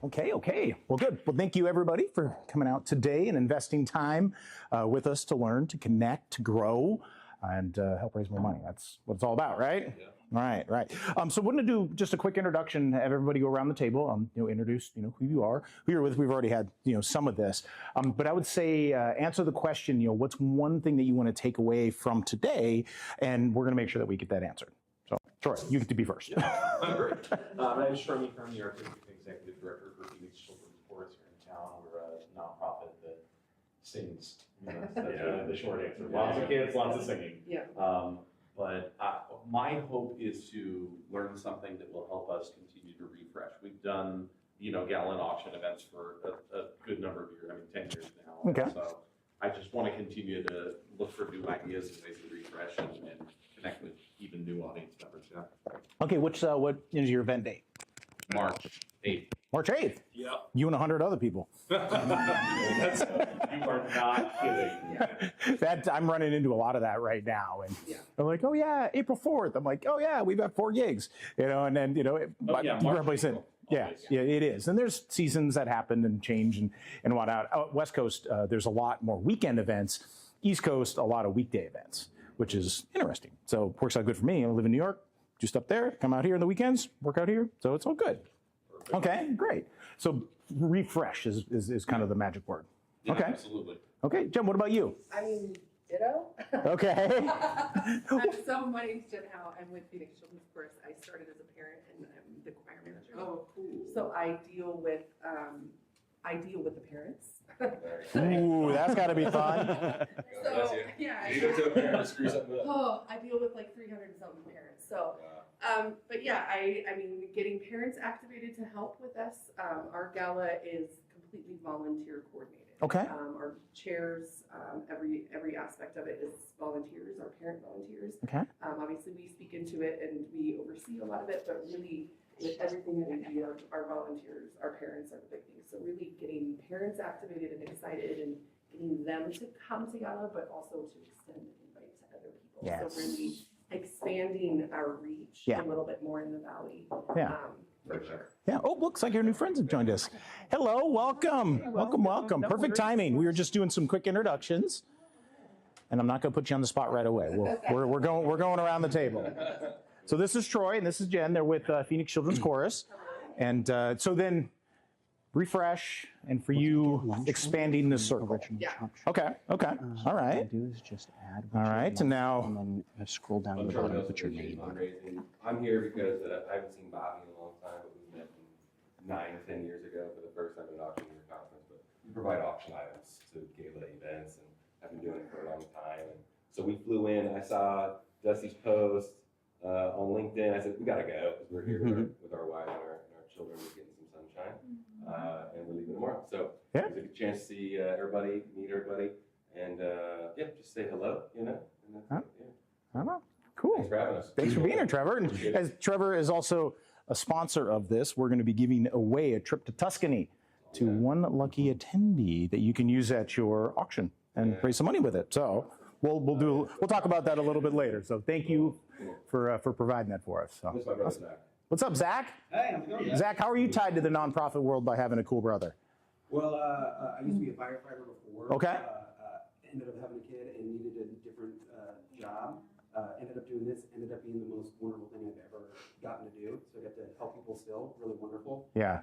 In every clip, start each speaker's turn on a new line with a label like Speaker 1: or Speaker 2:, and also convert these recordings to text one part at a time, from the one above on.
Speaker 1: Okay. Well, good. Well, thank you everybody for coming out today and investing time with us to learn, to connect, to grow, and help raise more money. That's what it's all about, right?
Speaker 2: Yeah.
Speaker 1: Right. So we're going to do just a quick introduction, have everybody go around the table, introduce, who you are, who you're with. We've already had, some of this. But I would say answer the question, what's one thing that you want to take away from today? And we're going to make sure that we get that answered. So, Troy, you get to be first.
Speaker 2: Yeah, I'm great. My name is Troy. I'm the Artistic Executive Director for Phoenix Children's Chorus here in town. We're a nonprofit that sings. That's the short answer. Lots of kids, lots of singing.
Speaker 3: Yeah.
Speaker 2: But my hope is to learn something that will help us continue to refresh. We've done, Gala and auction events for a good number of years. 10 years now.
Speaker 1: Okay.
Speaker 2: So I just want to continue to look for new ideas and ways to refresh and connect with even new audience members. Yeah.
Speaker 1: Okay, what is your event date?
Speaker 2: March 8th.
Speaker 1: March 8th?
Speaker 2: Yep.
Speaker 1: You and 100 other people.
Speaker 2: You are not kidding.
Speaker 1: That I'm running into a lot of that right now, and I'm like, oh yeah, April 4th. I'm like, oh yeah, we've got 4 gigs, and then everybody's in. Yeah, it is. And there's seasons that happen and change and whatnot. Out West Coast, there's a lot more weekend events. East Coast, a lot of weekday events, which is interesting. So it works out good for me. I live in New York, just up there, come out here on the weekends, work out here. So it's all good. Perfect. Okay, great. So refresh is kind of the magic word.
Speaker 2: Yeah,
Speaker 1: okay.
Speaker 2: Absolutely.
Speaker 1: Okay, Jen, what about you?
Speaker 3: Ditto.
Speaker 1: Okay.
Speaker 3: So my name's Jen Howe. I'm with Phoenix Children's Chorus. I started as a parent and I'm the choir manager.
Speaker 2: Oh, cool.
Speaker 3: So I deal with the parents.
Speaker 1: Ooh, that's got to be fun.
Speaker 3: So yeah.
Speaker 2: You go to a parent to screw something up.
Speaker 3: Oh, I deal with like 300 and something parents. So, but yeah, I mean, getting parents activated to help with us. Our gala is completely volunteer coordinated.
Speaker 1: Okay.
Speaker 3: Our chairs, every aspect of it is volunteers, our parent volunteers.
Speaker 1: Okay.
Speaker 3: Obviously, we speak into it and we oversee a lot of it, but really, with everything that we do, our volunteers, our parents are the big thing. So really getting parents activated and excited and getting them to come to Gala, but also to extend an invite to other people.
Speaker 1: Yes.
Speaker 3: So really expanding our reach a little bit more in the Valley.
Speaker 1: Yeah.
Speaker 3: For sure.
Speaker 1: Yeah. Oh, looks like your new friends have joined us. Hello, welcome. Welcome. Perfect timing. We were just doing some quick introductions, and I'm not going to put you on the spot right away. We're going around the table. So this is Troy and this is Jen. They're with Phoenix Children's Chorus, and so then refresh and for you expanding the circle.
Speaker 3: Yeah.
Speaker 1: Okay. All right.
Speaker 4: Do is just add.
Speaker 1: All right. And now
Speaker 4: and then scroll down to the bottom and put your name on it.
Speaker 5: I'm here because I haven't seen Bobby in a long time, but we met 9-10 years ago for the first time at an auction year conference. But we provide auction items to gala events, and I've been doing it for a long time. And so we flew in. I saw Dusty's post on LinkedIn. I said, we got to go because we're here with our wives and our children. We're getting some sunshine, and we're leaving tomorrow. So it was a good chance to see everybody, meet everybody, and just say hello, And that's it.
Speaker 1: I don't know. Cool.
Speaker 5: Thanks for having us.
Speaker 1: Thanks for being here, Trevor. And as Trevor is also a sponsor of this, we're going to be giving away a trip to Tuscany to one lucky attendee that you can use at your auction and raise some money with it. So we'll talk about that a little bit later. So thank you for providing that for us. So.
Speaker 5: This is my brother, Zach.
Speaker 1: What's up, Zach?
Speaker 6: Hey, how's it going?
Speaker 1: Zach, how are you tied to the nonprofit world by having a cool brother?
Speaker 6: Well, I used to be a firefighter before.
Speaker 1: Okay.
Speaker 6: Ended up having a kid and needed a different job. Ended up doing this. Ended up being the most wonderful thing I've ever gotten to do. So I got to help people still. Really wonderful.
Speaker 1: Yeah.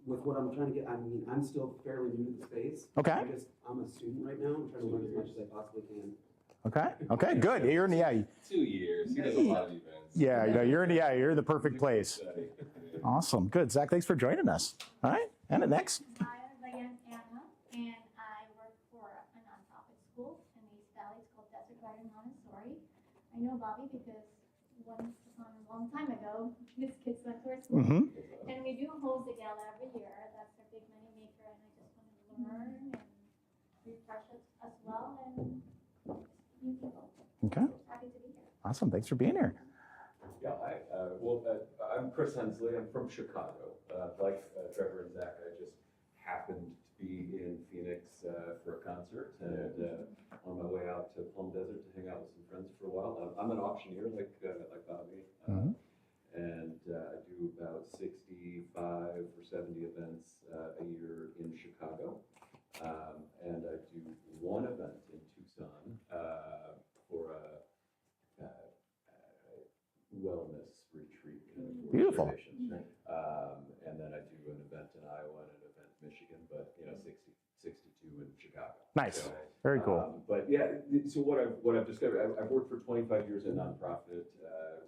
Speaker 6: With what I'm trying to get, I'm still fairly new to the space.
Speaker 1: Okay.
Speaker 6: I'm a student right now. I'm trying to learn as much as I possibly can.
Speaker 1: Okay, good. You're in the
Speaker 5: 2 years. He does a lot of events.
Speaker 1: Yeah, you're in the perfect place. Awesome. Good. Zach, thanks for joining us. All right. Anna, next.
Speaker 7: Hi, I'm Anna, and I work for a nonprofit school in the East Valley. It's called Desert Garden Montessori. I know Bobby because once upon a long time ago, his kids went to our school. And we do host a gala every year. That's our big money maker, and I just wanted to learn and refresh us as well and new people.
Speaker 1: Okay.
Speaker 7: Happy to be here.
Speaker 1: Awesome. Thanks for being here.
Speaker 5: Yeah, I'm Chris Hensley. I'm from Chicago. Like Trevor and Zach, I just happened to be in Phoenix for a concert and on my way out to Plum Desert to hang out with some friends for a while. I'm an auctioneer like Bobby, and I do about 60
Speaker 8: 65 or 70 events a year in Chicago. And I do one event in Tucson for a wellness retreat kind of for
Speaker 1: Beautiful.
Speaker 8: organizations. And then I do an event in Iowa and an event in Michigan, but 62 in Chicago.
Speaker 1: Nice.
Speaker 8: So,
Speaker 1: Very cool.
Speaker 8: but yeah, so what I've discovered, I've worked for 25 years in nonprofit,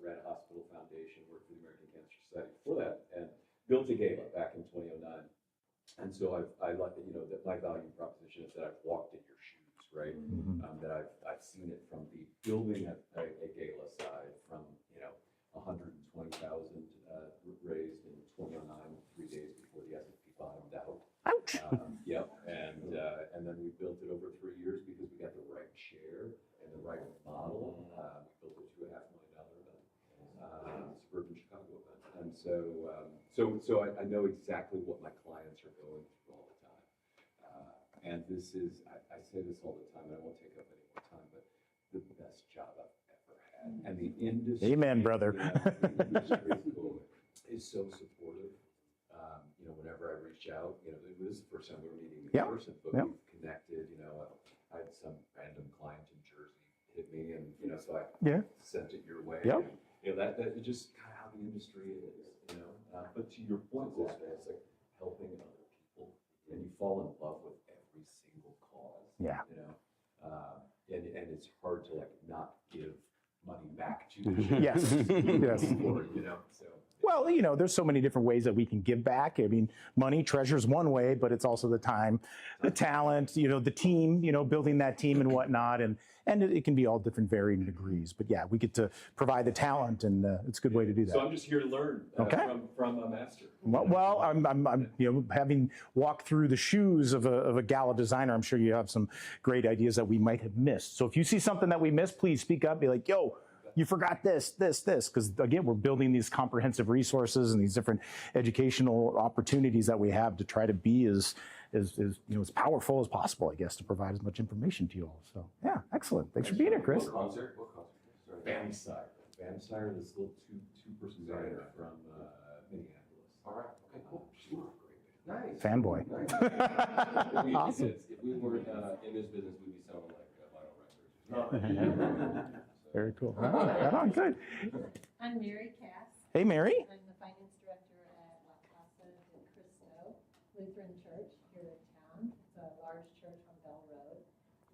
Speaker 8: ran a hospital foundation, worked for the American Cancer Society before that, and built a Gala back in 2009. And so I like, that my value proposition is that I've walked in your shoes, right? That I've seen it from the building a Gala side from, 120,000 raised in 2009, 3 days before the S&P bottomed out.
Speaker 1: Ouch.
Speaker 8: Yep, and then we built it over 3 years because we got the right chair and the right model. We built a $2.5 million event, suburban Chicago event, and so I know exactly what my clients are going through all the time. And this is, I say this all the time, and I won't take up any more time, but the best job I've ever had, and the industry.
Speaker 1: Amen, brother.
Speaker 8: The industry is so supportive. Whenever I reach out, this is the first time we were meeting in person, but we've connected. I had some random client in Jersey hit me, and so I sent it your way.
Speaker 1: Yep.
Speaker 8: And, that is just kind of how the industry is. But to your point, it's like helping other people, and you fall in love with every single cause.
Speaker 1: Yeah.
Speaker 8: And it's hard to not give money back to the
Speaker 1: Yes. Yes.
Speaker 8: So.
Speaker 1: Well, there's so many different ways that we can give back. I mean, money, treasure's one way, but it's also the time, the talent, the team, building that team and whatnot. And it can be all different varying degrees. But yeah, we get to provide the talent, and it's a good way to do that.
Speaker 8: So I'm just here to learn from a master.
Speaker 1: Well, I'm having walked through the shoes of a gala designer, I'm sure you have some great ideas that we might have missed. So if you see something that we missed, please speak up, be like, yo, you forgot this, because again, we're building these comprehensive resources and these different educational opportunities that we have to try to be as powerful as possible, I guess, to provide as much information to you all. So yeah, excellent. Thanks for being here, Chris.
Speaker 8: What concert? Vampire. Vampire, this little two-person band from Minneapolis.
Speaker 5: All right. Okay. Cool.
Speaker 8: She's a great band.
Speaker 5: Nice.
Speaker 1: Fanboy.
Speaker 5: Nice.
Speaker 1: Awesome.
Speaker 5: If we weren't in this business, we'd be selling vinyl records.
Speaker 1: Very cool. Right on, good.
Speaker 9: I'm Mary Cass.
Speaker 1: Hey, Mary.
Speaker 9: I'm the finance director at La Casa de Cristo Lutheran Church here in town. It's a large church on Bell Road.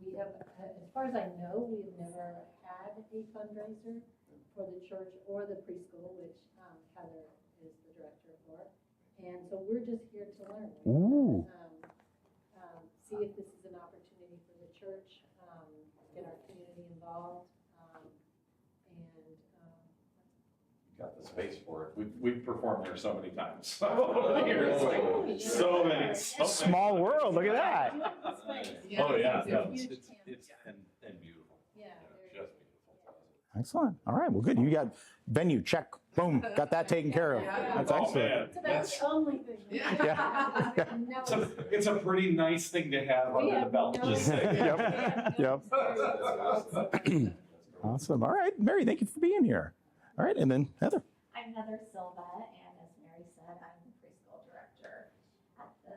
Speaker 9: We have, as far as I know, we have never had a fundraiser for the church or the preschool, which Heather is the director for. And so we're just here to learn.
Speaker 1: Ooh.
Speaker 9: See if this is an opportunity for the church, get our community involved.
Speaker 2: Got the space for it. We've performed there so many times. Over the years, so many.
Speaker 1: Small world. Look at that.
Speaker 2: Oh yeah,
Speaker 5: It's and beautiful.
Speaker 9: Yeah.
Speaker 5: Just beautiful.
Speaker 1: Excellent. All right. Well, good. You got venue. Check. Boom. Got that taken care of. That's
Speaker 2: Oh,
Speaker 1: excellent.
Speaker 2: man.
Speaker 9: It's about the only thing.
Speaker 1: Yeah.
Speaker 2: It's a pretty nice thing to have under the belt. Just saying.
Speaker 1: Yep. Awesome. All right, Mary. Thank you for being here. All right, and then Heather.
Speaker 7: I'm Heather Silva, and as Mary said, I'm the preschool director at the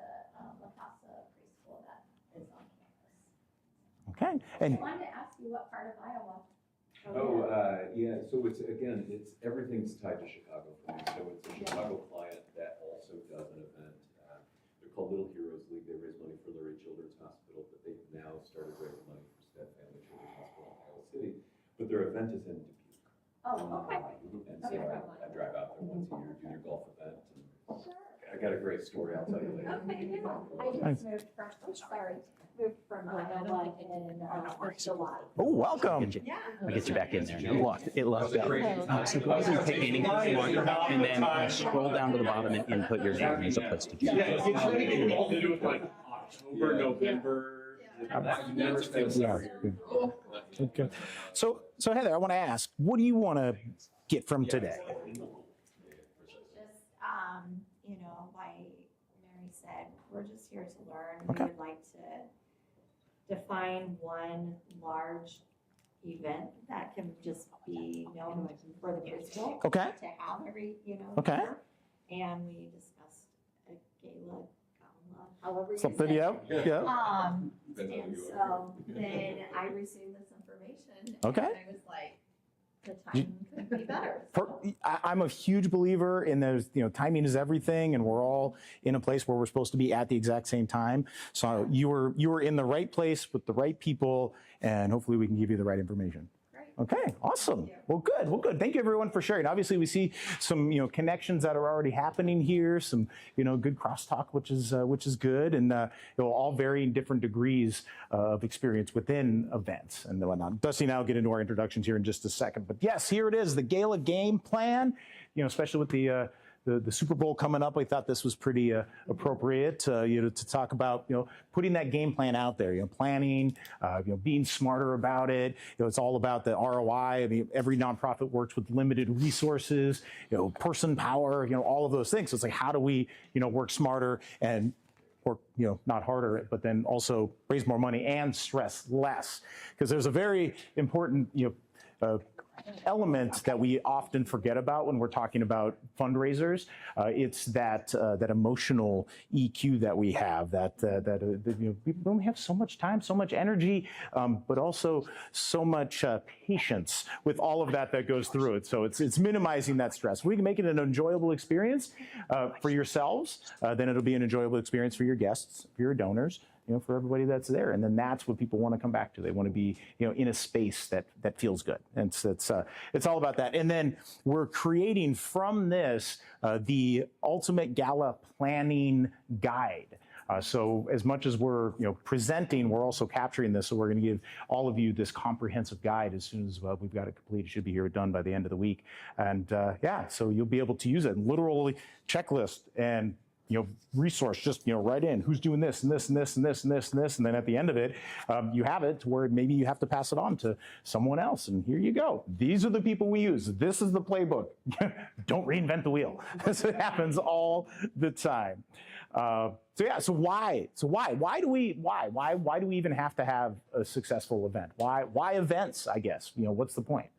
Speaker 7: La Casa preschool that is on campus.
Speaker 1: Okay. And
Speaker 7: I wanted to ask you what part of Iowa.
Speaker 8: Yeah. So it's everything's tied to Chicago for me. So it's a Chicago client that also does an event. They're called Little Heroes League. They raise money for Lurie Children's Hospital, but they've now started raising money for Stead Family Children's Hospital in Iowa City. But their event is in Dubuque.
Speaker 7: Oh, okay.
Speaker 8: And so I drive out there once a year, do their golf event. And
Speaker 7: Sure.
Speaker 8: I got a great story I'll tell you later.
Speaker 7: Okay, yeah. I just moved from Iowa in July.
Speaker 1: oh, welcome.
Speaker 4: I'll get you back in there. It locked up. So go ahead and pick anything you want, and then scroll down to the bottom and input your name. There's a place to do
Speaker 2: Yeah,
Speaker 4: that.
Speaker 2: it's anything all to do with like October, November.
Speaker 1: Okay. So Heather, I want to ask, what do you want to get from today?
Speaker 7: Just, like Mary said, we're just here to learn.
Speaker 1: Okay.
Speaker 7: We would like to define one large event that can just be known for the preschool.
Speaker 1: Okay.
Speaker 7: To have every,
Speaker 1: Okay.
Speaker 7: year.
Speaker 10: and we discussed a gala, however you
Speaker 1: Something,
Speaker 10: say
Speaker 1: yeah,
Speaker 10: it.
Speaker 1: yeah.
Speaker 10: And so then I received this information.
Speaker 1: Okay.
Speaker 10: And I was like, the timing couldn't be better. So.
Speaker 1: I'm a huge believer in those, timing is everything, and we're all in a place where we're supposed to be at the exact same time. So you were in the right place with the right people, and hopefully we can give you the right information. Okay, awesome. Well, good. Thank you, everyone, for sharing. Obviously, we see some, connections that are already happening here. Some, good crosstalk, which is good, and all varying different degrees of experience within events and whatnot. Dusty and I will get into our introductions here in just a second. But yes, here it is, the Gala game plan. Especially with the Super Bowl coming up, we thought this was pretty appropriate to talk about putting that game plan out there, planning, being smarter about it. It's all about the ROI. I mean, every nonprofit works with limited resources, person power, all of those things. So it's like, how do we work smarter and work not harder, but then also raise more money and stress less? Because there's a very important element that we often forget about when we're talking about fundraisers. It's that emotional EQ that we have. That people only have so much time, so much energy, but also so much patience with all of that goes through it. So it's minimizing that stress. We can make it an enjoyable experience for yourselves. Then it'll be an enjoyable experience for your guests, for your donors, for everybody that's there. And then that's what people want to come back to. They want to be, in a space that feels good. And so it's all about that. And then we're creating from this the ultimate gala planning guide. So as much as we're presenting, we're also capturing this. So we're going to give all of you this comprehensive guide as soon as we've got it complete. It should be here done by the end of the week. And so you'll be able to use it. Literally checklist and resource, just, write in who's doing this and this and this and this and this and this. And then at the end of it, you have it to where maybe you have to pass it on to someone else. And here you go. These are the people we use. This is the playbook. Don't reinvent the wheel. This happens all the time. So why do we even have to have a successful event? Why events, I guess? What's the point?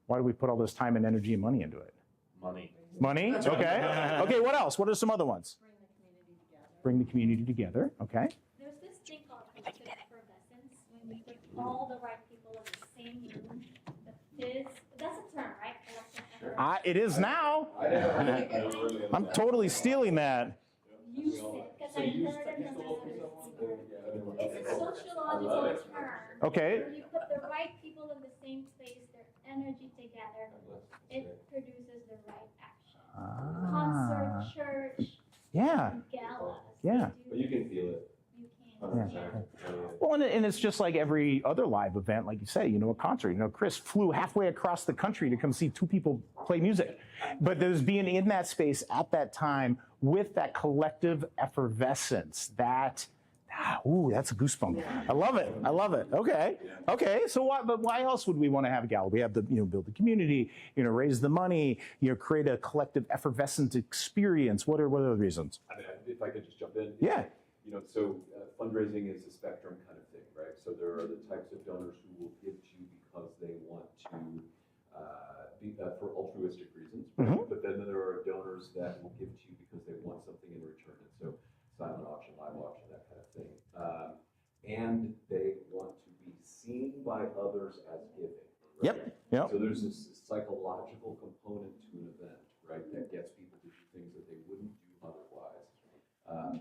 Speaker 1: Why do we put all this time and energy and money into it? Money? Okay. Okay, what else? What are some other ones? Bring the community together. Okay.
Speaker 7: There's this thing called collective effervescence, when you put all the right people in the same room. That's a term, right? Collective effervescence.
Speaker 1: It is now. I'm totally stealing that.
Speaker 7: Use it, because I heard it from another speaker. It's a sociological term.
Speaker 1: Okay.
Speaker 7: When you put the right people in the same space, their energy together, it produces the right action. Concert, church,
Speaker 1: yeah,
Speaker 7: galas.
Speaker 1: Yeah.
Speaker 5: But you can feel it.
Speaker 7: You can.
Speaker 1: Well, and it's just like every other live event, like you say, a concert. Chris flew halfway across the country to come see two people play music. But there's being in that space at that time with that collective effervescence, that's a goosebump. I love it. Okay. So why else would we want to have a gala? We have to, build the community, raise the money, create a collective effervescent experience. What are the reasons?
Speaker 8: I mean, if I could just jump in.
Speaker 1: Yeah.
Speaker 8: Fundraising is a spectrum kind of thing, right? So there are the types of donors who will give to you because they want to be for altruistic reasons, right?
Speaker 1: Mm-hmm.
Speaker 8: But then there are donors that will give to you because they want something in return. And so silent auction, live auction, that kind of thing. And they want to be seen by others as giving. Right?
Speaker 1: Yep.
Speaker 8: So there's this psychological component to an event, right, that gets people to do things that they wouldn't do otherwise.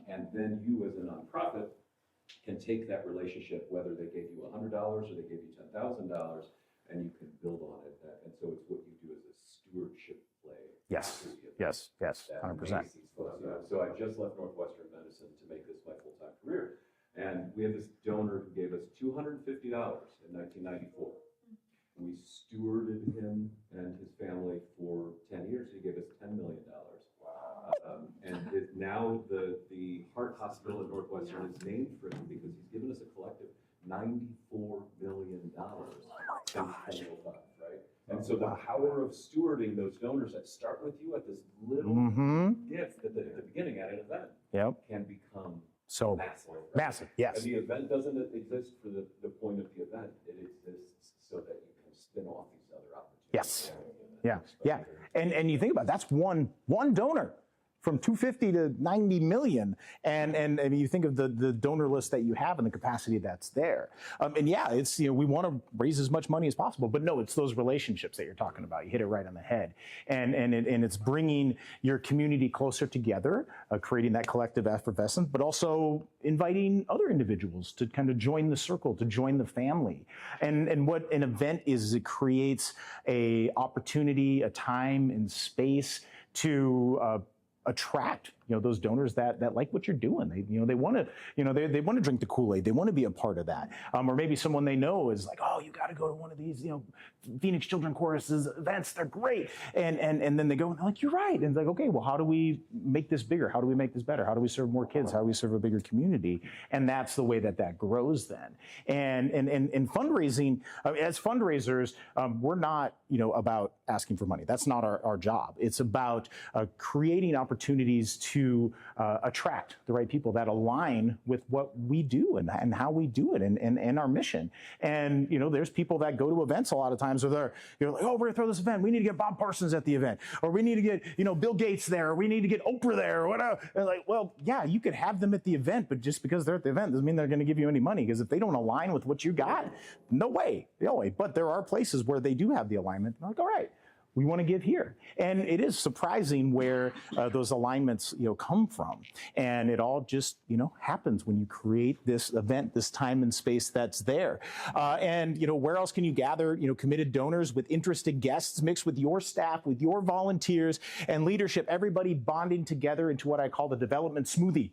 Speaker 8: And then you as a nonprofit can take that relationship, whether they gave you $100 or they gave you $10,000, and you can build on it. And so it's what you do as a stewardship play.
Speaker 1: Yes. 100%.
Speaker 8: So I just left Northwestern Medicine to make this my full-time career. And we had this donor who gave us $250 in 1994. We stewarded him and his family for 10 years. He gave us $10 million. And now the Heart Hospital in Northwestern is named for him because he's given us a collective $94 million since 2005, right? And so the power of stewarding those donors that start with you at this little gift at the beginning at an event can become
Speaker 1: so
Speaker 8: massive. Right?
Speaker 1: Massive, yes.
Speaker 8: And the event doesn't exist for the point of the event. It exists so that you can spin off these other opportunities.
Speaker 1: Yes. Yeah. And you think about it, that's one donor from 250 to 90 million. And you think of the donor list that you have and the capacity that's there. And yeah, it's, we want to raise as much money as possible, but no, it's those relationships that you're talking about. You hit it right on the head. And it's bringing your community closer together, creating that collective effervescence, but also inviting other individuals to kind of join the circle, to join the family. And what an event is it creates a opportunity, a time and space to attract those donors that like what you're doing. They want to they want to drink the Kool-Aid. They want to be a part of that. Or maybe someone they know is like, oh, you got to go to one of these Phoenix Children Choruses events. They're great. And then they go and they're like, you're right. And it's like, okay, well, how do we make this bigger? How do we make this better? How do we serve more kids? How do we serve a bigger community? And that's the way that grows then. And fundraising, as fundraisers, we're not about asking for money. That's not our job. It's about creating opportunities to attract the right people that align with what we do and how we do it and our mission. And, there's people that go to events a lot of times where you're like, oh, we're gonna throw this event. We need to get Bob Parsons at the event, or we need to get, Bill Gates there, or we need to get Oprah there, or whatever. And like, well, yeah, you could have them at the event, but just because they're at the event doesn't mean they're going to give you any money, because if they don't align with what you got, no way. But there are places where they do have the alignment. I'm like, all right, we want to give here. And it is surprising where those alignments, come from. And it all just, happens when you create this event, this time and space that's there. And where else can you gather, committed donors with interested guests mixed with your staff, with your volunteers and leadership, everybody bonding together into what I call the development smoothie.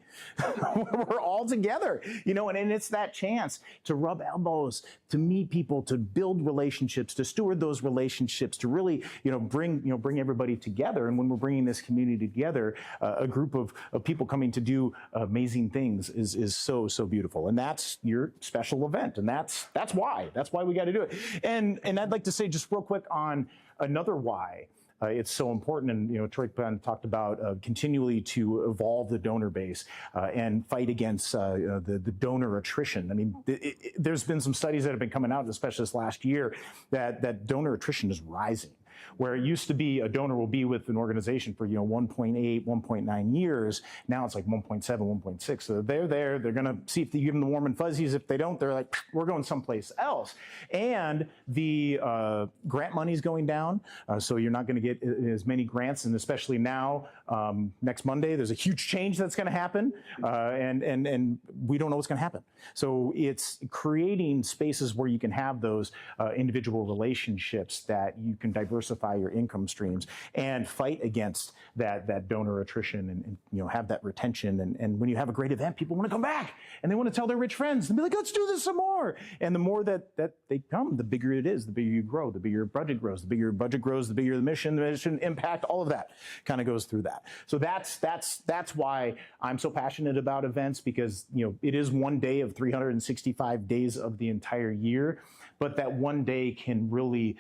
Speaker 1: We're all together, and it's that chance to rub elbows, to meet people, to build relationships, to steward those relationships, to really, bring everybody together. And when we're bringing this community together, a group of people coming to do amazing things is so beautiful. And that's your special event. And that's why we got to do it. And I'd like to say just real quick on another why. It's so important, and Troy talked about continually to evolve the donor base and fight against the donor attrition. I mean, there's been some studies that have been coming out, especially this last year, that donor attrition is rising. Where it used to be a donor will be with an organization for 1.8, 1.9 years. Now it's like 1.7, 1.6. So they're there. They're going to see if they give them the warm and fuzzies. If they don't, they're like, we're going someplace else. And the grant money is going down. So you're not going to get as many grants. And especially now, next Monday, there's a huge change that's going to happen. And we don't know what's going to happen. So it's creating spaces where you can have those individual relationships that you can diversify your income streams and fight against that donor attrition and have that retention. And when you have a great event, people want to come back and they want to tell their rich friends and be like, let's do this some more. And the more that they come, the bigger it is, the bigger you grow, the bigger your budget grows, the bigger your budget grows, the bigger the mission impact, all of that kind of goes through that. So that's why I'm so passionate about events, because it is one day of 365 days of the entire year. But that one day can really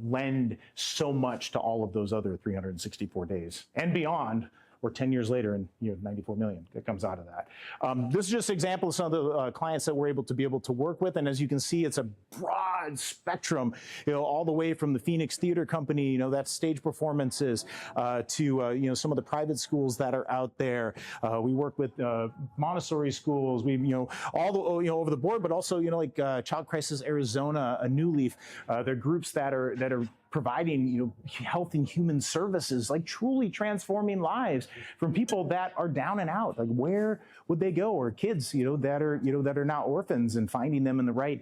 Speaker 1: lend so much to all of those other 364 days and beyond, or 10 years later, and 94 million that comes out of that. This is just an example of some of the clients that we're able to work with. And as you can see, it's a broad spectrum, all the way from the Phoenix Theater Company, that's stage performances, to some of the private schools that are out there. We work with Montessori schools, we all the over the board, but also like Child Crisis Arizona, a New Leaf. They're groups that are providing health and human services, like truly transforming lives from people that are down and out. Like, where would they go? Or kids that are now orphans, and finding them in the right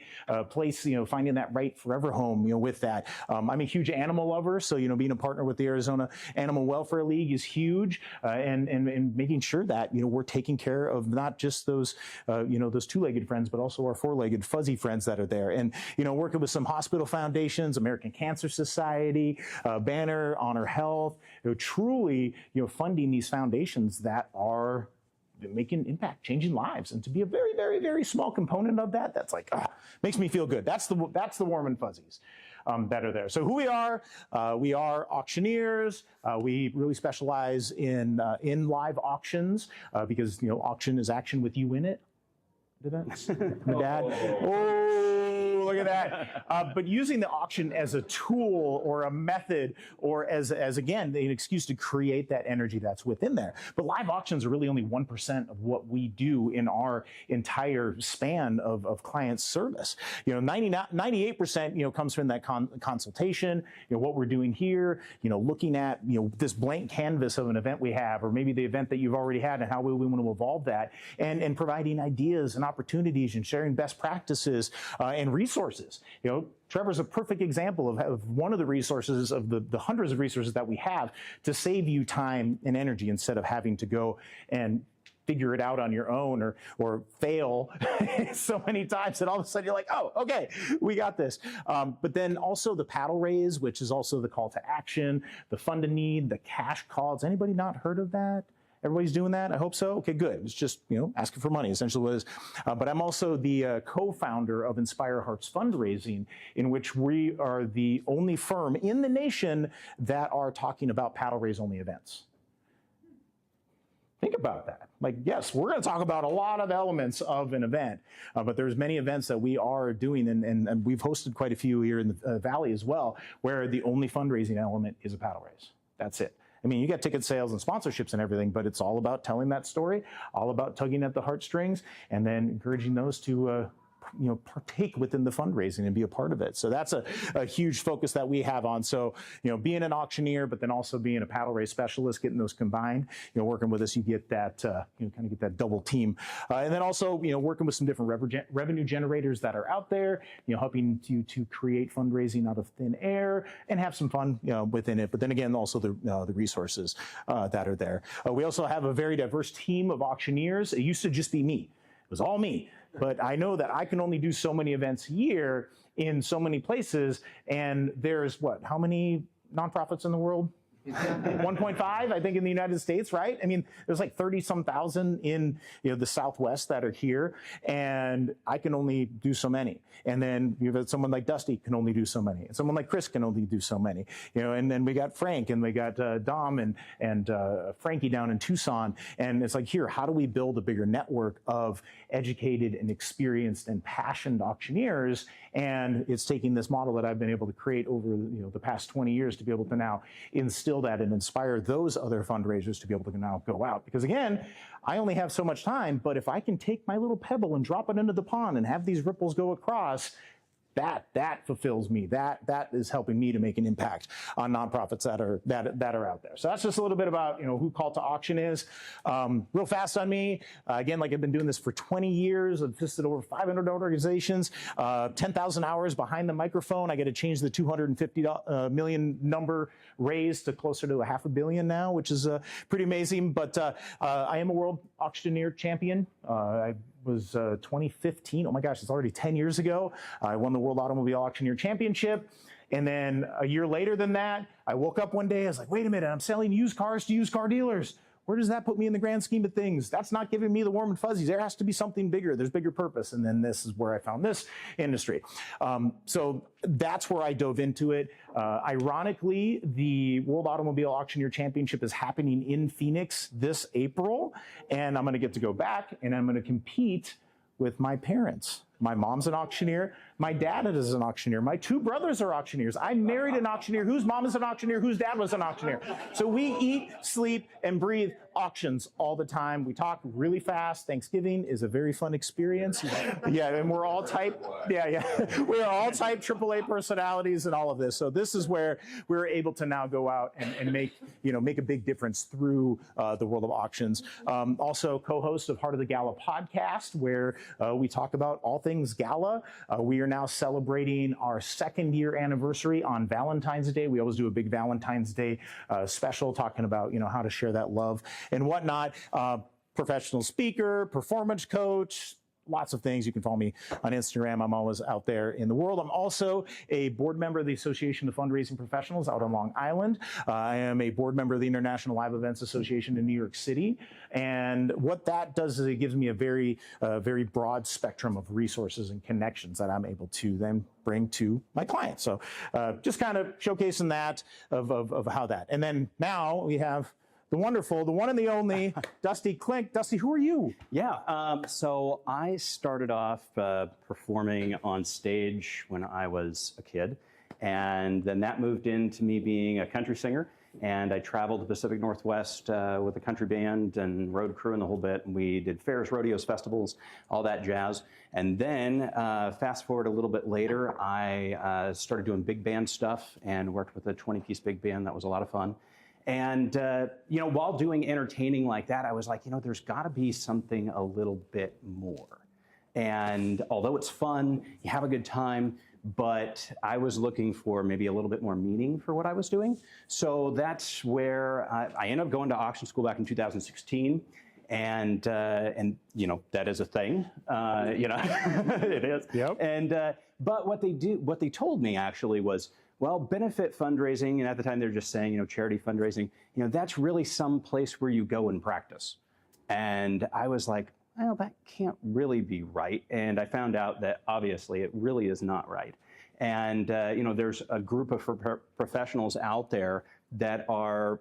Speaker 1: place, finding that right forever home with that. I'm a huge animal lover, so being a partner with the Arizona Animal Welfare League is huge, and making sure that we're taking care of not just those those two-legged friends, but also our four-legged fuzzy friends that are there. And working with some hospital foundations, American Cancer Society, Banner, Honor Health, truly funding these foundations that are making impact, changing lives. And to be a very, very, very small component of that, that's like, makes me feel good. That's the warm and fuzzies that are there. So who we are auctioneers. We really specialize in live auctions because auction is action with you in it. Did that? My dad. Oh, look at that. But using the auction as a tool or a method or as again, an excuse to create that energy that's within there. But live auctions are really only 1% of what we do in our entire span of client service. 98%, comes from that consultation, what we're doing here, looking at, this blank canvas of an event we have, or maybe the event that you've already had and how we want to evolve that, and providing ideas and opportunities and sharing best practices and resources. Trevor's a perfect example of one of the resources of the hundreds of resources that we have to save you time and energy instead of having to go and figure it out on your own or fail so many times that all of a sudden you're like, oh, okay, we got this. But then also the paddle raise, which is also the call to action, the fund to need, the cash calls. Anybody not heard of that? Everybody's doing that? I hope so. Okay, good. It's just, asking for money, essentially what it is. But I'm also the co-founder of Inspire Hearts Fundraising, in which we are the only firm in the nation that are talking about paddle raise only events. Think about that. Yes, we're going to talk about a lot of elements of an event, but there's many events that we are doing, and we've hosted quite a few here in the Valley as well, where the only fundraising element is a paddle raise. That's it. I mean, you got ticket sales and sponsorships and everything, but it's all about telling that story, all about tugging at the heartstrings, and then encouraging those to partake within the fundraising and be a part of it. So that's a huge focus that we have on. So, being an auctioneer, but then also being a paddle race specialist, getting those combined, working with us, you get that, kind of get that double team. And then also, working with some different revenue generators that are out there, helping you to create fundraising out of thin air and have some fun, within it. But then again, also the resources that are there. We also have a very diverse team of auctioneers. It used to just be me. It was all me. But I know that I can only do so many events a year in so many places. And there's how many nonprofits in the world? 1.5, I think, in the United States, right? I mean, there's 30-some thousand in the Southwest that are here, and I can only do so many. And then you've had someone like Dusty can only do so many, and someone like Chris can only do so many. And then we got Frank, and we got Dom and Frankie down in Tucson, and it's here, how do we build a bigger network of educated and experienced and passionate auctioneers? And it's taking this model that I've been able to create over the past 20 years to be able to now instill that and inspire those other fundraisers to be able to now go out. Because again, I only have so much time, but if I can take my little pebble and drop it into the pond and have these ripples go across, that fulfills me. That is helping me to make an impact on nonprofits that are out there. So that's just a little bit about who Call to Auction is. Real fast on me. Again, I've been doing this for 20 years. I've visited over 500 organizations, 10,000 hours behind the microphone. I got to change the 250 million number raised to closer to $500 million now, which is pretty amazing. But I am a world auctioneer champion. I was 2015. Oh my gosh, it's already 10 years ago. I won the World Automobile Auctioneer Championship. And then a year later than that, I woke up one day, I was like, wait a minute, I'm selling used cars to used car dealers. Where does that put me in the grand scheme of things? That's not giving me the warm and fuzzies. There has to be something bigger. There's bigger purpose. And then this is where I found this industry. So that's where I dove into it. Ironically, the World Automobile Auctioneer Championship is happening in Phoenix this April. And I'm going to get to go back and I'm going to compete with my parents. My mom's an auctioneer. My dad is an auctioneer. My two brothers are auctioneers. I married an auctioneer whose mom is an auctioneer, whose dad was an auctioneer. So we eat, sleep, and breathe auctions all the time. We talk really fast. Thanksgiving is a very fun experience. Yeah, and we're all type, we're all type AAA personalities and all of this. So this is where we're able to now go out and make a big difference through the world of auctions. Also co-host of Heart of the Gala podcast, where we talk about all things Gala. We are now celebrating our 2nd year anniversary on Valentine's Day. We always do a big Valentine's Day special talking about, how to share that love and whatnot. Professional speaker, performance coach, lots of things. You can follow me on Instagram. I'm always out there in the world. I'm also a board member of the Association of Fundraising Professionals out on Long Island. I am a board member of the International Live Events Association in New York City. And what that does is it gives me a very broad spectrum of resources and connections that I'm able to then bring to my clients. So just kind of showcasing that of how that. And then now we have the wonderful, the one and the only Dusty Klink. Dusty, who are you?
Speaker 4: Yeah, so I started off performing on stage when I was a kid, and then that moved into me being a country singer, and I traveled the Pacific Northwest with a country band and road crew and the whole bit, and we did fairs, rodeos, festivals, all that jazz. And then fast forward a little bit later, I started doing big band stuff and worked with a 20-piece big band. That was a lot of fun. And, while doing entertaining like that, I was like, there's got to be something a little bit more. And although it's fun, you have a good time, but I was looking for maybe a little bit more meaning for what I was doing. So that's where I ended up going to auction school back in 2016. And that is a thing, it is.
Speaker 1: Yep.
Speaker 4: And, but what they told me actually was, well, benefit fundraising, and at the time they were just saying, charity fundraising, that's really some place where you go and practice. And I was like, well, that can't really be right. And I found out that obviously it really is not right. And, there's a group of professionals out there that are,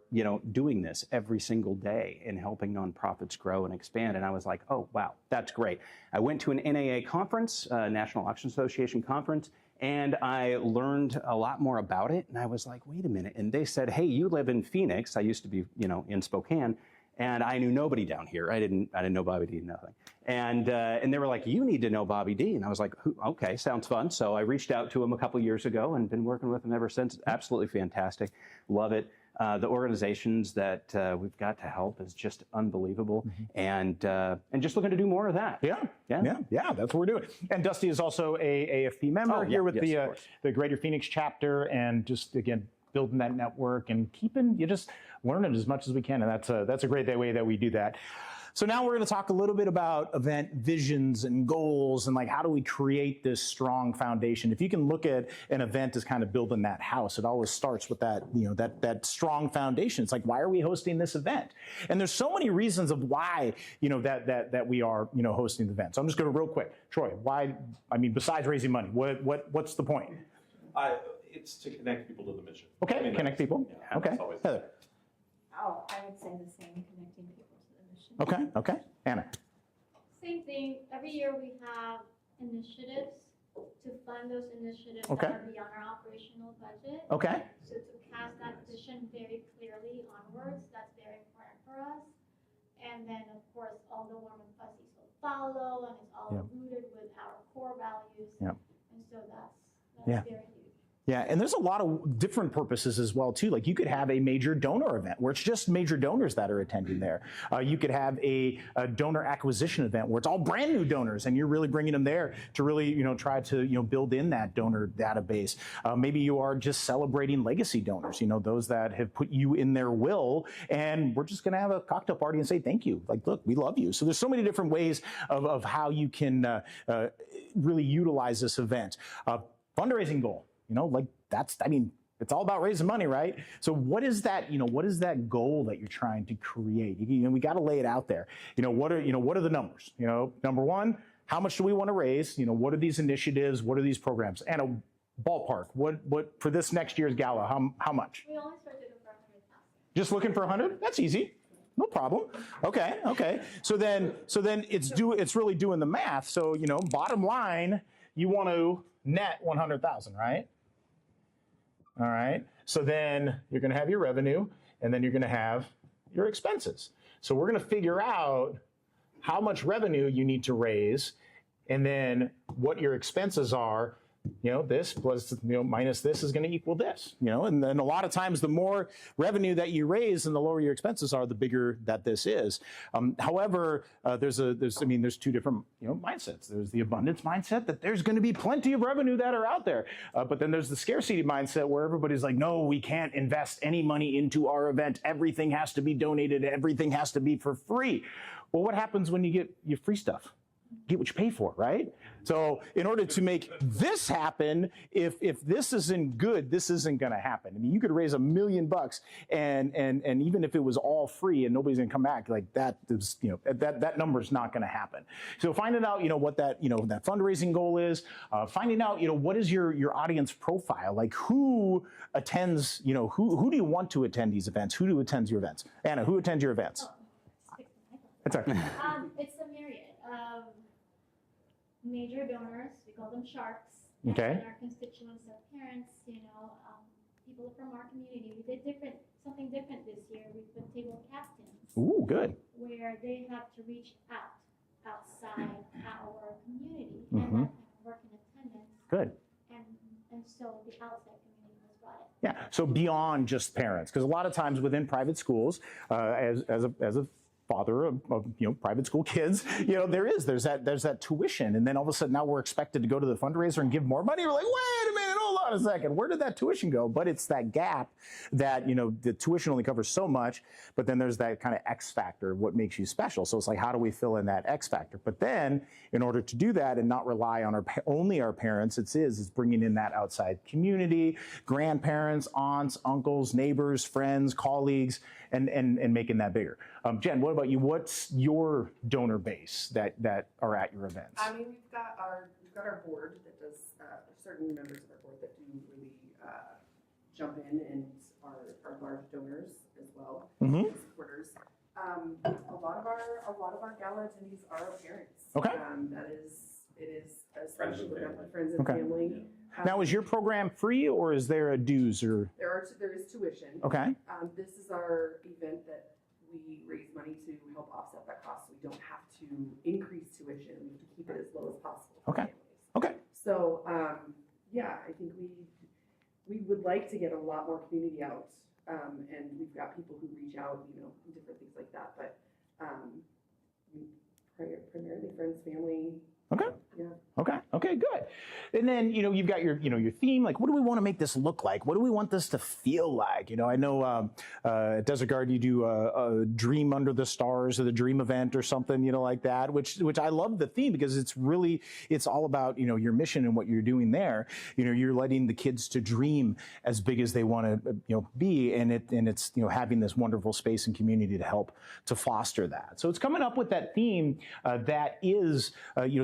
Speaker 4: doing this every single day and helping nonprofits grow and expand. And I was like, oh, wow, that's great. I went to an NAA conference, National Auction Association conference, and I learned a lot more about it. And I was like, wait a minute. And they said, hey, you live in Phoenix. I used to be, in Spokane. And I knew nobody down here. I didn't know Bobby D, nothing. And they were like, you need to know Bobby D. And I was like, okay, sounds fun. So I reached out to him a couple years ago and been working with him ever since. Absolutely fantastic. Love it. The organizations that we've got to help is just unbelievable. Mm-hmm. And just looking to do more of that.
Speaker 1: Yeah, that's what we're doing. And Dusty is also a AFP member here with the Greater Phoenix chapter, and just, again, building that network and just learning as much as we can. And that's a great way that we do that. So now we're going to talk a little bit about event visions and goals, and like, how do we create this strong foundation? If you can look at an event as kind of building that house, it always starts with that, that strong foundation. It's like, why are we hosting this event? And there's so many reasons of why, that we are, hosting the event. So I'm just going to real quick, Troy, why, besides raising money, what's the point?
Speaker 2: It's to connect people to the mission.
Speaker 1: Okay, connect people.
Speaker 2: Yeah,
Speaker 1: okay, Heather.
Speaker 10: Oh, I would say the same, connecting people to the mission.
Speaker 1: Okay, Anna.
Speaker 7: Same thing. Every year we have initiatives to fund those initiatives
Speaker 1: Okay.
Speaker 7: that are beyond our operational budget.
Speaker 1: Okay.
Speaker 7: So to cast that vision very clearly onwards, that's very important for us. And then, of course, all the warm and fuzzies will follow, and it's all rooted with our core values.
Speaker 1: Yep.
Speaker 7: And so that's
Speaker 1: Yeah.
Speaker 7: very huge.
Speaker 1: Yeah, and there's a lot of different purposes as well, too. Like, you could have a major donor event where it's just major donors that are attending there. You could have a donor acquisition event where it's all brand new donors, and you're really bringing them there to really, try to, build in that donor database. Maybe you are just celebrating legacy donors, those that have put you in their will, and we're just going to have a cocktail party and say thank you. Like, look, we love you. So there's so many different ways of how you can really utilize this event. Fundraising goal. It's all about raising money, right? So what is that, what is that goal that you're trying to create? We got to lay it out there. What are the numbers? Number one, how much do we want to raise? What are these initiatives? What are these programs? And a ballpark, what for this next year's gala, how much?
Speaker 7: We only started for 100,000.
Speaker 1: Just looking for 100? That's easy. No problem. Okay. So then it's really doing the math. So, bottom line, you want to net 100,000, right? All right. So then you're going to have your revenue, and then you're going to have your expenses. So we're going to figure out how much revenue you need to raise, and then what your expenses are. This plus, minus this is going to equal this, and then a lot of times the more revenue that you raise and the lower your expenses are, the bigger that this is. However, there's two different, mindsets. There's the abundance mindset that there's going to be plenty of revenue that are out there. But then there's the scarcity mindset where everybody's like, no, we can't invest any money into our event. Everything has to be donated. Everything has to be for free. Well, what happens when you get your free stuff? get what you pay for, right? So in order to make this happen, if this isn't good, this isn't going to happen. I mean, you could raise $1 million and even if it was all free and nobody's going to come back, like that is, that number's not going to happen. So finding out, what that, that fundraising goal is, finding out, what is your audience profile? Like who attends, who do you want to attend these events? Who do attend your events? Anna, who attends your events? That's all right.
Speaker 7: It's a myriad of major donors. We call them sharks.
Speaker 1: Okay.
Speaker 7: And our constituents are parents, people from our community. We did something different this year. We put table captains.
Speaker 1: Ooh, good.
Speaker 7: Where they have to reach outside our community
Speaker 1: Mm-hmm.
Speaker 7: and work in attendance.
Speaker 1: Good.
Speaker 7: And so the outside community was brought in.
Speaker 1: Yeah. So beyond just parents, because a lot of times within private schools, as a father of private school kids, there's that tuition, and then all of a sudden now we're expected to go to the fundraiser and give more money. We're like, wait a minute, hold on a second, where did that tuition go? But it's that gap that the tuition only covers so much, but then there's that kind of X factor, what makes you special. So it's like, how do we fill in that X factor? But then in order to do that and not rely on only our parents, it's bringing in that outside community, grandparents, aunts, uncles, neighbors, friends, colleagues, and making that bigger. Jen, what about you? What's your donor base that are at your events?
Speaker 3: I mean, we've got our board that does, certain members of our board that do really jump in and are large donors as well,
Speaker 1: Mm-hmm.
Speaker 3: and supporters. A lot of our gala attendees are our parents.
Speaker 1: Okay.
Speaker 3: It is
Speaker 2: Friends
Speaker 3: especially
Speaker 2: and
Speaker 3: with
Speaker 2: family.
Speaker 3: friends and
Speaker 1: Okay.
Speaker 3: family.
Speaker 1: Now, is your program free or is there a dues or?
Speaker 3: There is tuition.
Speaker 1: Okay.
Speaker 3: This is our event that we raise money to help offset that cost, so we don't have to increase tuition. We can keep it as low as possible for
Speaker 1: Okay.
Speaker 3: families.
Speaker 1: Okay.
Speaker 3: So, I think we would like to get a lot more community out, and we've got people who reach out, and different things like that. But primarily friends, family.
Speaker 1: Okay.
Speaker 3: Yeah.
Speaker 1: Okay, good. And then, you've got your theme, like, what do we want to make this look like? What do we want this to feel like? I know at Desert Guard you do a Dream Under the Stars or the Dream Event or something, like that, which I love the theme because it's all about, your mission and what you're doing there. You're letting the kids to dream as big as they want to, be, and it's having this wonderful space and community to help to foster that. So it's coming up with that theme that is,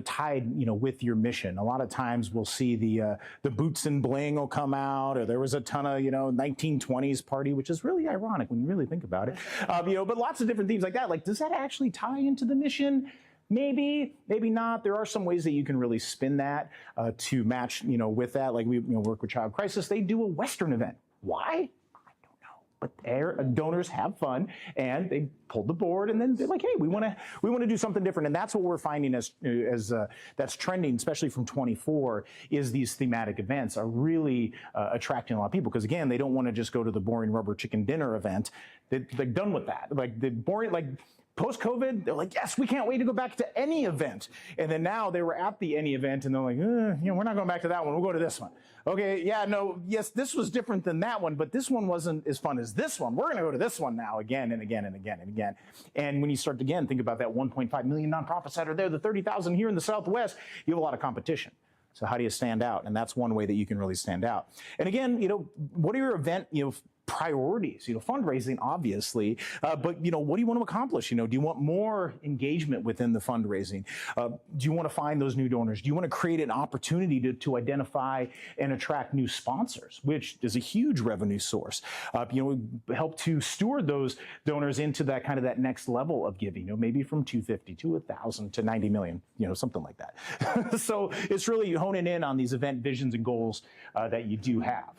Speaker 1: tied, with your mission. A lot of times we'll see the boots and bling will come out, or there was a ton of 1920s party, which is really ironic when you really think about it. But lots of different themes like that. Like, does that actually tie into the mission? Maybe, maybe not. There are some ways that you can really spin that to match, with that. Like we work with Child Crisis. They do a Western event. Why? But their donors have fun, and they pulled the board, and then they're like, "Hey, we want to do something different." And that's what we're finding as that's trending, especially from 24, is these thematic events are really attracting a lot of people because again, they don't want to just go to the boring rubber chicken dinner event. They're done with that. Like the boring Post-COVID, they're like, yes, we can't wait to go back to any event. And then now they were at the any event, and they're like, we're not going back to that one. We'll go to this one. Okay, yeah, no, yes, this was different than that one, but this one wasn't as fun as this one. We're going to go to this one now again and again and again and again. And when you start to, again, think about that 1.5 million nonprofits that are there, the 30,000 here in the Southwest, you have a lot of competition. So how do you stand out? And that's one way that you can really stand out. And again, what are your event, priorities? Fundraising, obviously, but what do you want to accomplish? Do you want more engagement within the fundraising? Do you want to find those new donors? Do you want to create an opportunity to identify and attract new sponsors, which is a huge revenue source? Help to steward those donors into that kind of that next level of giving, maybe from 250 to 1,000 to 90 million, something like that. So it's really honing in on these event visions and goals that you do have.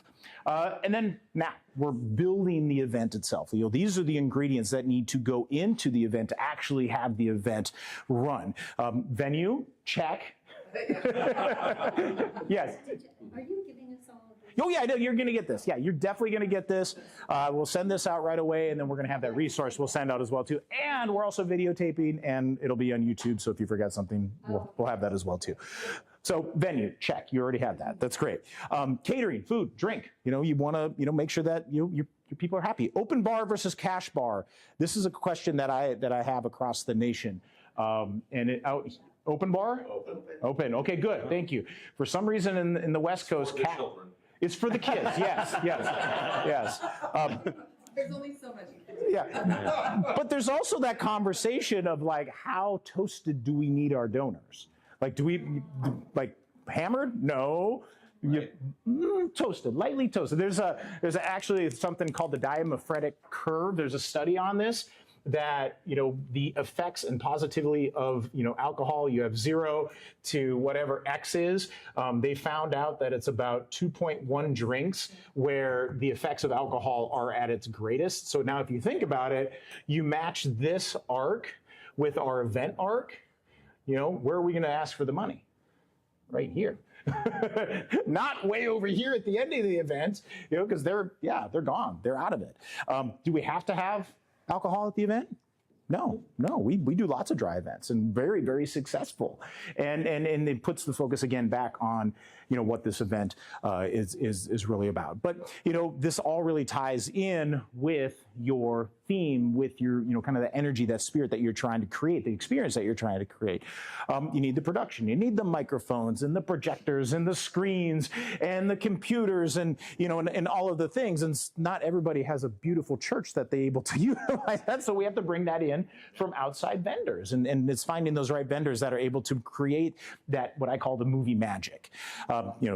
Speaker 1: And then now we're building the event itself. These are the ingredients that need to go into the event to actually have the event run. Venue, check. Yes.
Speaker 9: Are you giving us all of this?
Speaker 1: Oh yeah, no, you're going to get this. Yeah, you're definitely going to get this. We'll send this out right away, and then we're going to have that resource we'll send out as well too. And we're also videotaping, and it'll be on YouTube. So if you forgot something, we'll have that as well too. So venue, check. You already have that. That's great. Catering, food, drink. You want to make sure that your people are happy. Open bar versus cash bar. This is a question that I have across the nation. And Open bar? Open. Okay, good. Thank you. For some reason in the West Coast, it's for the kids. Yes, yes.
Speaker 3: There's only so much you can do.
Speaker 1: Yeah. But there's also that conversation of like, how toasted do we need our donors? Like, do we, like, hammered? No. Toasted, lightly toasted. There's actually something called the diamephretic curve. There's a study on this that, the effects and positivity of, alcohol, you have 0 to whatever X is. They found out that it's about 2.1 drinks where the effects of alcohol are at its greatest. So now if you think about it, you match this arc with our event arc, where are we going to ask for the money? Right here. Not way over here at the end of the event, because they're gone. They're out of it. Do we have to have alcohol at the event? No, we do lots of dry events and very, very successful. And it puts the focus again back on, what this event is really about. But, this all really ties in with your theme, with your, kind of the energy, that spirit that you're trying to create, the experience that you're trying to create. You need the production, you need the microphones and the projectors and the screens and the computers and, and all of the things. And not everybody has a beautiful church that they're able to utilize that. So we have to bring that in from outside vendors. And it's finding those right vendors that are able to create that, what I call the movie magic.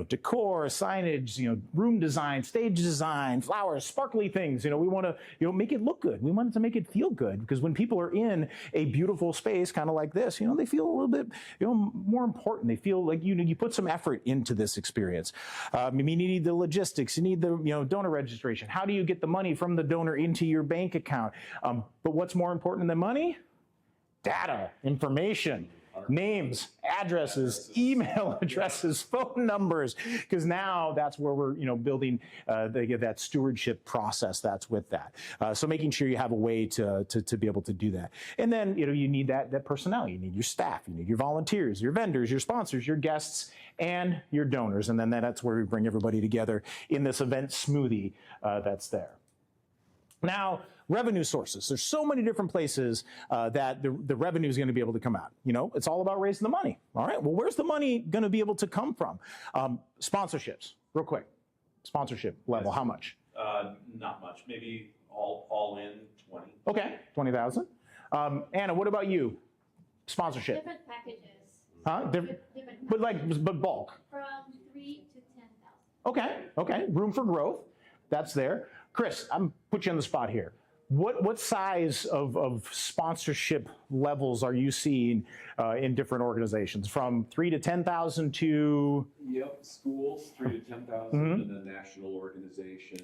Speaker 1: Decor, signage, room design, stage design, flowers, sparkly things. We want to, make it look good. We want it to make it feel good, because when people are in a beautiful space, kind of like this, they feel a little bit, more important. They feel like, you put some effort into this experience. You need the logistics. You need the, donor registration. How do you get the money from the donor into your bank account? But what's more important than money? Data, information. Names, addresses, email addresses, phone numbers, because now that's where we're, building that stewardship process that's with that. So making sure you have a way to be able to do that. And then, you need that personnel. You need your staff. You need your volunteers, your vendors, your sponsors, your guests, and your donors. And then that's where we bring everybody together in this event smoothie that's there. Now, revenue sources. There's so many different places that the revenue is going to be able to come out. It's all about raising the money. All right. Well, where's the money going to be able to come from? Sponsorships, real quick. Sponsorship level, how much?
Speaker 2: Not much. Maybe all in 20.
Speaker 1: Okay, 20,000. Anna, what about you? Sponsorship.
Speaker 7: Different packages.
Speaker 1: Huh? Different. But bulk.
Speaker 7: From 3 to 10,000.
Speaker 1: Okay. Room for growth. That's there. Chris, I'm put you on the spot here. What size of sponsorship levels are you seeing in different organizations? From 3 to 10,000 to?
Speaker 8: Yep, schools, 3 to 10,000, and then national organizations,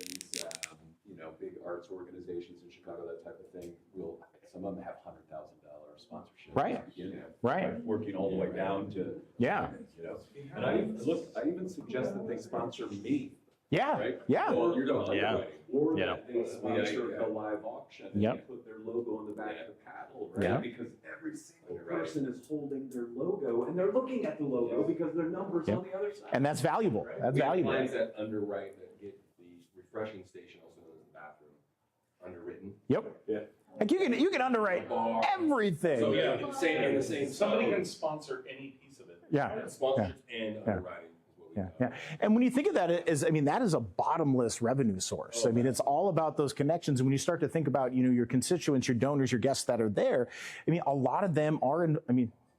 Speaker 8: big arts organizations in Chicago, that type of thing. Some of them have $100,000 sponsorship.
Speaker 1: Right.
Speaker 8: Working all the way down to.
Speaker 1: Yeah.
Speaker 8: And I even suggest that they sponsor me.
Speaker 1: Yeah.
Speaker 8: Right?
Speaker 1: Yeah.
Speaker 8: Well, you're talking
Speaker 4: Yeah.
Speaker 8: Or that they sponsor a live auction and
Speaker 1: Yep.
Speaker 8: they put their logo on the back of the paddle, right?
Speaker 1: Yeah.
Speaker 8: Because every single person is holding their logo and they're looking at the logo because their number's
Speaker 1: Yep.
Speaker 8: on the other side.
Speaker 1: And that's valuable.
Speaker 8: Right?
Speaker 1: That's
Speaker 5: We have
Speaker 1: valuable.
Speaker 5: clients that underwrite that get the refreshing station, also known as the bathroom, underwritten.
Speaker 1: Yep.
Speaker 8: Yeah.
Speaker 1: Like you can underwrite everything.
Speaker 5: So yeah, in the same.
Speaker 2: Somebody can sponsor any piece of it.
Speaker 1: Yeah.
Speaker 5: Sponsorships and underwriting is what we do.
Speaker 1: Yeah. And when you think of that that is a bottomless revenue source. It's all about those connections. And when you start to think about, your constituents, your donors, your guests that are there, a lot of them are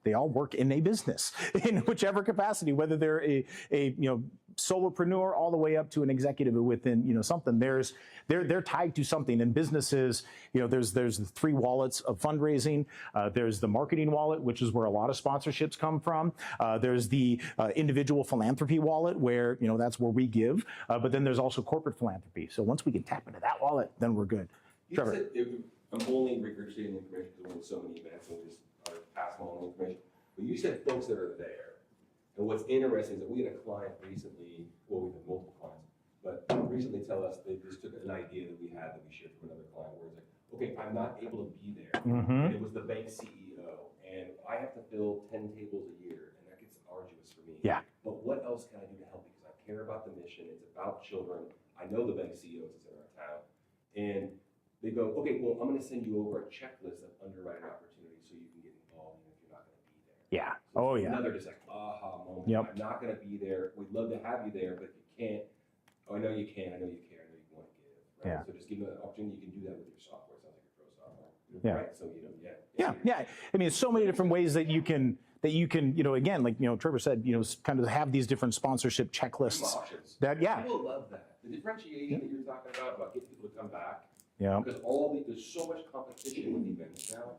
Speaker 1: they all work in a business in whichever capacity, whether they're a solopreneur all the way up to an executive within, something. They're tied to something. And businesses, there's the 3 wallets of fundraising. There's the marketing wallet, which is where a lot of sponsorships come from. There's the individual philanthropy wallet, where, that's where we give. But then there's also corporate philanthropy. So once we can tap into that wallet, then we're good.
Speaker 5: You
Speaker 1: Trevor.
Speaker 5: said I'm only regurgitating information because we're in so many events and we just are passing along information. But you said folks that are there. And what's interesting is that we had a client recently, well, we've had multiple clients, but recently tell us they just took an idea that we had that we shared from another client where it's like, okay, I'm not able to be there. And it was the bank CEO, and I have to fill 10 tables a year, and that gets arduous for me.
Speaker 1: Yeah.
Speaker 5: But what else can I do to help? Because I care about the mission. It's about children. I know the bank CEOs that's in our town. And they go, okay, well, I'm going to send you over a checklist of underwriting opportunities so you can get involved even if you're not going to be there.
Speaker 1: Yeah.
Speaker 5: So
Speaker 1: Oh,
Speaker 5: it's
Speaker 1: yeah.
Speaker 5: Another just like aha moment.
Speaker 1: Yep.
Speaker 5: I'm not going to be there. We'd love to have you there, but if you can't, oh, I know you can. I know you care. I know you want to give. Right?
Speaker 1: Yeah.
Speaker 5: So just give them an opportunity. You can do that with your software. Sounds like your pro software.
Speaker 1: Yeah.
Speaker 5: Right. So
Speaker 1: Yeah. I mean, so many different ways that you can, again, like, Trevor said, kind of have these different sponsorship checklists.
Speaker 5: Options.
Speaker 1: Yeah.
Speaker 5: People love that. The differentiation that you're talking about getting people to come back.
Speaker 1: Yeah.
Speaker 5: Because there's so much competition with events now.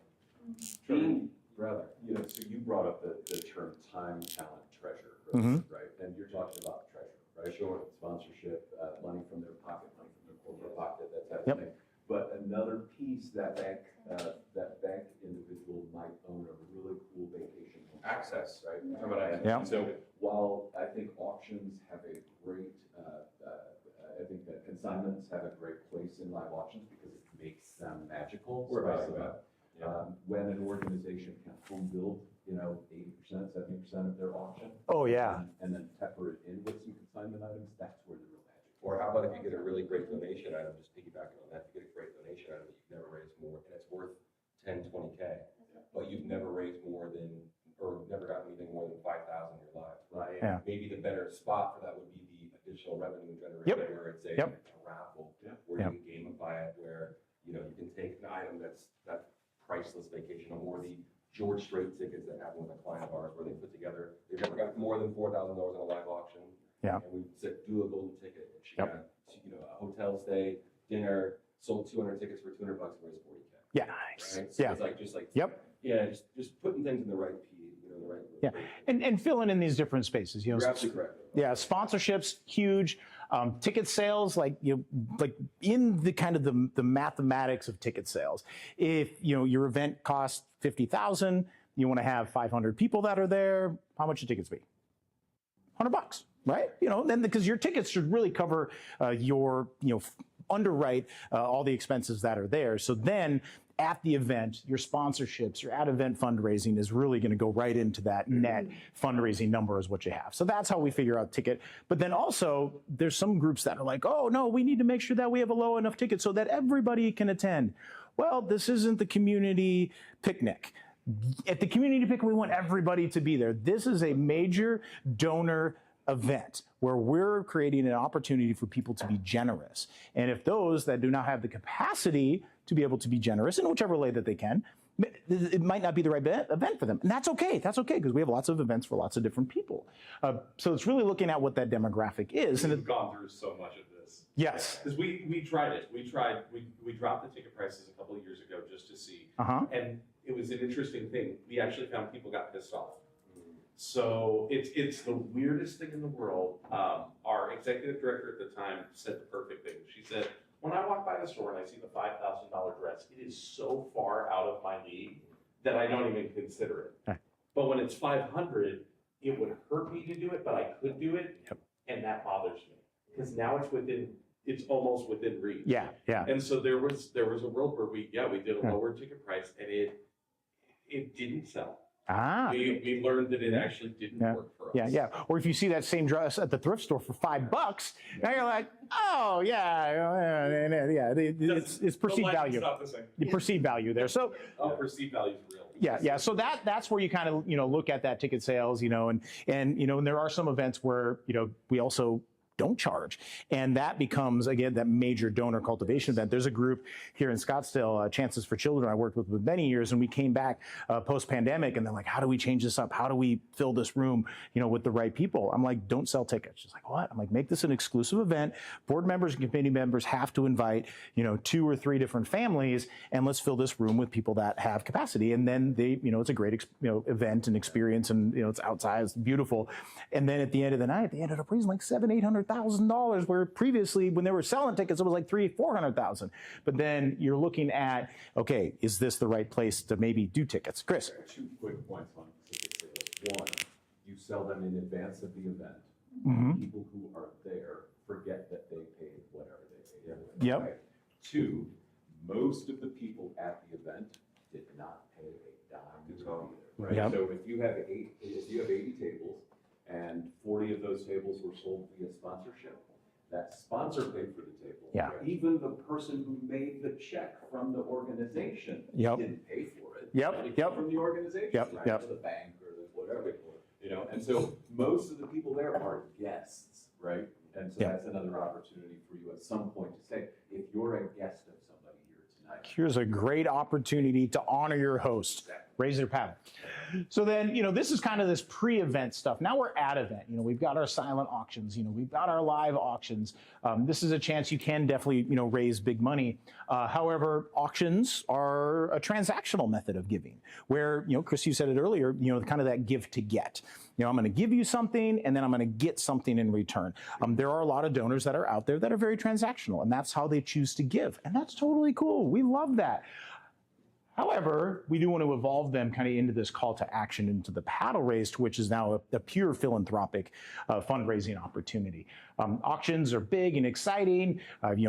Speaker 5: Brother.
Speaker 8: So you brought up the term time, talent, treasure, right? And you're talking about treasure, right?
Speaker 5: Sure.
Speaker 8: Sponsorship, money from their pocket, money from their corporate pocket, that type of thing. But another piece that bank individual might own a really cool vacation home.
Speaker 5: Access, right?
Speaker 8: And-
Speaker 5: Talk about access.
Speaker 1: Yeah.
Speaker 8: So while I think auctions have a great, I think that consignments have a great place in live auctions because it makes them magical.
Speaker 5: We're about
Speaker 8: spice it
Speaker 5: that.
Speaker 8: up. When an organization can home build, 80%, 70% of their auction.
Speaker 1: Oh, yeah.
Speaker 8: And then pepper it in with some consignment items, that's where the real magic.
Speaker 5: Or how about if you get a really great donation item, just piggybacking on that, if you get a great donation item that you've never raised more, and it's worth 10, 20K, but you've never raised more than, or never gotten anything more than 5,000 in your life.
Speaker 8: Right.
Speaker 1: Yeah.
Speaker 5: Maybe the better spot for that would be the additional revenue generator, where it's a raffle, where you can gamify it, where, you can take an item that's that priceless vacation, or the George Strait tickets that happened with a client of ours, where they put together, they've never got more than $4,000 in a live auction.
Speaker 1: Yeah.
Speaker 5: And we said, do a golden ticket. And she got, a hotel stay, dinner, sold 200 tickets for $200, raised 40K.
Speaker 1: Yeah.
Speaker 5: Right? So
Speaker 1: Yeah.
Speaker 5: it's just like,
Speaker 1: Yep.
Speaker 5: just putting things in the right the right.
Speaker 1: Yeah. And filling in these different spaces,
Speaker 5: You're absolutely correct.
Speaker 1: Yeah, sponsorships, huge. Ticket sales, like in the kind of the mathematics of ticket sales. If your event costs $50,000, you want to have 500 people that are there. How much should tickets be? $100, right? Then because your tickets should really cover your underwrite all the expenses that are there. So then at the event, your sponsorships, your at-event fundraising is really going to go right into that net fundraising number is what you have. So that's how we figure out ticket. But then also, there's some groups that are like, oh, no, we need to make sure that we have a low enough ticket so that everybody can attend. Well, this isn't the community picnic. At the community picnic, we want everybody to be there. This is a major donor event where we're creating an opportunity for people to be generous. And if those that do not have the capacity to be able to be generous in whichever way that they can, it might not be the right event for them. And that's okay. That's okay, because we have lots of events for lots of different people. So it's really looking at what that demographic is.
Speaker 2: We've gone through so much of this.
Speaker 1: Yes.
Speaker 2: Because we tried it. We dropped the ticket prices a couple of years ago just to see. And it was an interesting thing. We actually found people got pissed off. So it's the weirdest thing in the world. Our executive director at the time said the perfect thing. She said, when I walk by the store and I see the $5,000 dress, it is so far out of my league that I don't even consider it.
Speaker 1: Right.
Speaker 2: But when it's 500, it would hurt me to do it, but I could do it.
Speaker 1: Yep.
Speaker 2: And that bothers me because now it's almost within reach.
Speaker 1: Yeah.
Speaker 2: And so there was a world where we did a lower ticket price and it didn't sell. We learned that it actually didn't work for us.
Speaker 1: Yeah. Or if you see that same dress at the thrift store for $5, now you're like, oh yeah, it's perceived value.
Speaker 2: Not the same.
Speaker 1: The perceived value there. So
Speaker 2: perceived value is real.
Speaker 1: Yeah. So that's where you kind of look at that ticket sales, and there are some events where we also don't charge. And that becomes, again, that major donor cultivation event. There's a group here in Scottsdale, Chances for Children, I worked with many years, and we came back post-pandemic, and they're like, how do we change this up? How do we fill this room, with the right people? I'm like, don't sell tickets. She's like, what? I'm like, make this an exclusive event. Board members and committee members have to invite, 2 or 3 different families, and let's fill this room with people that have capacity. And then they, it's a great, event and experience, and, it's outside, it's beautiful. And then at the end of the night, they ended up raising like $700,000-$800,000, where previously when they were selling tickets, it was like $300,000-$400,000. But then you're looking at, okay, is this the right place to maybe do tickets? Chris.
Speaker 8: 2 quick points on ticket sales. 1, you sell them in advance of the event. People who are there forget that they paid whatever they paid.
Speaker 1: Yep.
Speaker 8: Right? 2, most of the people at the event did not pay a dime to be there. Right?
Speaker 1: Yep.
Speaker 8: So if you have 80 tables, and 40 of those tables were sold via sponsorship, that sponsor paid for the table.
Speaker 1: Yeah.
Speaker 8: Even the person who made the check from the organization didn't pay for it.
Speaker 1: Yep.
Speaker 8: It came from the organization, right?
Speaker 1: Yep.
Speaker 8: So the bank or whatever, you know? And so most of the people there are guests, right? And so that's another opportunity for you at some point to say, if you're a guest of somebody here tonight.
Speaker 1: Here's a great opportunity to honor your host. Raise their paddle. So then, this is kind of this pre-event stuff. Now we're at event. We've got our silent auctions. We've got our live auctions. This is a chance you can definitely, raise big money. However, auctions are a transactional method of giving where, Chris, you said it earlier, kind of that give to get. I'm going to give you something and then I'm going to get something in return. There are a lot of donors that are out there that are very transactional, and that's how they choose to give. And that's totally cool. We love that. However, we do want to evolve them kind of into this call to action, into the paddle race, which is now a pure philanthropic fundraising opportunity. Auctions are big and exciting,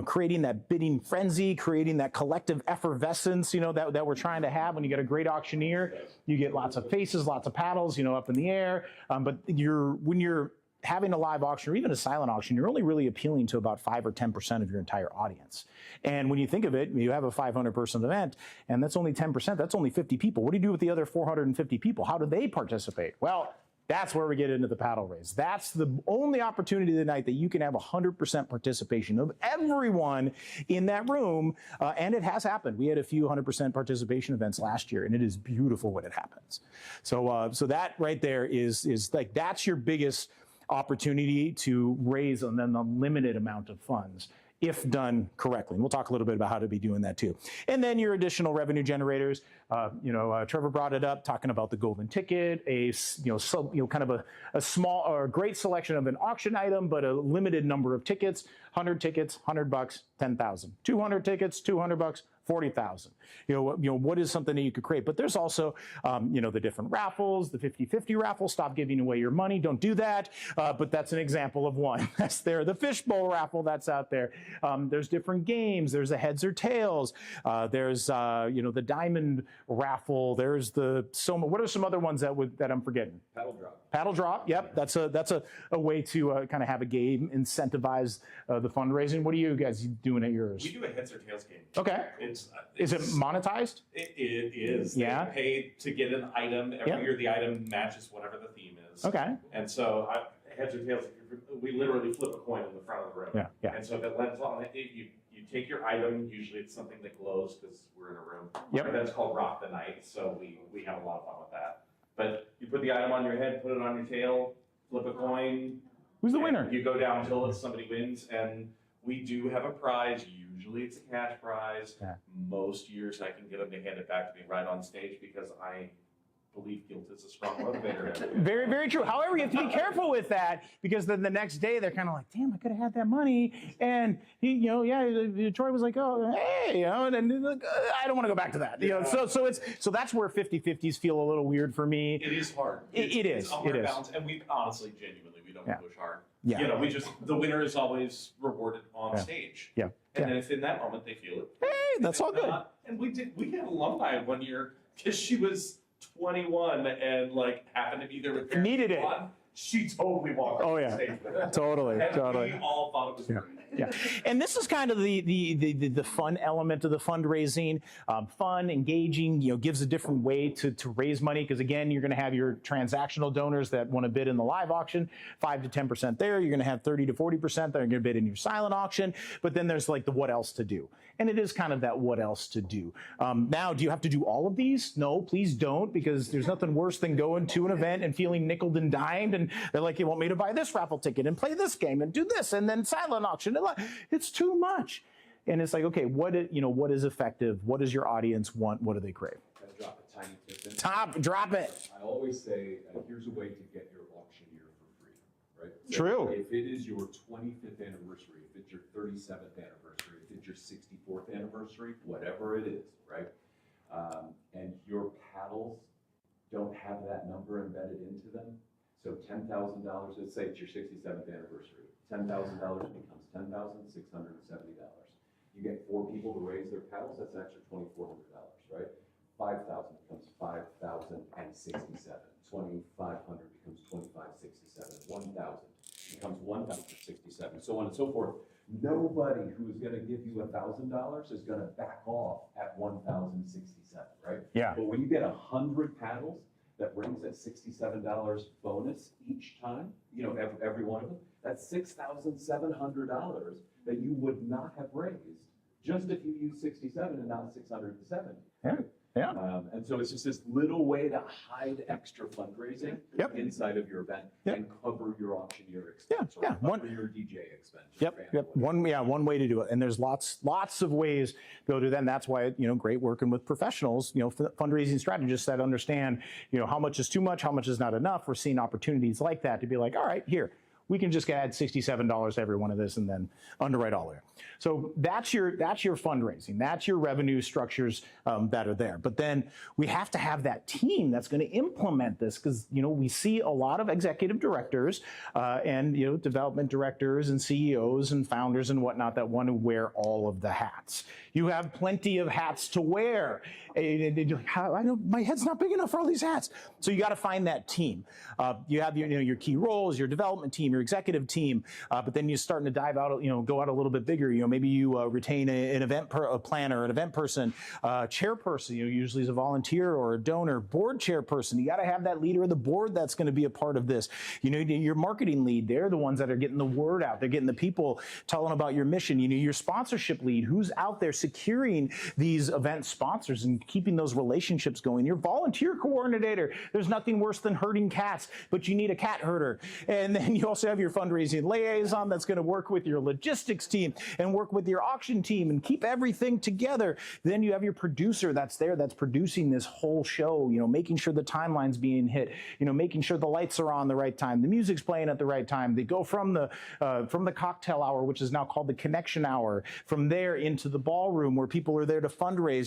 Speaker 1: creating that bidding frenzy, creating that collective effervescence, that we're trying to have. When you get a great auctioneer, you get lots of faces, lots of paddles, up in the air. But when you're having a live auction or even a silent auction, you're only really appealing to about 5 or 10% of your entire audience. And when you think of it, you have a 500-person event, and that's only 10%. That's only 50 people. What do you do with the other 450 people? How do they participate? Well, that's where we get into the paddle race. That's the only opportunity of the night that you can have 100% participation of everyone in that room. And it has happened. We had a few 100% participation events last year, and it is beautiful when it happens. So that right there is like, that's your biggest opportunity to raise an unlimited amount of funds if done correctly. And we'll talk a little bit about how to be doing that too. And then your additional revenue generators, Trevor brought it up, talking about the golden ticket, kind of a small or a great selection of an auction item, but a limited number of tickets, 100 tickets, $100, 10,000, 200 tickets, $200, 40,000. What is something that you could create? But there's also, the different raffles, the 50-50 raffle. Stop giving away your money. Don't do that. But that's an example of one. That's there. The fishbowl raffle that's out there. There's different games. There's a heads or tails. There's, the diamond raffle. There's what are some other ones that I'm forgetting?
Speaker 8: Paddle drop.
Speaker 1: Paddle drop. Yep. That's a way to kind of have a game, incentivize the fundraising. What are you guys doing at yours?
Speaker 2: We do a heads or tails game.
Speaker 1: Okay. Is it monetized?
Speaker 2: It is.
Speaker 1: Yeah.
Speaker 2: They pay to get an item. Every year the item matches whatever the theme is.
Speaker 1: Okay.
Speaker 2: And so heads or tails, we literally flip a coin in the front of the room.
Speaker 1: Yeah. Yeah.
Speaker 2: And so if it lands on it, you take your item. Usually it's something that glows because we're in a room.
Speaker 1: Yep.
Speaker 2: Our event's called Rock the Night, so we have a lot of fun with that. But you put the item on your head, put it on your tail, flip a coin.
Speaker 1: Who's the winner?
Speaker 2: You go down until somebody wins, and we do have a prize. Usually it's a cash prize.
Speaker 1: Yeah.
Speaker 2: Most years I can get them to hand it back to me right on stage because I believe guilt is a strong motivator.
Speaker 1: Very, very true. However, you have to be careful with that because then the next day they're kind of like, damn, I could have had that money. And, Troy was like, oh, hey, and I don't want to go back to that. So that's where 50-50s feel a little weird for me.
Speaker 2: It is hard.
Speaker 1: It is.
Speaker 2: It's upward bounds, and we honestly, genuinely, we don't push hard.
Speaker 1: Yeah.
Speaker 2: The winner is always rewarded on stage.
Speaker 1: Yeah.
Speaker 2: And then if in that moment they feel it.
Speaker 1: Hey, that's all good.
Speaker 2: And we had alumni one year because she was 21 and happened to be there with parents.
Speaker 1: Needed it.
Speaker 2: She totally walked
Speaker 1: Oh,
Speaker 2: on
Speaker 1: yeah.
Speaker 2: stage with it.
Speaker 1: Totally.
Speaker 2: And we all thought it was great.
Speaker 1: Yeah, and this is kind of the fun element of the fundraising. Fun, engaging, gives a different way to raise money because again, you're going to have your transactional donors that want to bid in the live auction, 5 to 10% there. You're going to have 30 to 40% that are going to bid in your silent auction. But then there's the what else to do, and it is kind of that what else to do. Now, do you have to do all of these? No, please don't, because there's nothing worse than going to an event and feeling nickeled and dimed, and they're like, you want me to buy this raffle ticket and play this game and do this, and then silent auction. It's too much. And it's like, okay, what is effective? What does your audience want? What do they crave?
Speaker 8: Drop a tiny tip in.
Speaker 1: Drop it.
Speaker 8: I always say, here's a way to get your auctioneer for free, right? So
Speaker 1: True.
Speaker 8: If it is your 25th anniversary, if it's your 37th anniversary, if it's your 64th anniversary, whatever it is, right? And your paddles don't have that number embedded into them. So $10,000, let's say it's your 67th anniversary. $10,000 becomes $10,670. You get 4 people to raise their paddles, that's an extra $2,400, right? 5,000 becomes 5,067. 2,500 becomes 2,567. 1,000 becomes 1,067. So on and so forth. Nobody who is going to give you $1,000 is going to back off at 1,067, right?
Speaker 1: Yeah.
Speaker 8: But when you get 100 paddles, that brings a $67 bonus each time, every one of them. That's $6,700 that you would not have raised just if you use 67 and not 670.
Speaker 1: Yeah. Yeah.
Speaker 8: And so it's just this little way to hide extra fundraising inside of your event and cover your auctioneer expense or cover your DJ expense.
Speaker 1: One way to do it. And there's lots of ways to go do that. And that's why, great working with professionals, fundraising strategists that understand, how much is too much, how much is not enough. We're seeing opportunities like that to be like, all right, here, we can just add $67 to every one of this and then underwrite all of it. So that's your fundraising. That's your revenue structures that are there. But then we have to have that team that's going to implement this because, we see a lot of executive directors and, development directors and CEOs and founders and whatnot that want to wear all of the hats. You have plenty of hats to wear. And you're like, I know my head's not big enough for all these hats. So you got to find that team. You have your key roles, your development team, your executive team, but then you're starting to dive out, go out a little bit bigger. Maybe you retain an event planner, an event person, chairperson, usually is a volunteer or a donor, board chairperson. You got to have that leader of the board that's going to be a part of this. Your marketing lead, they're the ones that are getting the word out. They're getting the people telling about your mission. Your sponsorship lead, who's out there securing these event sponsors and keeping those relationships going. Your volunteer coordinator, there's nothing worse than herding cats, but you need a cat herder. And then you also have your fundraising liaison that's going to work with your logistics team and work with your auction team and keep everything together. Then you have your producer that's there, that's producing this whole show, making sure the timeline's being hit, making sure the lights are on the right time, the music's playing at the right time. They go from the cocktail hour, which is now called the connection hour, from there into the ballroom where people are there to fundraise.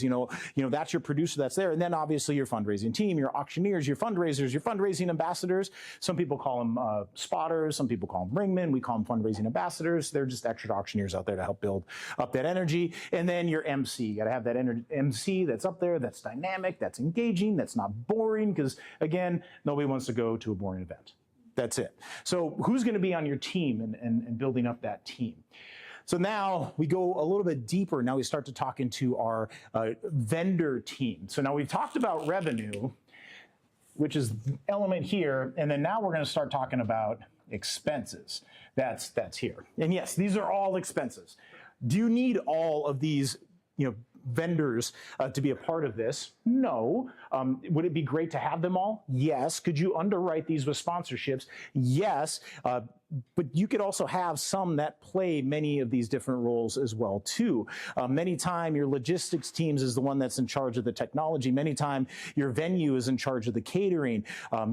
Speaker 1: That's your producer that's there. And then obviously your fundraising team, your auctioneers, your fundraisers, your fundraising ambassadors. Some people call them spotters. Some people call them ringmen. We call them fundraising ambassadors. They're just extra auctioneers out there to help build up that energy. And then your MC. You got to have that MC that's up there, that's dynamic, that's engaging, that's not boring. Because again, nobody wants to go to a boring event. That's it. So who's going to be on your team and building up that team? So now we go a little bit deeper. Now we start to talk into our vendor team. So now we've talked about revenue, which is the element here. And then now we're going to start talking about expenses. That's here. And yes, these are all expenses. Do you need all of these, vendors to be a part of this? No. Would it be great to have them all? Yes. Could you underwrite these with sponsorships? Yes. But you could also have some that play many of these different roles as well too. Many time your logistics teams is the one that's in charge of the technology. Many time your venue is in charge of the catering.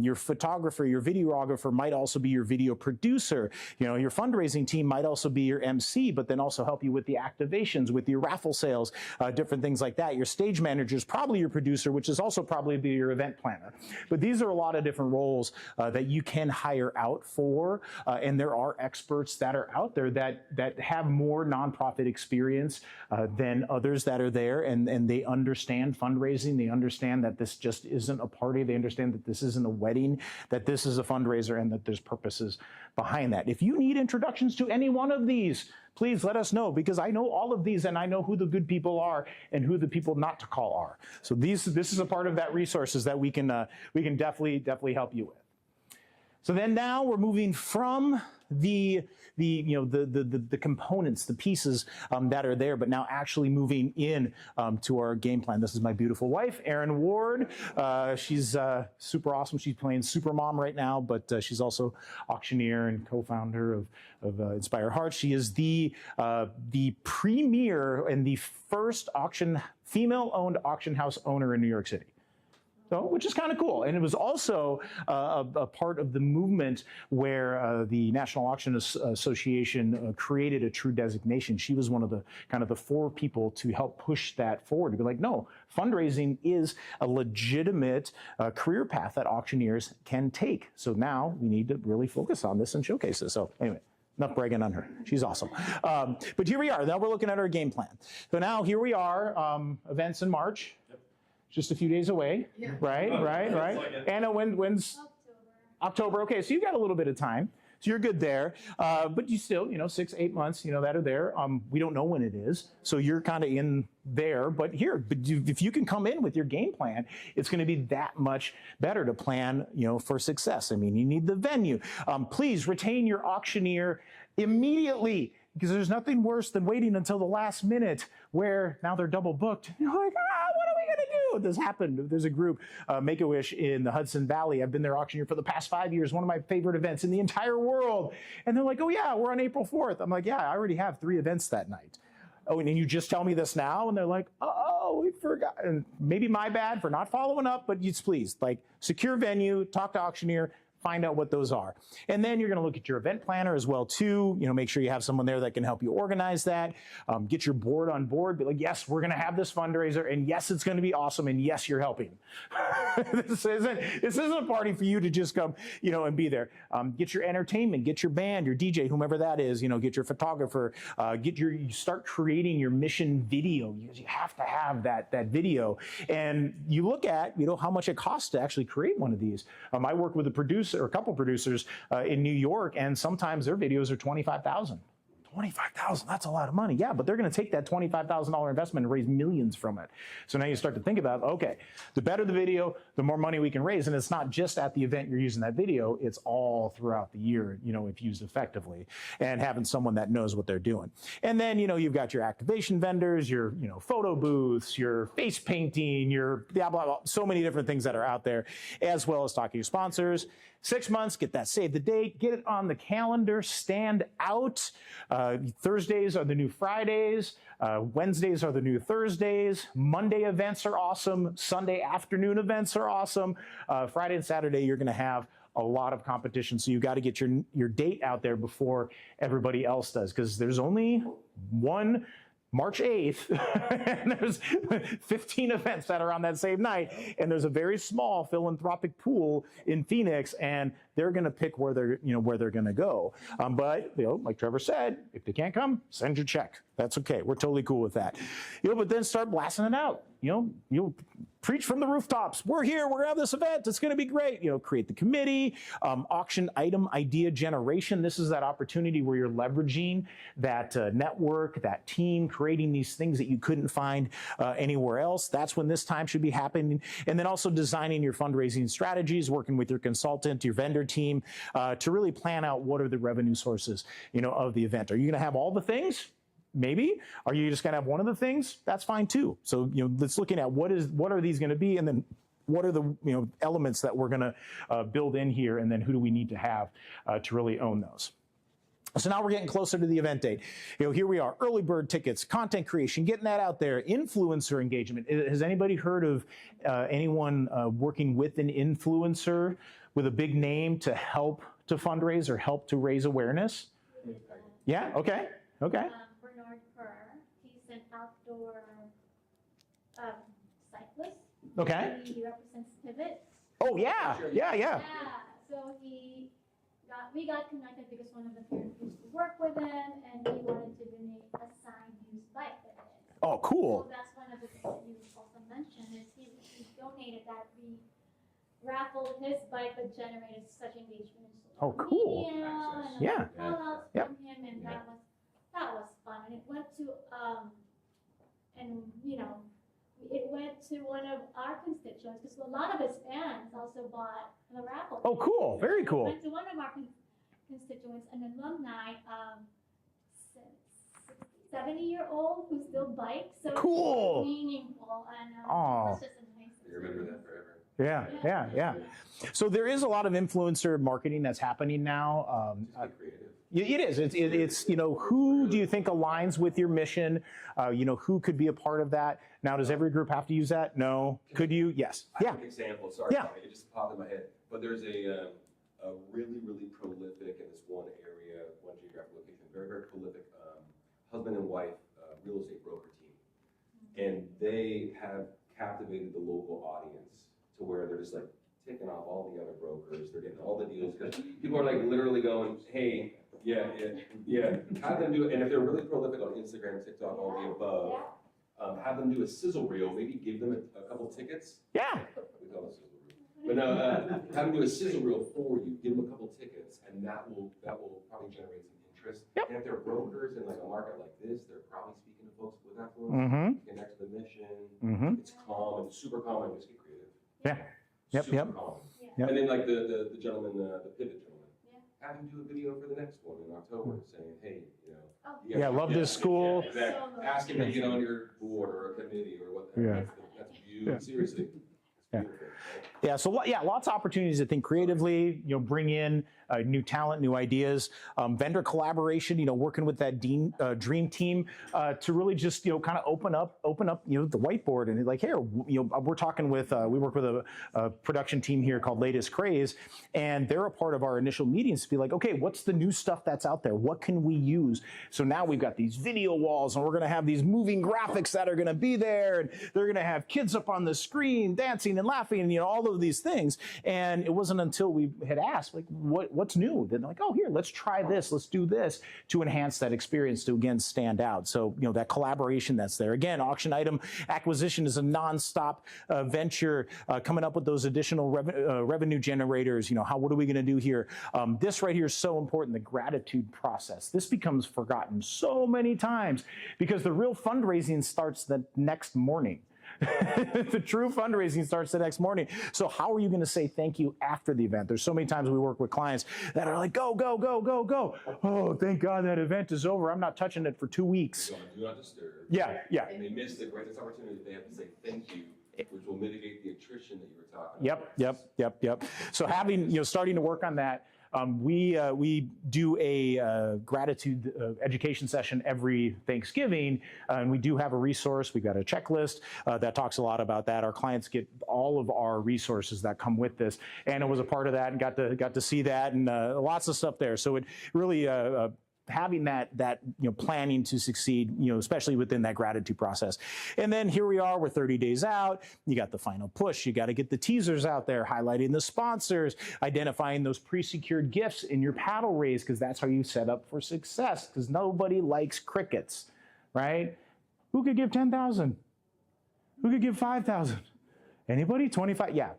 Speaker 1: Your photographer, your videographer might also be your video producer. Your fundraising team might also be your MC, but then also help you with the activations, with your raffle sales, different things like that. Your stage manager is probably your producer, which is also probably be your event planner. But these are a lot of different roles that you can hire out for. And there are experts that are out there that have more nonprofit experience than others that are there, and they understand fundraising. They understand that this just isn't a party. They understand that this isn't a wedding, that this is a fundraiser, and that there's purposes behind that. If you need introductions to any one of these, please let us know, because I know all of these and I know who the good people are and who the people not to call are. So this is a part of that resources that we can definitely help you with. So then now we're moving from the components, the pieces that are there, but now actually moving in to our game plan. This is my beautiful wife, Erin Ward. She's super awesome. She's playing Super Mom right now, but she's also auctioneer and co-founder of Inspire Hearts. She is the premier and the first female-owned auction house owner in New York City. So, which is kind of cool. And it was also a part of the movement where the National Auction Association created a true designation. She was one of the four people to help push that forward, to be like, no, fundraising is a legitimate career path that auctioneers can take. So now we need to really focus on this and showcase this. So anyway, enough bragging on her. She's awesome. But here we are. Now we're looking at our game plan. So now here we are, events in March. Just a few days away, right? Anna, when's October? Okay, so you've got a little bit of time. So you're good there. But you still, 6, 8 months, that are there. We don't know when it is. So you're kind of in there. But if you can come in with your game plan, it's going to be that much better to plan, for success. I mean, you need the venue. Please retain your auctioneer immediately, because there's nothing worse than waiting until the last minute where now they're double booked. You're like, what are we going to do? This happened. There's a group, Make-A-Wish in the Hudson Valley. I've been their auctioneer for the past 5 years, one of my favorite events in the entire world. And they're like, oh yeah, we're on April 4th. I'm like, yeah, I already have 3 events that night. Oh, and then you just tell me this now? And they're like, oh, we forgot. And maybe my bad for not following up, but please, secure venue, talk to auctioneer, find out what those are. And then you're going to look at your event planner as well too. Make sure you have someone there that can help you organize that. Get your board on board. Be like, yes, we're going to have this fundraiser, and yes, it's going to be awesome, and yes, you're helping. This isn't a party for you to just come, and be there. Get your entertainment, get your band, your DJ, whomever that is. Get your photographer. You start creating your mission video. You have to have that video, and you look at how much it costs to actually create one of these. I work with a producer or a couple producers in New York, and sometimes their videos are $25,000. $25,000, that's a lot of money. Yeah, but they're going to take that $25,000 investment and raise millions from it. So now you start to think about, okay, the better the video, the more money we can raise. And it's not just at the event you're using that video, it's all throughout the year, if used effectively, and having someone that knows what they're doing. And then, you've got your activation vendors, your, photo booths, your face painting, your blah, blah, blah, so many different things that are out there, as well as talking to your sponsors. 6 months, get that save the date, get it on the calendar, stand out. Thursdays are the new Fridays. Wednesdays are the new Thursdays. Monday events are awesome. Sunday afternoon events are awesome. Friday and Saturday, you're going to have a lot of competition. So you got to get your date out there before everybody else does, because there's only one March 8th, and there's 15 events that are on that same night, and there's a very small philanthropic pool in Phoenix, and they're going to pick where they're going to go. But like Trevor said, if they can't come, send your check. That's okay. We're totally cool with that. But then start blasting it out. You'll preach from the rooftops. We're here. We're going to have this event. It's going to be great. Create the committee, auction item idea generation. This is that opportunity where you're leveraging that network, that team, creating these things that you couldn't find anywhere else. That's when this time should be happening. And then also designing your fundraising strategies, working with your consultant, your vendor team, to really plan out what are the revenue sources, of the event. Are you going to have all the things? Maybe. Are you just going to have one of the things? That's fine too. So, let's looking at what are these going to be, and then what are the elements that we're going to build in here, and then who do we need to have to really own those. So now we're getting closer to the event date. Here we are, early bird tickets, content creation, getting that out there, influencer engagement. Has anybody heard of anyone working with an influencer with a big name to help to fundraise or help to raise awareness? Yeah, okay.
Speaker 7: Bernard Kerr, he's an outdoor cyclist.
Speaker 1: Okay.
Speaker 7: He represents Pivot.
Speaker 1: Oh yeah, yeah.
Speaker 7: Yeah, so we got connected because one of the parents used to work with him, and he wanted to donate a signed used bike with it.
Speaker 1: Oh, cool.
Speaker 7: So that's one of the things that you also mentioned is he donated that. We raffled his bike, but generated such engagement in social
Speaker 1: cool.
Speaker 7: media, and
Speaker 1: Yeah.
Speaker 7: call-outs from him, and that was fun. And it went to it went to one of our constituents, because a lot of his fans also bought the raffle.
Speaker 1: Oh, cool. Very cool.
Speaker 7: It went to one of our constituents, an alumni, 70-year-old who still bikes. So
Speaker 1: Cool.
Speaker 7: It's meaningful, and it's just amazing.
Speaker 5: You remember that forever.
Speaker 1: Yeah. So there is a lot of influencer marketing that's happening now.
Speaker 5: Just be creative.
Speaker 1: It is. It's who do you think aligns with your mission? Who could be a part of that? Now, does every group have to use that? No. Could you? Yes.
Speaker 5: I have an example. Sorry,
Speaker 1: Yeah.
Speaker 5: it just popped in my head. But there's a really, really prolific in this one area, one geographic location, very, very prolific husband and wife real estate broker team. And they have captivated the local audience to where they're just like taking off all the other brokers. They're getting all the deals because people are like literally going, hey, yeah. Have them do it. And if they're really prolific on Instagram, TikTok, all the above, have them do a sizzle reel. Maybe give them a couple tickets.
Speaker 1: Yeah.
Speaker 5: We call it a sizzle reel. But no, have them do a sizzle reel for you, give them a couple tickets, and that will probably generate some interest.
Speaker 1: Yep.
Speaker 5: And if they're brokers in like a market like this, they're probably speaking to folks with affluence.
Speaker 1: Mm-hmm.
Speaker 5: Connect to the mission.
Speaker 1: Mm-hmm.
Speaker 5: It's calm and super calm and just get creative.
Speaker 1: Yeah. Yep.
Speaker 5: Super
Speaker 1: Yep.
Speaker 5: calm.
Speaker 7: Yeah.
Speaker 1: Yep.
Speaker 5: And then like the gentleman, the pivot gentleman,
Speaker 7: Yeah.
Speaker 5: have him do a video for the next one in October saying, hey, you know.
Speaker 7: Oh.
Speaker 5: you guys-
Speaker 1: Yeah, love this school.
Speaker 5: Yeah, exactly. Ask him to get on your board or a committee or what.
Speaker 1: Yeah.
Speaker 5: That's you.
Speaker 1: Yeah.
Speaker 5: Seriously. It's
Speaker 1: Yeah.
Speaker 5: beautiful. Right?
Speaker 1: Yeah, so lots of opportunities to think creatively, bring in new talent, new ideas, vendor collaboration, working with that dream team to really just, kind of open up, the whiteboard and like, here, we're talking with, we work with a production team here called Latest Craze, and they're a part of our initial meetings to be like, okay, what's the new stuff that's out there? What can we use? So now we've got these video walls and we're going to have these moving graphics that are going to be there, and they're going to have kids up on the screen dancing and laughing and, all of these things. And it wasn't until we had asked, like, what's new? Then like, oh, here, let's try this. Let's do this to enhance that experience to, again, stand out. So, that collaboration that's there. Again, auction item acquisition is a nonstop venture, coming up with those additional revenue generators. What are we going to do here? This right here is so important, the gratitude process. This becomes forgotten so many times because the real fundraising starts the next morning. The true fundraising starts the next morning. So how are you going to say thank you after the event? There's so many times we work with clients that are like, go, go, go, go, go. Oh, thank God that event is over. I'm not touching it for 2 weeks.
Speaker 5: Do not disturb.
Speaker 1: Yeah, yeah.
Speaker 5: And they miss the greatest opportunity they have to say thank you, which will mitigate the attrition that you were talking about.
Speaker 1: Yep. So having, starting to work on that. We do a gratitude education session every Thanksgiving, and we do have a resource. We've got a checklist that talks a lot about that. Our clients get all of our resources that come with this, and it was a part of that, and got to see that, and lots of stuff there. So it really having that planning to succeed, especially within that gratitude process. And then here we are, we're 30 days out. You got the final push. You got to get the teasers out there, highlighting the sponsors, identifying those pre-secured gifts in your paddle raise, because that's how you set up for success, because nobody likes crickets, right? Who could give 10,000? Who could give 5,000? Anybody? 25? Yeah.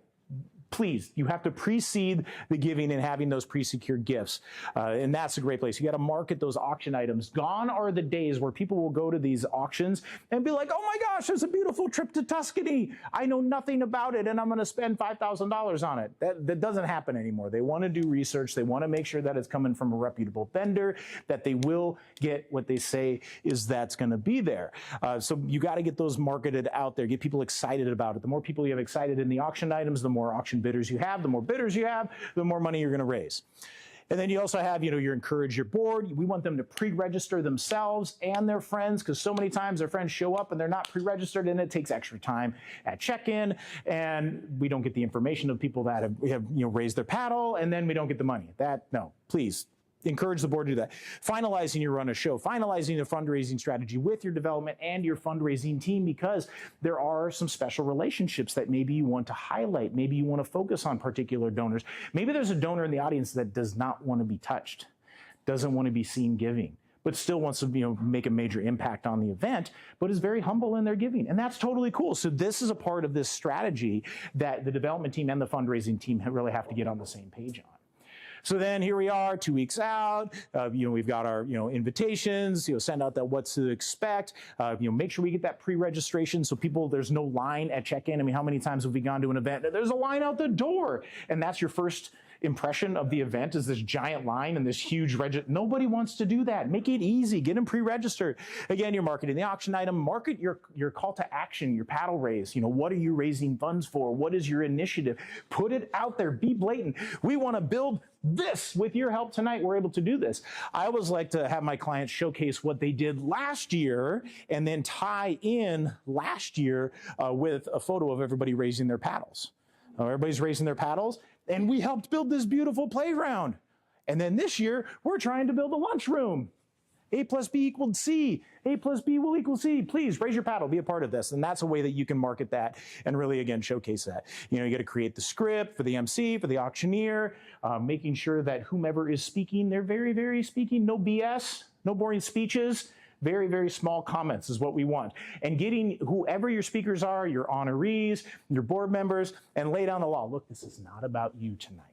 Speaker 1: Please, you have to precede the giving and having those pre-secured gifts. And that's a great place. You got to market those auction items. Gone are the days where people will go to these auctions and be like, oh my gosh, there's a beautiful trip to Tuscany. I know nothing about it and I'm going to spend $5,000 on it. That doesn't happen anymore. They want to do research. They want to make sure that it's coming from a reputable vendor, that they will get what they say is that's going to be there. So you got to get those marketed out there, get people excited about it. The more people you have excited in the auction items, the more auction bidders you have. The more bidders you have, the more money you're going to raise. And then you also have, you encourage your board. We want them to pre-register themselves and their friends, because so many times their friends show up and they're not pre-registered, and it takes extra time at check-in, and we don't get the information of people that have raised their paddle, and then we don't get the money. No, please. Encourage the board to do that. Finalizing your run of show, finalizing the fundraising strategy with your development and your fundraising team, because there are some special relationships that maybe you want to highlight. Maybe you want to focus on particular donors. Maybe there's a donor in the audience that does not want to be touched, doesn't want to be seen giving, but still wants to make a major impact on the event, but is very humble in their giving. And that's totally cool. So this is a part of this strategy that the development team and the fundraising team really have to get on the same page on. So then here we are, 2 weeks out. We've got our invitations. Send out that what to expect. Make sure we get that pre-registration so there's no line at check-in. I mean, how many times have we gone to an event? There's a line out the door, and that's your first impression of the event, is this giant line and this huge Nobody wants to do that. Make it easy. Get them pre-registered. Again, you're marketing the auction item. Market your call to action, your paddle raise. What are you raising funds for? What is your initiative? Put it out there. Be blatant. We want to build this. With your help tonight, we're able to do this. I always like to have my clients showcase what they did last year and then tie in last year with a photo of everybody raising their paddles. Everybody's raising their paddles, and we helped build this beautiful playground. And then this year, we're trying to build a lunchroom. A plus B equaled C. A plus B will equal C. Please raise your paddle, be a part of this. And that's a way that you can market that and really, again, showcase that. You got to create the script for the MC, for the auctioneer, making sure that whomever is speaking, they're very, very speaking, no BS, no boring speeches. very, very small comments is what we want. And getting whoever your speakers are, your honorees, your board members, and lay down the law. Look, this is not about you tonight.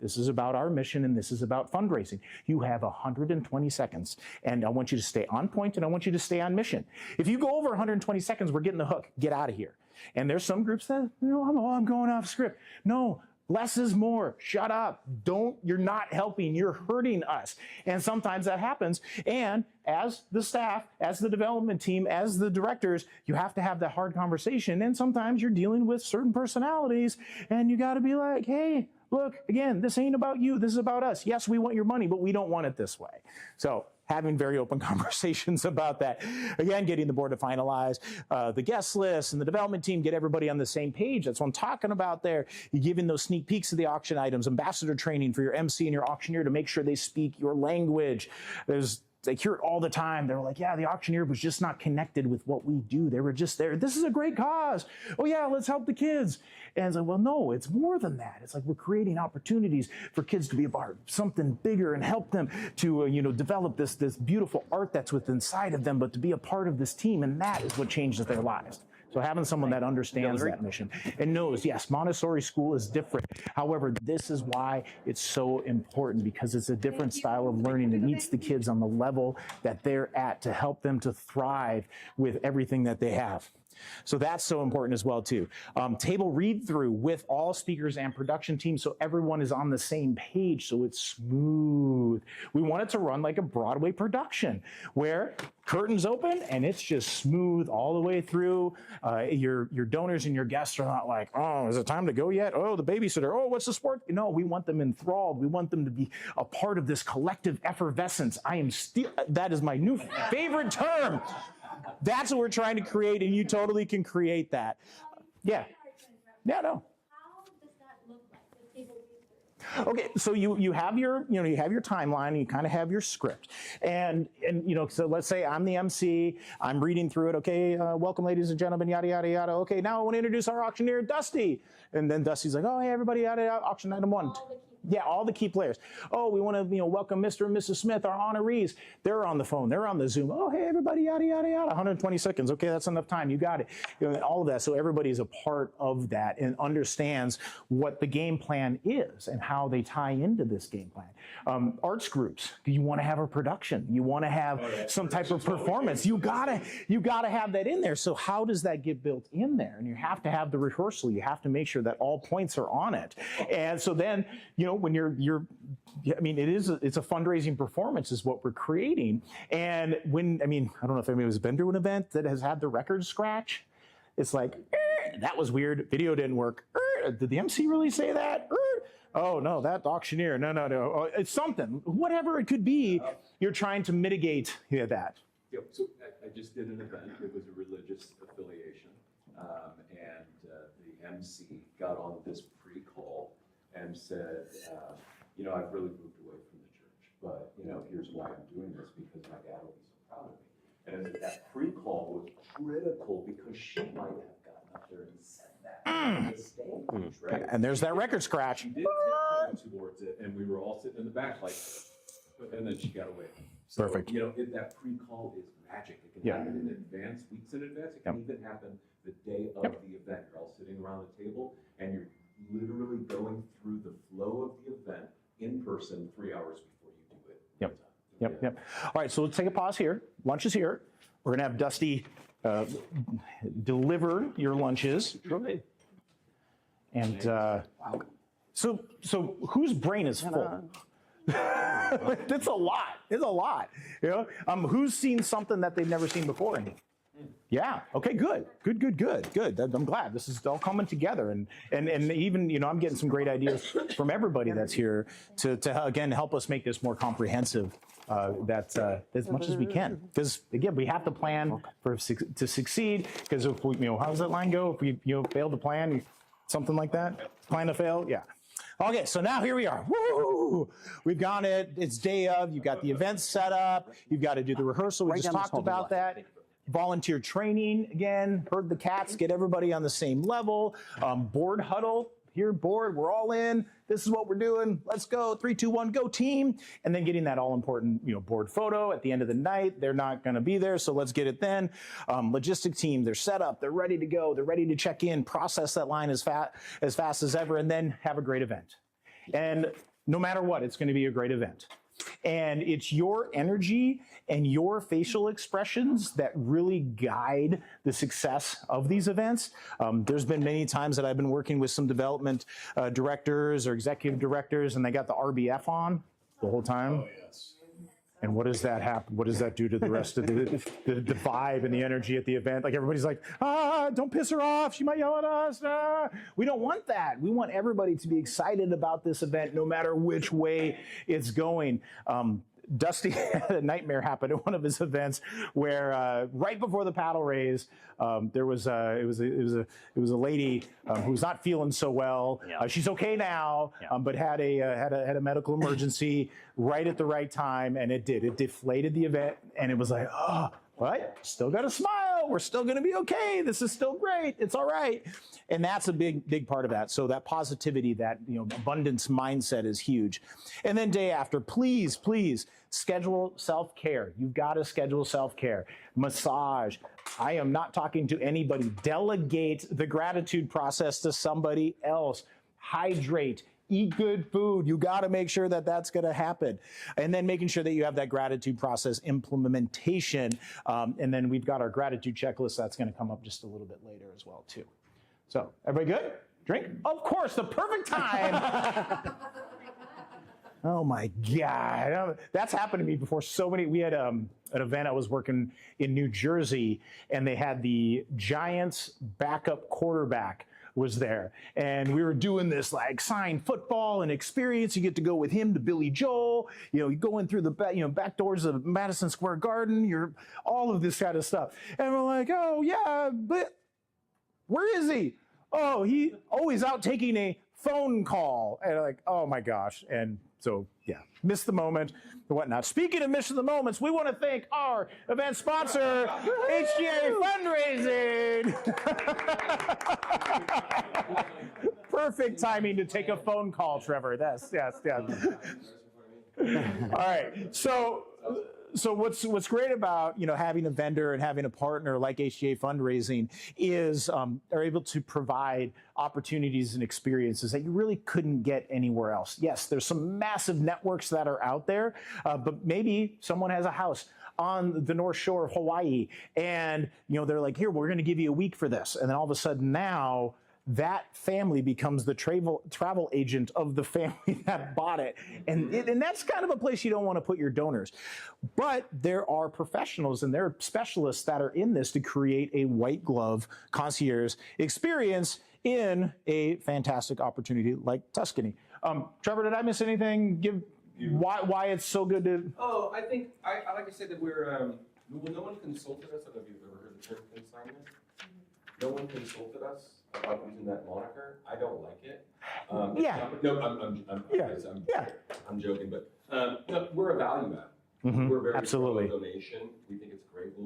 Speaker 1: This is about our mission, and this is about fundraising. You have 120 seconds, and I want you to stay on point, and I want you to stay on mission. If you go over 120 seconds, we're getting the hook. Get out of here. And there's some groups that, I'm going off script. No, less is more. Shut up. You're not helping. You're hurting us. And sometimes that happens. And as the staff, as the development team, as the directors, you have to have that hard conversation. And sometimes you're dealing with certain personalities, and you got to be like, hey, look, again, this ain't about you. This is about us. Yes, we want your money, but we don't want it this way. So having very open conversations about that. Again, getting the board to finalize the guest list and the development team, get everybody on the same page. That's what I'm talking about there. You're giving those sneak peeks of the auction items, ambassador training for your MC and your auctioneer to make sure they speak your language. They hear it all the time. They're like, yeah, the auctioneer was just not connected with what we do. They were just there. This is a great cause. Oh, yeah, let's help the kids. And it's like, well, no, it's more than that. It's like we're creating opportunities for kids to be a part of something bigger and help them to, develop this beautiful art that's within inside of them, but to be a part of this team. And that is what changes their lives. So having someone that understands that mission and knows, yes, Montessori school is different. However, this is why it's so important, because it's a different style of learning. It meets the kids on the level that they're at to help them to thrive with everything that they have. So that's so important as well, too. Table read through with all speakers and production teams so everyone is on the same page, so it's smooth. We want it to run like a Broadway production where curtains open and it's just smooth all the way through. Your donors and your guests are not like, oh, is it time to go yet? Oh, the babysitter. Oh, what's the sport? No, we want them enthralled. We want them to be a part of this collective effervescence. That is my new favorite term. That's what we're trying to create, and you totally can create that. Yeah. Yeah, no.
Speaker 7: How does that look like, the table read through?
Speaker 1: Okay, so you have your you have your timeline, and you kind of have your script, and so let's say I'm the MC, I'm reading through it. Okay, welcome, ladies and gentlemen, yada yada yada. Okay, now I want to introduce our auctioneer, Dusty, and then Dusty's like, oh hey everybody, yada yada. Auction item 1. Yeah, all the key players. Oh, we want to welcome Mr. and Mrs. Smith, our honorees. They're on the phone. They're on the Zoom. Oh, hey, everybody, yada, yada, yada. 120 seconds. Okay, that's enough time. You got it. All of that. So everybody's a part of that and understands what the game plan is and how they tie into this game plan. Arts groups, you want to have a production. You want to have some type of performance. You gotta have that in there. So how does that get built in there? And you have to have the rehearsal. You have to make sure that all points are on it. And so then, when it's a fundraising performance is what we're creating. And I don't know if anybody's been to an event that has had the record scratch. It's like, that was weird. Video didn't work. Did the MC really say that? Oh no, that auctioneer. No. Oh, it's something. Whatever it could be, you're trying to mitigate that.
Speaker 8: Yeah, so I just did an event. It was a religious affiliation. And the MC got on this pre-call and said, I've really moved away from the church, but, here's why I'm doing this, because my dad will be so proud of me. And that pre-call was critical because she might have gotten up there and said that on the stage, right?
Speaker 1: And there's that record scratch.
Speaker 8: She did tip towards it, and we were all sitting in the back like, and then she got away. So,
Speaker 1: Perfect.
Speaker 8: That pre-call is magic. It can happen in advance, weeks in advance. It can even happen the day of the event. You're all sitting around the table, and you're literally going through the flow of the event in person 3 hours before you do it.
Speaker 1: Yep. All right, so let's take a pause here. Lunch is here. We're gonna have Dusty deliver your lunches. And so whose brain is full? It's a lot. It's a lot. Who's seen something that they've never seen before? Yeah. Okay. Good. I'm glad this is all coming together, and even I'm getting some great ideas from everybody that's here to again help us make this more comprehensive. As much as we can, because again we have to plan to succeed. Because if we, how does that line go? If we fail to plan, something like that, plan to fail. Yeah. Okay, so now here we are. Woo! We've got it. It's day of. You've got the event set up. You've got to do the rehearsal. We just talked about that. Volunteer training, again, herd the cats, get everybody on the same level. Board huddle, here, board, we're all in. This is what we're doing. Let's go. 3, 2, 1, go team. And then getting that all important, board photo at the end of the night. They're not going to be there, so let's get it then. Logistic team, they're set up. They're ready to go. They're ready to check in, process that line as fast as ever, and then have a great event. And no matter what, it's going to be a great event. And it's your energy and your facial expressions that really guide the success of these events. There's been many times that I've been working with some development directors or executive directors, and they got the RBF on the whole time. Oh, yes. And what does that happen? What does that do to the rest of the vibe and the energy at the event? Like everybody's like, don't piss her off. She might yell at us. We don't want that. We want everybody to be excited about this event no matter which way it's going. Dusty had a nightmare happen at one of his events where right before the paddle raise, it was a lady who was not feeling so well.
Speaker 4: Yeah.
Speaker 1: She's okay now, but had a medical emergency right at the right time, and it deflated the event, and it was like, oh, what? Still got to smile. We're still going to be okay. This is still great. It's all right. And that's a big part of that. So that positivity, that abundance mindset is huge. And then day after, please schedule self-care. You've got to schedule self-care. Massage. I am not talking to anybody. Delegate the gratitude process to somebody else. Hydrate. Eat good food. You got to make sure that that's going to happen. And then making sure that you have that gratitude process implementation. And then we've got our gratitude checklist that's going to come up just a little bit later as well, too. So, everybody good? Drink? Of course, the perfect time. Oh my God. That's happened to me before. We had an event, I was working in New Jersey, and they had the Giants backup quarterback was there. And we were doing this like sign football and experience. You get to go with him to Billy Joel. You go in through the back doors of Madison Square Garden. You're all of this kind of stuff. And we're like, oh yeah, but where is he? Oh, he's out taking a phone call. And like, oh my gosh. And so, yeah, missed the moment and whatnot. Speaking of missing the moments, we want to thank our event sponsor, HGA Fundraising. Perfect timing to take a phone call, Trevor. Yes. All right. So what's great about having a vendor and having a partner like HGA Fundraising is they're able to provide opportunities and experiences that you really couldn't get anywhere else. Yes, there's some massive networks that are out there, but maybe someone has a house on the North Shore of Hawaii, and they're like, here, we're going to give you a week for this, and then all of a sudden now that family becomes the travel agent of the family that bought it. And that's kind of a place you don't want to put your donors. But there are professionals and there are specialists that are in this to create a white glove concierge experience in a fantastic opportunity like Tuscany. Trevor, did I miss anything? Why it's so good to...
Speaker 5: Oh, I think, I like to say that we're, no one consulted us. I don't know if you've ever heard the term consignment. No one consulted us about using that moniker. I don't like it. I'm joking, but we're a value add. We're very
Speaker 1: absolutely
Speaker 5: pro donation. We think it's great.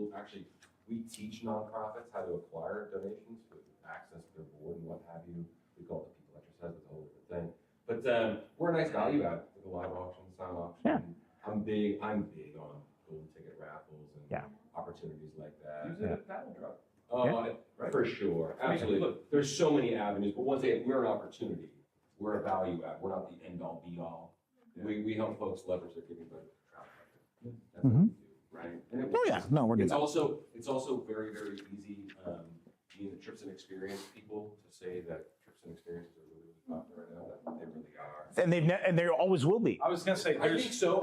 Speaker 5: We teach nonprofits how to acquire donations with access to their board and what have you. We call it the people exercise, it's a whole different thing. But we're a nice value add with a live auction, silent auction.
Speaker 1: Yeah.
Speaker 5: I'm big on golden ticket raffles and opportunities like that.
Speaker 8: Use it at paddle drop.
Speaker 5: For sure, absolutely. Look, there's so many avenues, but once again, we're an opportunity. We're a value add. We're not the end all be all. Yeah. We help folks leverage their giving budget to travel. That's what we do, right? And
Speaker 1: we're doing
Speaker 5: it's also very, very easy being the trips and experience people to say that trips and experiences are really popular right now. That they really are.
Speaker 1: And they always will be.
Speaker 8: I was going to say,
Speaker 5: I think so.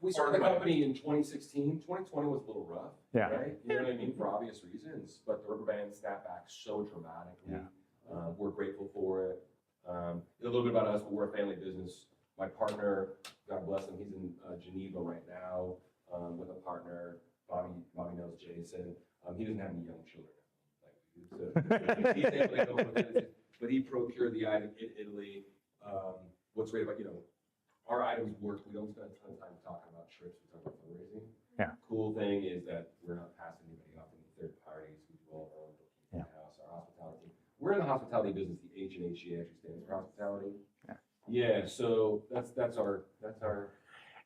Speaker 5: We started the company in 2016. 2020 was a little rough.
Speaker 1: Yeah.
Speaker 5: Right? You know what I mean? For obvious reasons. But the rubber band snapped back so dramatically.
Speaker 1: Yeah.
Speaker 5: We're grateful for it. A little bit about us, but we're a family business. My partner, God bless him, he's in Geneva right now with a partner. Bobby knows Jason. He doesn't have any young children. He's able to go with it, but he procured the item in Italy. What's great about, our items work. We don't spend a ton of time talking about trips. We talk about fundraising.
Speaker 1: Yeah.
Speaker 5: Cool thing is that we're not passing anybody off any third parties. We do all our own bookkeeping in-house, our hospitality team. We're in the hospitality business, the H and HG actually stands for hospitality.
Speaker 1: Yeah.
Speaker 5: Yeah, so that's our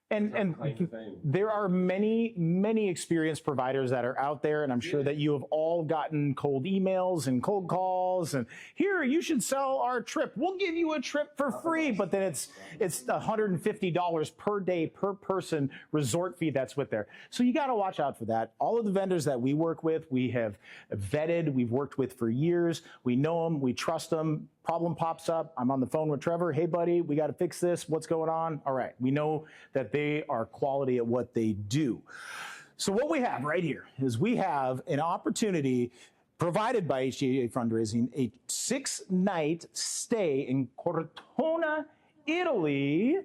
Speaker 1: And
Speaker 5: claim to fame.
Speaker 1: there are many experienced providers that are out there, and I'm sure that you have all gotten cold emails and cold calls, and here, you should sell our trip. We'll give you a trip for free, but then it's $150 per day per person resort fee that's with there. So you got to watch out for that. All of the vendors that we work with, we have vetted, we've worked with for years. We know them, we trust them. Problem pops up, I'm on the phone with Trevor. Hey, buddy, we got to fix this. What's going on? All right, we know that they are quality at what they do. So what we have right here is we have an opportunity provided by HGA Fundraising, a 6-night stay in Cortona, Italy.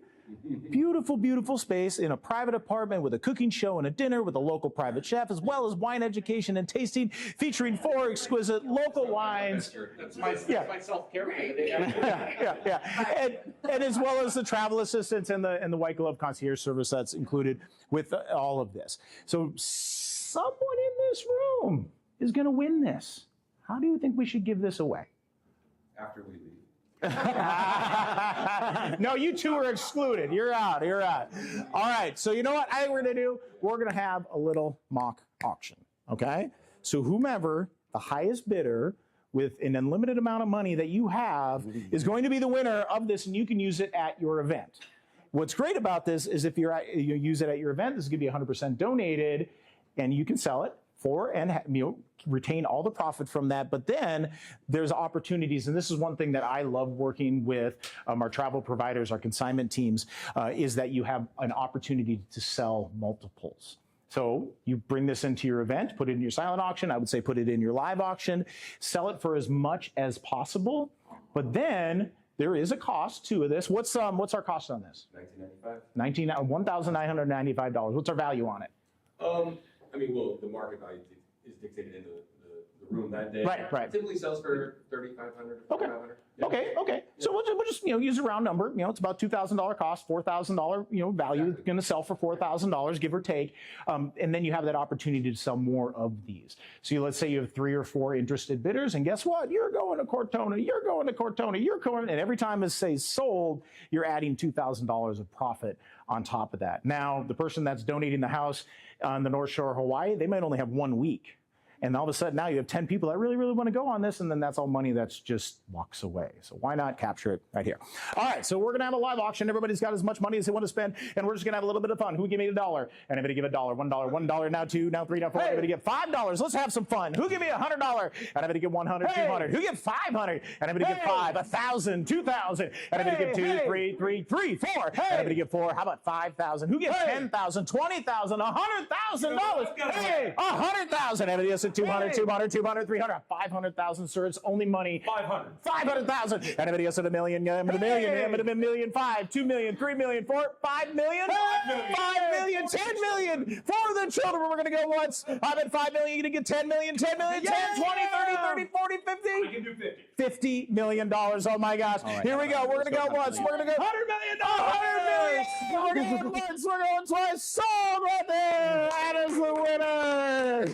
Speaker 1: Beautiful, beautiful space in a private apartment with a cooking show and a dinner with a local private chef, as well as wine education and tasting featuring 4 exquisite local wines.
Speaker 2: That's my self-care.
Speaker 1: And as well as the travel assistance and the white glove concierge service that's included with all of this. So someone in this room is going to win this. How do you think we should give this away?
Speaker 5: After we leave.
Speaker 1: No, you two are excluded. You're out. You're out. All right. So you know what I think we're going to do? We're going to have a little mock auction. Okay? So whomever the highest bidder with an unlimited amount of money that you have is going to be the winner of this, and you can use it at your event. What's great about this is if you use it at your event, this is going to be 100% donated, and you can sell it for and retain all the profit from that. But then there's opportunities, and this is one thing that I love working with our travel providers, our consignment teams, is that you have an opportunity to sell multiples. So you bring this into your event, put it in your silent auction. I would say put it in your live auction, sell it for as much as possible. But then there is a cost to this. What's our cost on this? $1,995. What's our value on it?
Speaker 5: I mean, well, the market value is dictated in the room that day.
Speaker 1: Right.
Speaker 5: It typically sells for $3,500 to $4,500. Yeah.
Speaker 1: Okay. So we'll just use a round number. It's about $2,000 cost, $4,000 value.
Speaker 5: Exactly.
Speaker 1: Going to sell for $4,000, give or take, and then you have that opportunity to sell more of these. So let's say you have 3 or 4 interested bidders, and guess what? You're going to Cortona. You're going to Cortona. You're going, and every time it says sold, you're adding $2,000 of profit on top of that. Now, the person that's donating the house on the North Shore of Hawaii, they might only have 1 week. And all of a sudden now you have 10 people that really, really want to go on this, and then that's all money that's just walks away. So why not capture it right here? All right, so we're going to have a live auction. Everybody's got as much money as they want to spend, and we're just going to have a little bit of fun. Who give me $1? And everybody give $1, $1, now $2, now $3, now $4. Hey. Everybody give $5. Let's have some fun. Who give me $100? And everybody give $100, hey. $200. Who give $500? And everybody give $5, $1,000, $2,000. And everybody give $2, $3, $4. And everybody give $4. How about $5,000? Who gives $10,000, $20,000, $100,000? Hey, $100,000. Everybody else at $200, $200, $300, $500,000, sir. It's only money. $500,000. Anybody else at $1 million? $1 million, $1 million, $5, $2 million, $3 million, $4, $5 million, $5 million, $10 million. For the children, we're going to go once. I'm at $5 million. You're going to get $10 million, $10 million, 10, 20, 30, 40, 50.
Speaker 2: I can do 50.
Speaker 1: $50 million. Oh my gosh. Right, here we go. We're going to go once. We're going to go $100 million. $100 million. We're going once. We're going twice. Sold right there. That is the winner.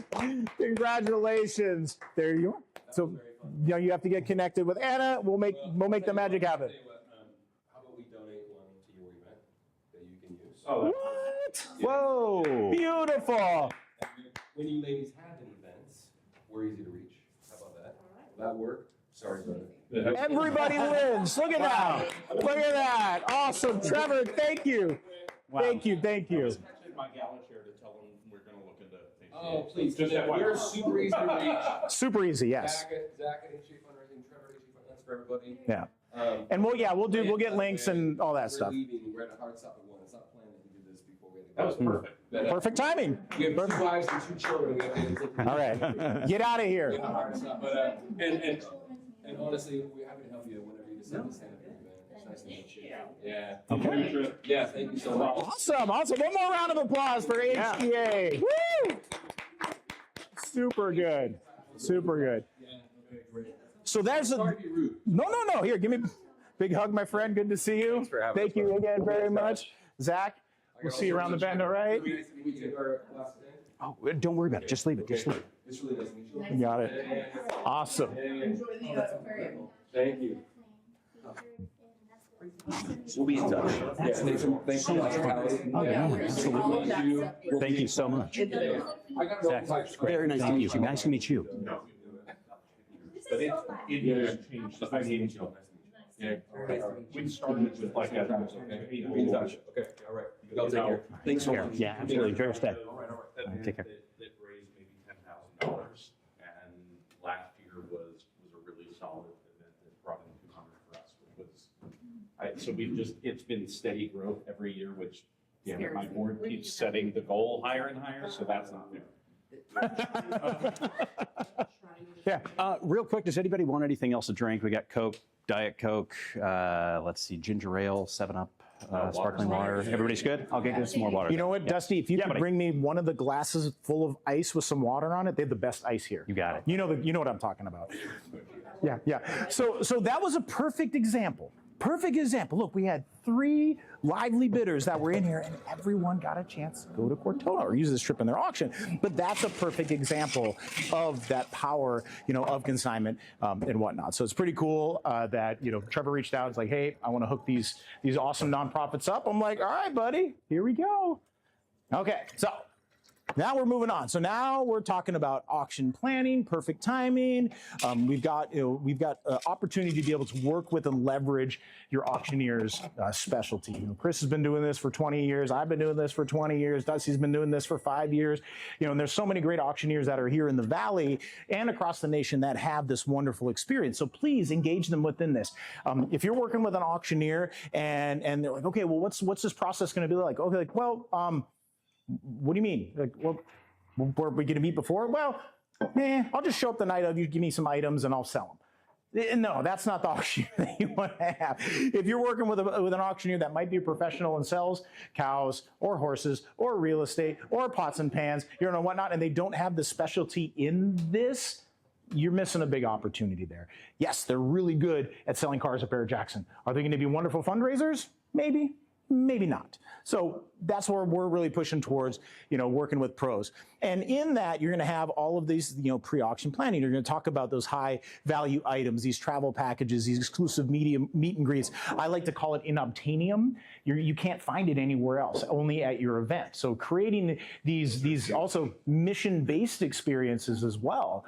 Speaker 1: Congratulations. There you are. So you have to get connected with Anna. We'll make the magic happen.
Speaker 5: How about we donate one to your event that you can use?
Speaker 1: Oh, what? Whoa. Beautiful.
Speaker 5: When you ladies have any events, we're easy to reach. How about that? Will that work? Sorry, brother.
Speaker 1: Everybody wins. Look at that. Look at that. Awesome. Trevor, thank you. Wow. Thank you.
Speaker 2: Actually, my Gala chair to tell them we're going to look into things.
Speaker 5: Oh, please.
Speaker 2: Just
Speaker 5: we're super easy to reach.
Speaker 1: Super easy, yes.
Speaker 5: Zach at HG Fundraising, Trevor at HG Fundraising. That's for everybody.
Speaker 1: Yeah. And we'll get links and all that stuff.
Speaker 5: We're at a hard stop at 1. It's not planned that we do this before we
Speaker 2: That was perfect.
Speaker 1: Perfect timing.
Speaker 5: We have 2 wives and 2 children. We have to
Speaker 1: all right. Get out of here.
Speaker 5: We're at a hard stop. But, and honestly, we're happy to help you whenever you decide to stand up your event. It's nice to meet you. Yeah.
Speaker 1: Okay.
Speaker 5: Yeah, thank you so much.
Speaker 1: Awesome. One more round of applause for HGA. Woo! Super good.
Speaker 5: Yeah, okay, great.
Speaker 1: So there's
Speaker 5: Sorry to be rude.
Speaker 1: No. Here, give me a big hug, my friend. Good to see you.
Speaker 5: Thanks for having
Speaker 1: Thank you again very much. Zach, we'll see you around the bend, all right?
Speaker 5: We take our last name.
Speaker 4: Oh, don't worry about it. Just leave it. Just leave it.
Speaker 5: It's really nice to meet you.
Speaker 1: You got it. Awesome.
Speaker 3: Enjoy the aquarium.
Speaker 5: Thank you.
Speaker 8: We'll be in touch.
Speaker 5: Thanks so much for having
Speaker 4: Oh, yeah,
Speaker 3: absolutely.
Speaker 4: Thank you so much.
Speaker 5: I got
Speaker 4: Very nice to meet you. Nice to meet you.
Speaker 2: But it has changed. I mean, yeah, we started with like a.
Speaker 5: Okay, all right. Y'all take care. Thanks so much.
Speaker 4: Yeah, absolutely. Very respect. Take care.
Speaker 2: That raised maybe $10,000, and last year was a really solid event that brought in 200 for us, which was, so it's been steady growth every year, which, my board keeps setting the goal higher and higher, so that's not fair.
Speaker 4: Yeah. Real quick, does anybody want anything else to drink? We got Coke, Diet Coke, let's see, ginger ale, 7-Up, sparkling water. Everybody's good? I'll get you some more water.
Speaker 1: You know what, Dusty? If you could
Speaker 4: buddy.
Speaker 1: bring me one of the glasses full of ice with some water on it, they have the best ice here.
Speaker 4: You got it.
Speaker 1: You know what I'm talking about. Yeah. So that was a perfect example. Perfect example. Look, we had 3 lively bidders that were in here, and everyone got a chance to go to Cortona or use this strip in their auction. But that's a perfect example of that power, of consignment and whatnot. So it's pretty cool that Trevor reached out. It's like, hey, I want to hook these awesome nonprofits up. I'm like, all right, buddy, here we go. Okay, so now we're moving on. So now we're talking about auction planning, perfect timing. We've got opportunity to be able to work with and leverage your auctioneer's specialty. Chris has been doing this for 20 years. I've been doing this for 20 years. Dusty's been doing this for 5 years. And there's so many great auctioneers that are here in the Valley and across the nation that have this wonderful experience. So please engage them within this. If you're working with an auctioneer and they're like, okay, well, what's this process going to be like? Okay, what do you mean? Like, well, were we going to meet before? Well, I'll just show up the night of, you give me some items and I'll sell them. No, that's not the auctioneer that you want to have. If you're working with an auctioneer that might be a professional and sells cows or horses or real estate or pots and pans, whatnot, and they don't have the specialty in this, you're missing a big opportunity there. Yes, they're really good at selling cars at Barrett-Jackson. Are they going to be wonderful fundraisers? Maybe. Maybe not. So that's where we're really pushing towards, working with pros. And in that, you're going to have all of these, pre-auction planning. You're going to talk about those high value items, these travel packages, these exclusive meet and greets. I like to call it in obtainium. You can't find it anywhere else, only at your event. So creating these also mission-based experiences as well.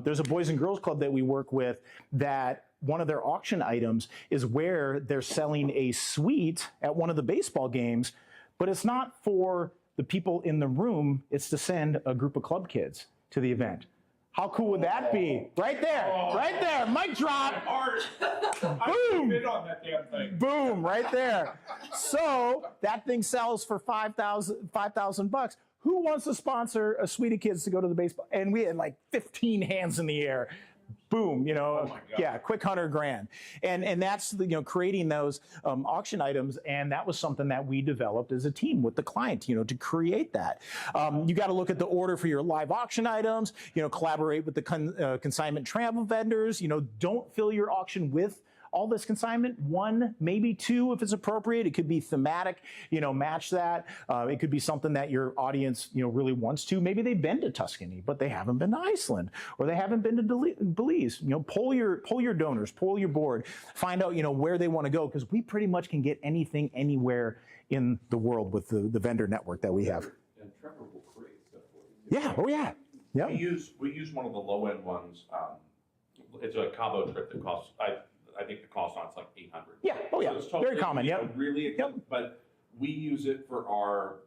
Speaker 1: There's a Boys and Girls Club that we work with that one of their auction items is where they're selling a suite at one of the baseball games, but it's not for the people in the room, it's to send a group of club kids to the event. How cool would that be? Right there, mic drop. Boom.
Speaker 2: Bid on that damn thing.
Speaker 1: Boom, right there. So that thing sells for $5,000. Who wants to sponsor a suite of kids to go to the baseball? And we had like 15 hands in the air. Boom, quick $100,000. And that's creating those auction items. And that was something that we developed as a team with the client, to create that. You got to look at the order for your live auction items, collaborate with the consignment travel vendors, don't fill your auction with all this consignment, 1, maybe 2 if it's appropriate. It could be thematic, match that. It could be something that your audience, really wants to. Maybe they've been to Tuscany, but they haven't been to Iceland, or they haven't been to Belize. Poll your donors, poll your board, find out, where they want to go, because we pretty much can get anything anywhere in the world with the vendor network that we have.
Speaker 8: And Trevor will create stuff for you.
Speaker 1: Yeah, oh yeah. Yep.
Speaker 2: We use one of the low end ones. It's a Cabo trip that costs, I think the cost on it's like $800.
Speaker 1: Yeah. Oh, yeah.
Speaker 2: So it's totally,
Speaker 1: very common. Yep.
Speaker 2: Really, but we use it for our.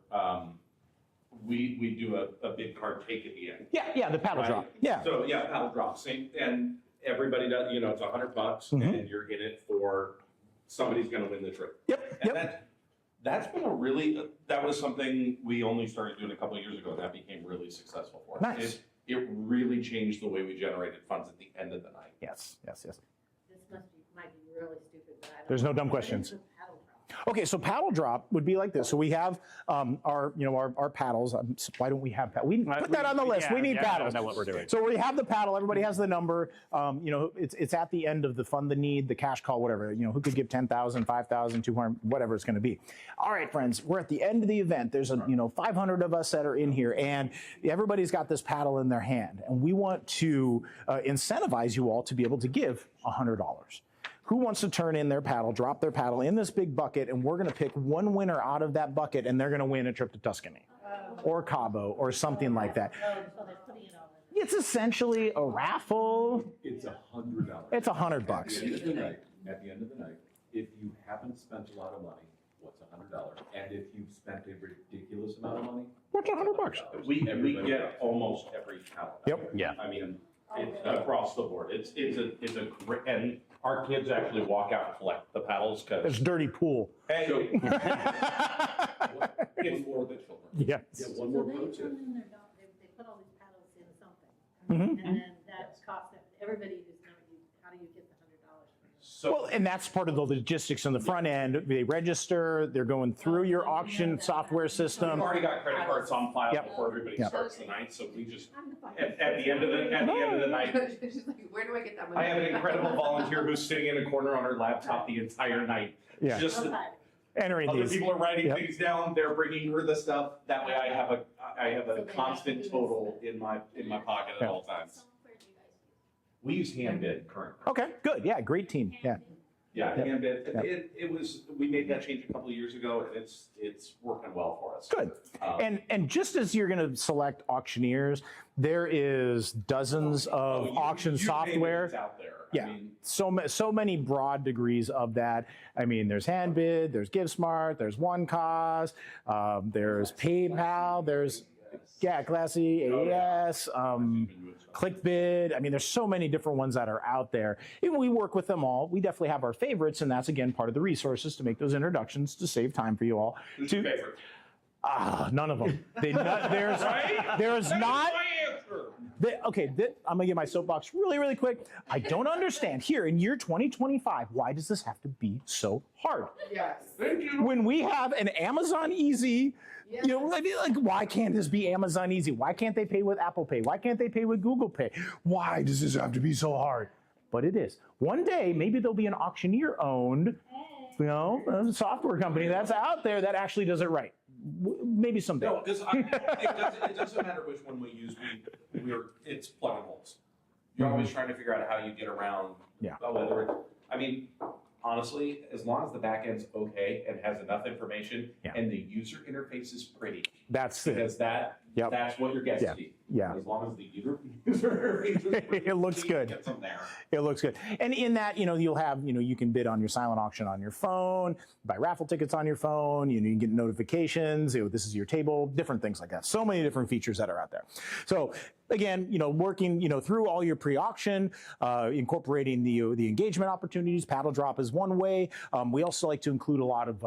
Speaker 2: We do a big card take at the end.
Speaker 1: Yeah. The paddle drop. Yeah.
Speaker 2: So paddle drop. Same, and everybody does. It's $100, and you're in it for somebody's going to win the trip.
Speaker 1: Yep.
Speaker 2: And that's been that was something we only started doing a couple of years ago. That became really successful for us.
Speaker 1: Nice.
Speaker 2: It really changed the way we generated funds at the end of the night.
Speaker 1: Yes.
Speaker 11: This might be really stupid, but I don't
Speaker 1: There's no
Speaker 11: know.
Speaker 1: dumb
Speaker 11: What
Speaker 1: questions.
Speaker 11: is a paddle drop?
Speaker 1: Okay, so paddle drop would be like this. So we have our paddles. Why don't we have paddles? We put that on the list. We need paddles.
Speaker 4: I know what we're doing.
Speaker 1: So we have the paddle. Everybody has the number. It's at the end of the fund the need, the cash call, whatever. Who could give 10,000, 5,000, 200, whatever it's going to be. All right, friends, we're at the end of the event. There's 500 of us that are in here, and everybody's got this paddle in their hand, and we want to incentivize you all to be able to give $100. Who wants to turn in their paddle, drop their paddle in this big bucket, and we're going to pick one winner out of that bucket, and they're going to win a trip to Tuscany or Cabo or something like that. It's essentially a raffle.
Speaker 8: It's $100.
Speaker 1: It's $100.
Speaker 8: At the end of the night, if you haven't spent a lot of money, what's $100? And if you've spent a ridiculous amount of money,
Speaker 1: what's $100?
Speaker 2: We get almost every paddle.
Speaker 1: Yep.
Speaker 4: Yeah.
Speaker 2: I mean, it's across the board. It's a great, and our kids actually walk out and collect the paddles because
Speaker 1: It's dirty pool.
Speaker 2: hey,
Speaker 8: one more the children.
Speaker 1: Yes.
Speaker 8: Yeah, one
Speaker 9: So
Speaker 8: more
Speaker 9: they
Speaker 8: pro tip.
Speaker 9: turn in their dog, they put all these paddles in something.
Speaker 1: Mhm.
Speaker 9: And then that costs everybody who's never used, how do you get the $100 from them?
Speaker 2: so
Speaker 1: Well, and that's part of the logistics on the front end. They register, they're going through your auction software
Speaker 2: we've
Speaker 1: system.
Speaker 2: already got credit cards on file
Speaker 1: Yep.
Speaker 2: before everybody
Speaker 1: Yep.
Speaker 2: starts the night. So we just
Speaker 3: I'm the fine.
Speaker 2: at the end of the night.
Speaker 3: She's like, where do I get that money?
Speaker 2: I have an incredible volunteer who's sitting in a corner on her laptop the entire night.
Speaker 1: Yeah.
Speaker 2: Just
Speaker 9: Okay.
Speaker 1: Entering
Speaker 2: other
Speaker 1: these.
Speaker 2: people are writing
Speaker 1: Yep.
Speaker 2: things down. They're bringing her the stuff. That way, I have a constant total in my pocket at all times.
Speaker 7: Software do you guys use?
Speaker 2: We use Handbid currently.
Speaker 1: Okay, good. Yeah, great team. Yeah.
Speaker 2: Yeah,
Speaker 1: Yep.
Speaker 2: Handbid.
Speaker 1: Yep.
Speaker 2: It was, we made that change a couple of years ago, and it's working well for us.
Speaker 1: Good.
Speaker 2: Um,
Speaker 1: And just as you're going to select auctioneers, there is dozens of auction
Speaker 2: you name it,
Speaker 1: software.
Speaker 2: it's out there.
Speaker 1: Yeah.
Speaker 2: I mean,
Speaker 1: So many broad degrees of that. I mean, there's Handbid, there's GiveSmart, there's OneCause, there's PayPal, there's Classy, AES, ClickBid. I mean, there's so many different ones that are out there. Even we work with them all. We definitely have our favorites, and that's again part of the resources to make those introductions to save time for you all.
Speaker 2: who's your favorite?
Speaker 1: None of them. There's
Speaker 2: Right?
Speaker 1: there's
Speaker 2: That is
Speaker 1: not.
Speaker 2: my answer.
Speaker 1: I'm gonna get my soapbox really quick. I don't understand here in year 2025, why does this have to be so hard?
Speaker 3: Yes.
Speaker 2: Thank you.
Speaker 1: When we have an Amazon Easy, I mean, like, why can't this be Amazon Easy? Why can't they pay with Apple Pay? Why can't they pay with Google Pay? Why does this have to be so hard? But it is. One day, maybe there'll be an auctioneer-owned, software company that's out there that actually does it right. Maybe someday.
Speaker 2: No, because it doesn't matter which one we use. It's plug and holes. You're always trying to figure out how you get around.
Speaker 1: Yeah.
Speaker 2: Whether it's, I mean, honestly, as long as the back end's okay and has enough information and the user interface is pretty,
Speaker 1: That's it.
Speaker 2: because
Speaker 1: Yep.
Speaker 2: that's what your guests
Speaker 1: Yeah.
Speaker 2: need.
Speaker 1: Yeah.
Speaker 2: As long as the user interface is pretty,
Speaker 1: It looks good.
Speaker 2: Get them there.
Speaker 1: It looks good. And in that, you'll have, you can bid on your silent auction on your phone, buy raffle tickets on your phone, you can get notifications, this is your table, different things like that. So many different features that are out there. So again, working, through all your pre-auction, incorporating the engagement opportunities. Paddle drop is one way. We also like to include a lot of,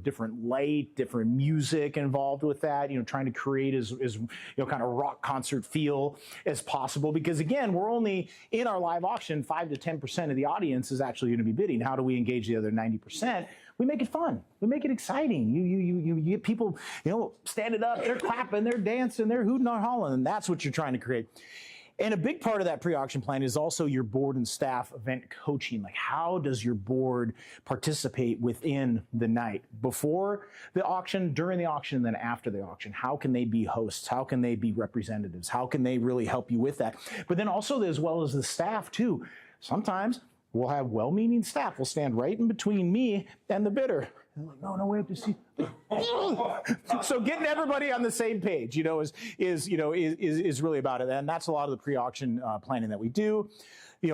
Speaker 1: different light, different music involved with that, trying to create as kind of rock concert feel as possible. Because again, we're only in our live auction, 5 to 10% of the audience is actually going to be bidding. How do we engage the other 90%? We make it fun. We make it exciting. You get people, standing up, they're clapping, they're dancing, they're hooting and hollering, and that's what you're trying to create. And a big part of that pre-auction plan is also your board and staff event coaching. Like, how does your board participate within the night? Before the auction, during the auction, and then after the auction? How can they be hosts? How can they be representatives? How can they really help you with that? But then also, as well as the staff too. Sometimes we'll have well-meaning staff will stand right in between me and the bidder. And they're like, no, we have to see. So getting everybody on the same page, is really about it. And that's a lot of the pre-auction planning that we do.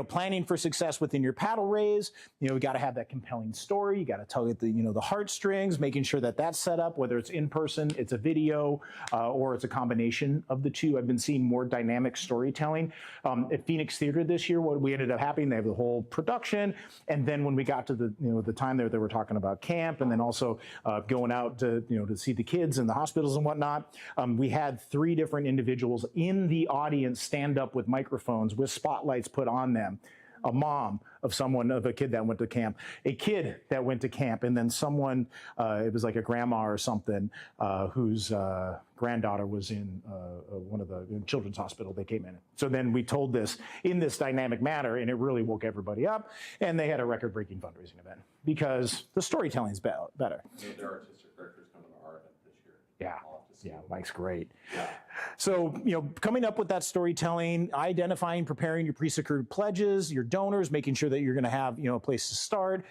Speaker 1: Planning for success within your paddle raise. We got to have that compelling story. You got to tug at the heartstrings, making sure that that's set up, whether it's in person, it's a video, or it's a combination of the two. I've been seeing more dynamic storytelling. At Phoenix Theater this year, what we ended up having, they have the whole production. And then when we got to the time there, they were talking about camp and then also going out to see the kids in the hospitals and whatnot. We had 3 different individuals in the audience stand up with microphones with spotlights put on them. a mom of a kid that went to camp, a kid that went to camp, and then someone, it was like a grandma or something, whose granddaughter was in one of the children's hospital they came in. So then we told this in this dynamic manner, and it really woke everybody up, and they had a record-breaking fundraising event because the storytelling's better.
Speaker 2: And their artistic director's coming to our event this year.
Speaker 1: Yeah.
Speaker 2: I'll have to see
Speaker 1: Yeah,
Speaker 2: what-
Speaker 1: Mike's great.
Speaker 2: Yeah.
Speaker 1: So, coming up with that storytelling, identifying, preparing your pre-secured pledges, your donors, making sure that you're going to have, a place to start.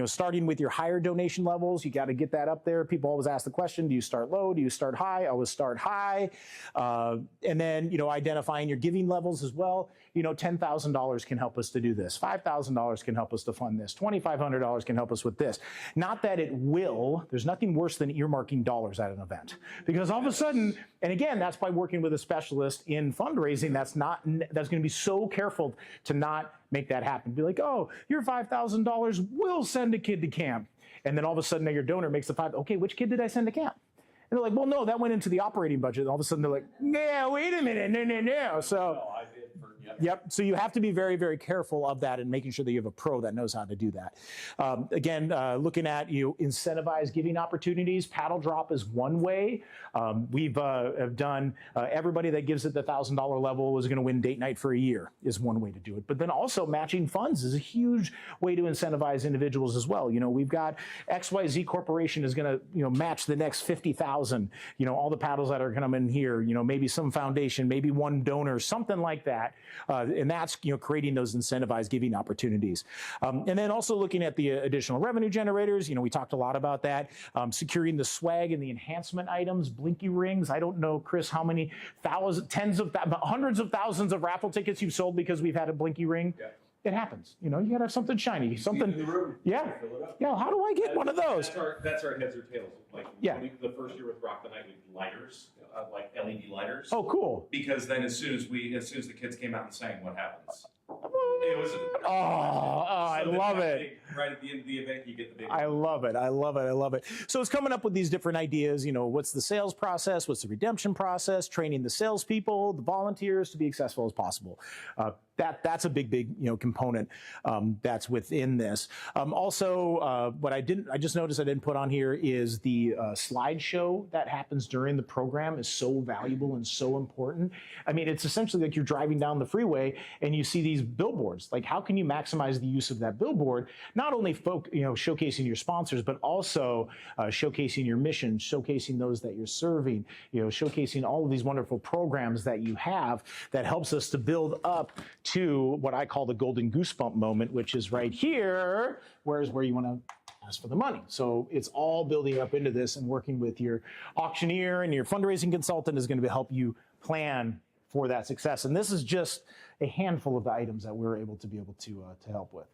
Speaker 1: Starting with your higher donation levels, you got to get that up there. People always ask the question, do you start low? Do you start high? I always start high. And then, identifying your giving levels as well. $10,000 can help us to do this. $5,000 can help us to fund this. $2,500 can help us with this. Not that it will. There's nothing worse than earmarking dollars at an event. Because all of a sudden, and again, that's by working with a specialist in fundraising, that's going to be so careful to not make that happen. Be like, oh, your $5,000 will send a kid to camp. And then all of a sudden your donor makes okay, which kid did I send to camp? And they're like, well, no, that went into the operating budget. And all of a sudden they're like, yeah, wait a minute, no. So, yep. So you have to be very, very careful of that and making sure that you have a pro that knows how to do that. Again, looking at incentivized giving opportunities. Paddle drop is one way. We've have done everybody that gives at the $1,000 level is going to win date night for a year is one way to do it. But then also matching funds is a huge way to incentivize individuals as well. We've got XYZ Corporation is going to match the next 50,000. All the paddles that are coming in here. Maybe some foundation, maybe one donor, something like that. And that's creating those incentivized giving opportunities. And then also looking at the additional revenue generators. We talked a lot about that. Securing the swag and the enhancement items, blinky rings. I don't know, Chris, how many hundreds of thousands of raffle tickets you've sold because we've had a blinky ring.
Speaker 8: Yeah.
Speaker 1: It happens. You gotta have something shiny, something.
Speaker 8: In the room.
Speaker 1: Yeah.
Speaker 8: Fill it up.
Speaker 1: Yeah. How do I get one of those?
Speaker 2: That's our heads or tails. Like
Speaker 1: Yeah.
Speaker 2: the first year with Rock the Night, we did lighters, like LED lighters.
Speaker 1: Oh, cool.
Speaker 2: Because then as soon as the kids came out and sang, what happens? It was.
Speaker 1: I love it.
Speaker 2: Right at the end of the event, you get the big.
Speaker 1: I love it. I love it. I love it. So it's coming up with these different ideas. What's the sales process? What's the redemption process? Training the salespeople, the volunteers to be successful as possible. That's a big component that's within this. Also, what I just noticed I didn't put on here is the slideshow that happens during the program is so valuable and so important. I mean, it's essentially like you're driving down the freeway and you see these billboards. Like, how can you maximize the use of that billboard? Not only showcasing your sponsors, but also showcasing your mission, showcasing those that you're serving, showcasing all of these wonderful programs that you have that helps us to build up to what I call the golden goosebump moment, which is right here, where you want to ask for the money. So it's all building up into this, and working with your auctioneer and your fundraising consultant is going to help you plan for that success. And this is just a handful of the items that we're able to help with.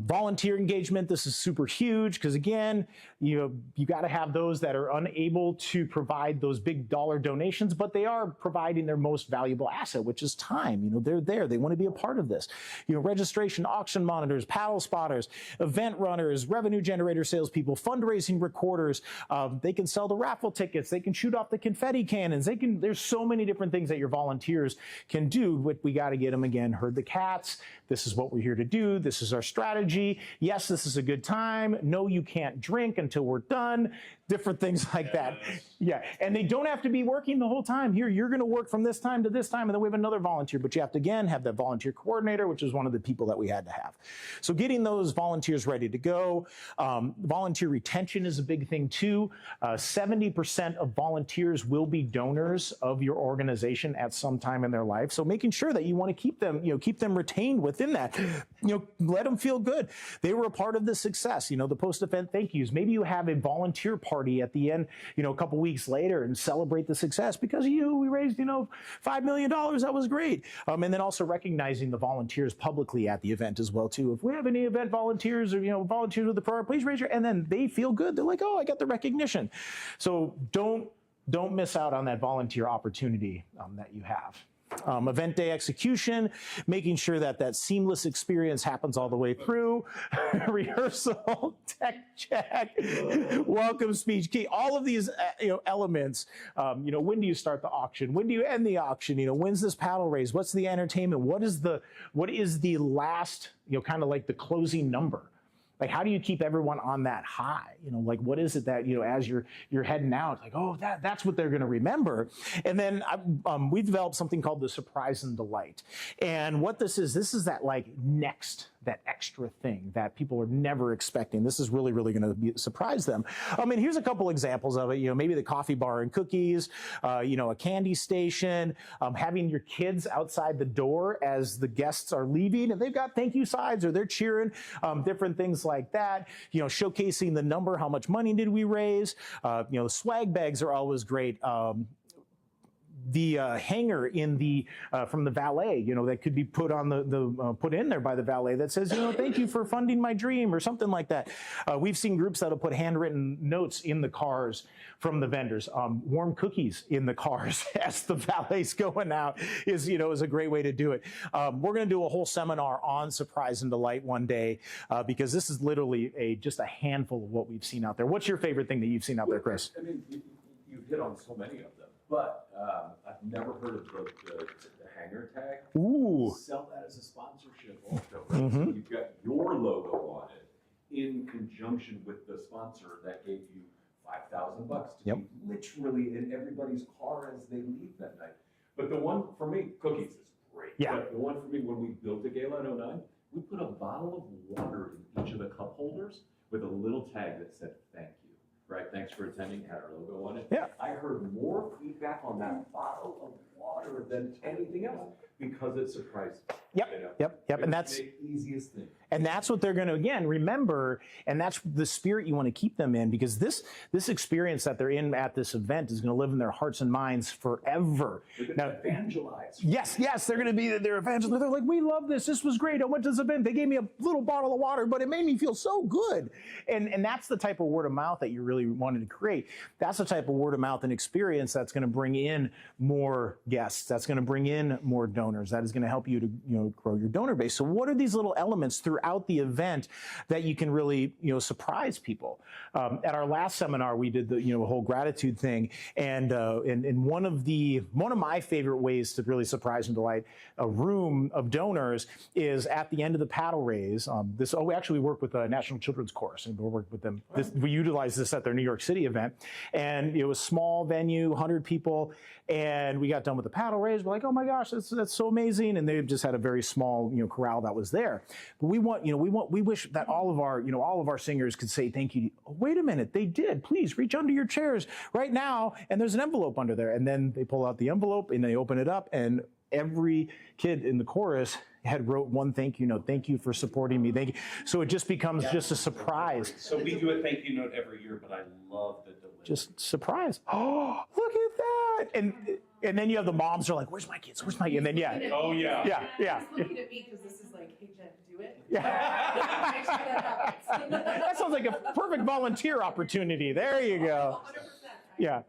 Speaker 1: Volunteer engagement, this is super huge because, again, you got to have those that are unable to provide those big dollar donations, but they are providing their most valuable asset, which is time. They're there. They want to be a part of this. Registration, auction monitors, paddle spotters, event runners, revenue generator salespeople, fundraising recorders. They can sell the raffle tickets. They can shoot off the confetti cannons. There's so many different things that your volunteers can do, but we got to get them, again, herd the cats. This is what we're here to do. This is our strategy. Yes, this is a good time. No, you can't drink until we're done. Different things like that. Yeah, and they don't have to be working the whole time. Here, you're going to work from this time to this time, and then we have another volunteer. But you have to, again, have that volunteer coordinator, which is one of the people that we had to have. So getting those volunteers ready to go. Volunteer retention is a big thing, too. 70% of volunteers will be donors of your organization at some time in their life. So making sure that you want to keep them retained within that. Let them feel good. They were a part of the success. The post-event thank yous. Maybe you have a volunteer party at the end, a couple weeks later, and celebrate the success because we raised, $5 million. That was great. And then also recognizing the volunteers publicly at the event as well, too. If we have any event volunteers or, volunteers with the program, please raise your, and then they feel good. They're like, oh, I got the recognition. So don't miss out on that volunteer opportunity that you have. Event day execution, making sure that that seamless experience happens all the way through. Rehearsal, tech check, welcome speech, key. All of these elements. When do you start the auction? When do you end the auction? When's this paddle raise? What's the entertainment? What is the last? Kind of like the closing number. Like, how do you keep everyone on that high? What is it that, as you're heading out, like, oh, that's what they're going to remember. And then we developed something called the surprise and delight. And what this is that that extra thing that people are never expecting. This is really, really going to surprise them. And here's a couple examples of it. Maybe the coffee bar and cookies, a candy station, having your kids outside the door as the guests are leaving, and they've got thank you signs or they're cheering, different things like that. Showcasing the number, how much money did we raise? The swag bags are always great. The hanger in the from the valet, that could be put on put in there by the valet that says, thank you for funding my dream or something like that. We've seen groups that'll put handwritten notes in the cars from the vendors. Warm cookies in the cars as the valet's going out is a great way to do it. We're going to do a whole seminar on surprise and delight one day because this is literally just a handful of what we've seen out there. What's your favorite thing that you've seen out there, Chris?
Speaker 8: I mean, you've hit on so many of them, but I've never heard of the hanger tag.
Speaker 1: Ooh.
Speaker 8: Sell that as a sponsorship also. Right? So you've got your logo on it in conjunction with the sponsor that gave you $5,000 to be literally in everybody's car as they leave that night. But the one for me, cookies is great.
Speaker 1: Yeah.
Speaker 8: But the one for me, when we built the Gala in 09, we put a bottle of water in each of the cup holders with a little tag that said thank you. Right, thanks for attending, had our logo on it.
Speaker 1: Yeah.
Speaker 8: I heard more feedback on that bottle of water than anything else because it surprised me.
Speaker 1: Yep. And that's
Speaker 8: the easiest thing.
Speaker 1: And that's what they're going to, again, remember, and that's the spirit you want to keep them in, because this experience that they're in at this event is going to live in their hearts and minds forever.
Speaker 8: They're going to evangelize.
Speaker 1: Yes, they're going to be their evangelists. They're like, we love this. This was great. I went to this event. They gave me a little bottle of water, but it made me feel so good. And that's the type of word of mouth that you really wanted to create. That's the type of word of mouth and experience that's going to bring in more guests. That's going to bring in more donors. That is going to help you to grow your donor base. So what are these little elements throughout the event that you can really surprise people? At our last seminar, we did the whole gratitude thing, and one of my favorite ways to really surprise and delight a room of donors is at the end of the paddle raise. We actually work with the National Children's Chorus, and we work with them. We utilize this at their New York City event, and it was a small venue, 100 people, and we got done with the paddle raise. We're like, oh my gosh, that's so amazing, and they just had a very small corral that was there. But we wish that all of our singers could say thank you. Oh, wait a minute, they did. Please reach under your chairs right now, and there's an envelope under there. And then they pull out the envelope and they open it up, and every kid in the chorus had wrote one thank you note. Thank you for supporting me. Thank you. So it just becomes just a surprise.
Speaker 2: So we do a thank you note every year, but I love the delivery.
Speaker 1: Just surprise. Oh, look at that. And then you have the moms are like, where's my kids? Where's my kids? And then
Speaker 3: Yeah. He's looking at me because this is like, hey Jen, do it.
Speaker 1: Yeah.
Speaker 3: Make sure that happens.
Speaker 1: That sounds like a perfect volunteer opportunity. There you go.
Speaker 3: 100%.
Speaker 1: Yeah.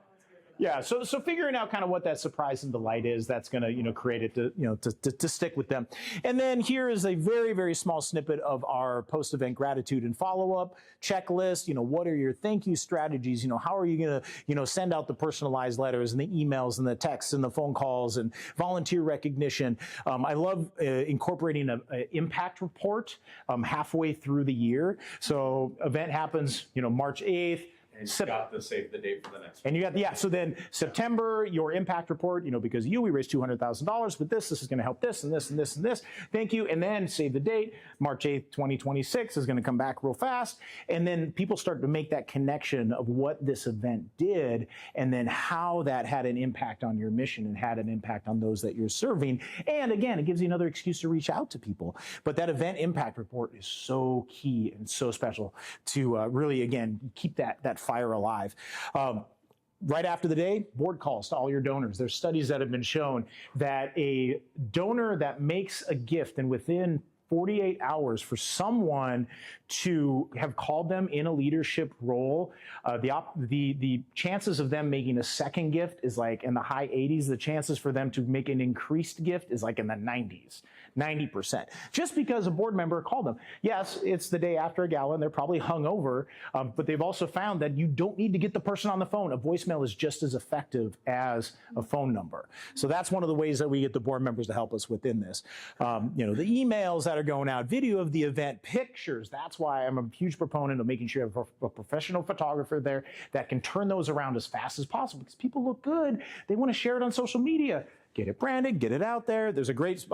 Speaker 1: Yeah, so figuring out kind of what that surprise and delight is, that's going to create it to stick with them. And then here is a very, very small snippet of our post-event gratitude and follow-up checklist. What are your thank you strategies? How are you going to send out the personalized letters and the emails and the texts and the phone calls and volunteer recognition. I love incorporating an impact report halfway through the year. So event happens March 8th.
Speaker 2: And you got to save the date for the next one.
Speaker 1: And you got, so then September, your impact report, because we raised $200,000 with this is going to help this and this and this and this. Thank you. And then save the date. March 8th, 2026 is going to come back real fast. And then people start to make that connection of what this event did and then how that had an impact on your mission and had an impact on those that you're serving. And again, it gives you another excuse to reach out to people. But that event impact report is so key and so special to really, again, keep that fire alive. Right after the day, board calls to all your donors. There's studies that have been shown that a donor that makes a gift and within 48 hours for someone to have called them in a leadership role. The chances of them making a second gift is like in the high 80s. The chances for them to make an increased gift is like in the 90s. 90%, just because a board member called them. Yes, it's the day after a gala and they're probably hungover, but they've also found that you don't need to get the person on the phone. A voicemail is just as effective as a phone number. So that's one of the ways that we get the board members to help us within this. You know, the emails that are going out, video of the event, pictures. That's why I'm a huge proponent of making sure you have a professional photographer there that can turn those around as fast as possible, because people look good. They want to share it on social media. Get it branded, get it out there. There's a great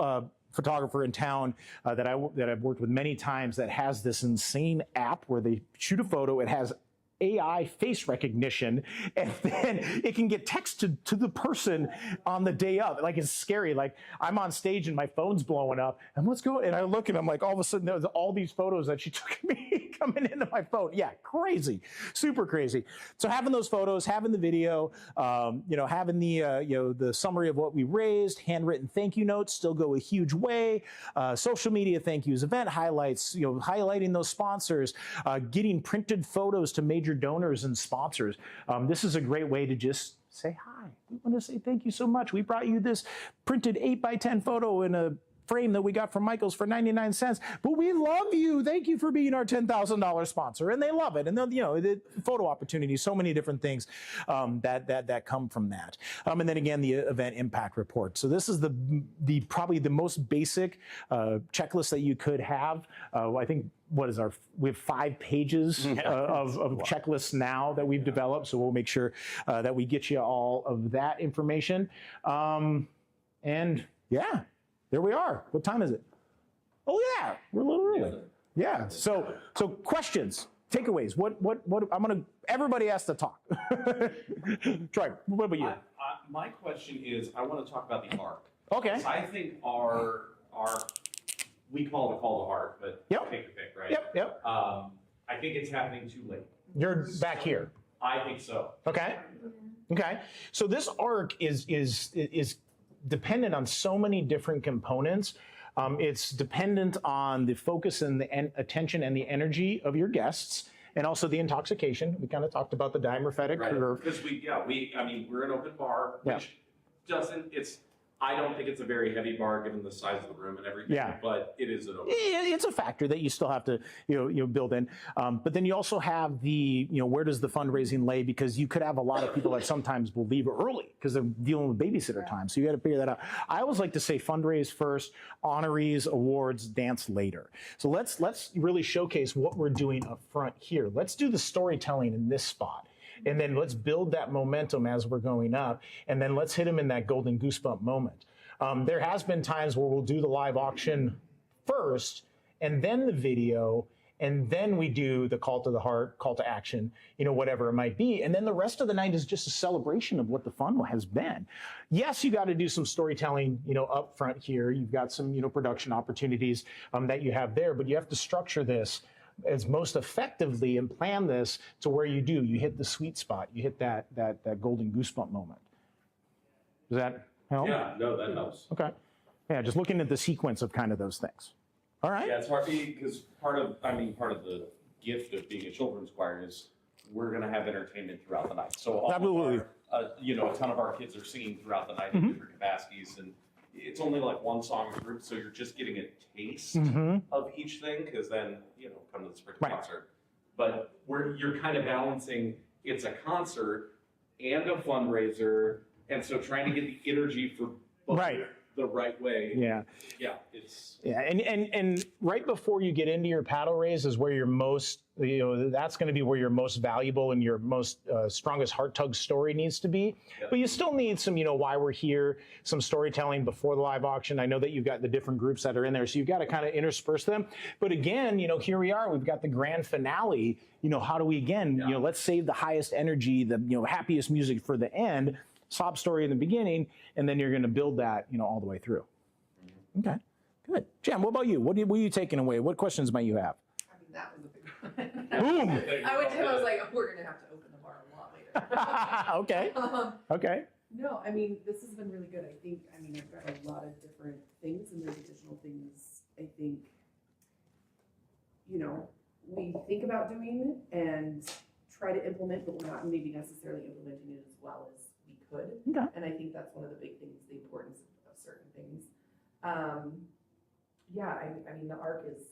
Speaker 1: photographer in town that I've worked with many times that has this insane app where they shoot a photo. It has AI face recognition, and then it can get texted to the person on the day of. Like, it's scary. Like, I'm on stage and my phone's blowing up, and what's going? And I look and I'm like, all of a sudden there's all these photos that she took of me coming into my phone. Yeah, crazy, super crazy. So having those photos, having the video, you know, having the the summary of what we raised, handwritten thank you notes still go a huge way. Social media thank yous, event highlights, you know, highlighting those sponsors, getting printed photos to major donors and sponsors. This is a great way to just say hi. We want to say thank you so much. We brought you this printed 8x10 photo in a frame that we got from Michael's for 99 cents. But we love you. Thank you for being our $10,000 sponsor. And they love it. And then, you know, the photo opportunities, so many different things that come from that. And then again, the event impact report. So this is the probably the most basic checklist that you could have. I think we have 5 pages of checklists now that we've developed. So we'll make sure that we get you all of that information. And yeah. There we are. What time is it? Oh yeah, we're a little early. Yeah. So questions, takeaways. What everybody has to talk. Troy, what about you?
Speaker 2: My question is, I want to talk about the arc.
Speaker 1: Okay.
Speaker 2: I think we call it a call to heart, but take your pick, right?
Speaker 1: Yep.
Speaker 2: I think it's happening too late.
Speaker 1: You're back here.
Speaker 2: I think so.
Speaker 1: Okay. So this arc is dependent on so many different components. It's dependent on the focus and the attention and the energy of your guests, and also the intoxication. We kind of talked about the dimorphic curve.
Speaker 2: Because we're an open bar, which I don't think it's a very heavy bar given the size of the room and everything, but it is an open bar.
Speaker 1: It's a factor that you still have to build in. But then you also have the, where does the fundraising lay? Because you could have a lot of people that sometimes will leave early because they're dealing with babysitter time. So you got to figure that out. I always like to say fundraise first, honorees, awards, dance later. So let's really showcase what we're doing up front here. Let's do the storytelling in this spot. And then let's build that momentum as we're going up. And then let's hit them in that golden goosebump moment. There has been times where we'll do the live auction first, and then the video, and then we do the call to the heart, call to action, whatever it might be. And then the rest of the night is just a celebration of what the fun has been. Yes, you got to do some storytelling, up front here. You've got some, production opportunities that you have there, but you have to structure this as most effectively and plan this to where you hit the sweet spot. You hit that golden goosebump moment. Does that help?
Speaker 2: Yeah, no, that helps.
Speaker 1: Okay. Yeah, just looking at the sequence of kind of those things. All right.
Speaker 2: Yeah, it's hard because part of the gift of being a children's choir is we're going to have entertainment throughout the night. So all
Speaker 1: absolutely,
Speaker 2: a ton of our kids are singing throughout the night in different capacities, and it's only like one song a group, so you're just getting a taste of each thing, because then, come to the spring concert. But you're kind of balancing, it's a concert and a fundraiser, and so trying to get the energy for both the right way.
Speaker 1: Yeah.
Speaker 2: Yeah,
Speaker 1: and right before you get into your paddle raise is where you're most, that's going to be where your most valuable and your most strongest heart tug story needs to be. Yeah. But you still need some, why we're here, some storytelling before the live auction. I know that you've got the different groups that are in there, so you've got to kind of intersperse them. But again, here we are, we've got the grand finale. How do we again, let's save the highest energy, the, happiest music for the end, sob story in the beginning, and then you're going to build that, all the way through. Okay, good. Jen, what about you? What are you taking away? What questions might you have?
Speaker 3: I mean, that was a big one.
Speaker 1: Boom.
Speaker 3: I went to him, I was like, we're going to have to open the bar a lot later.
Speaker 1: Okay. Okay.
Speaker 3: No, I mean, this has been really good. I've got a lot of different things, and there's additional things I think implement, but we're not maybe necessarily implementing it as well as we could.
Speaker 1: Okay.
Speaker 3: And I think that's one of the big things, the importance of certain things. Yeah, I mean, the ARC is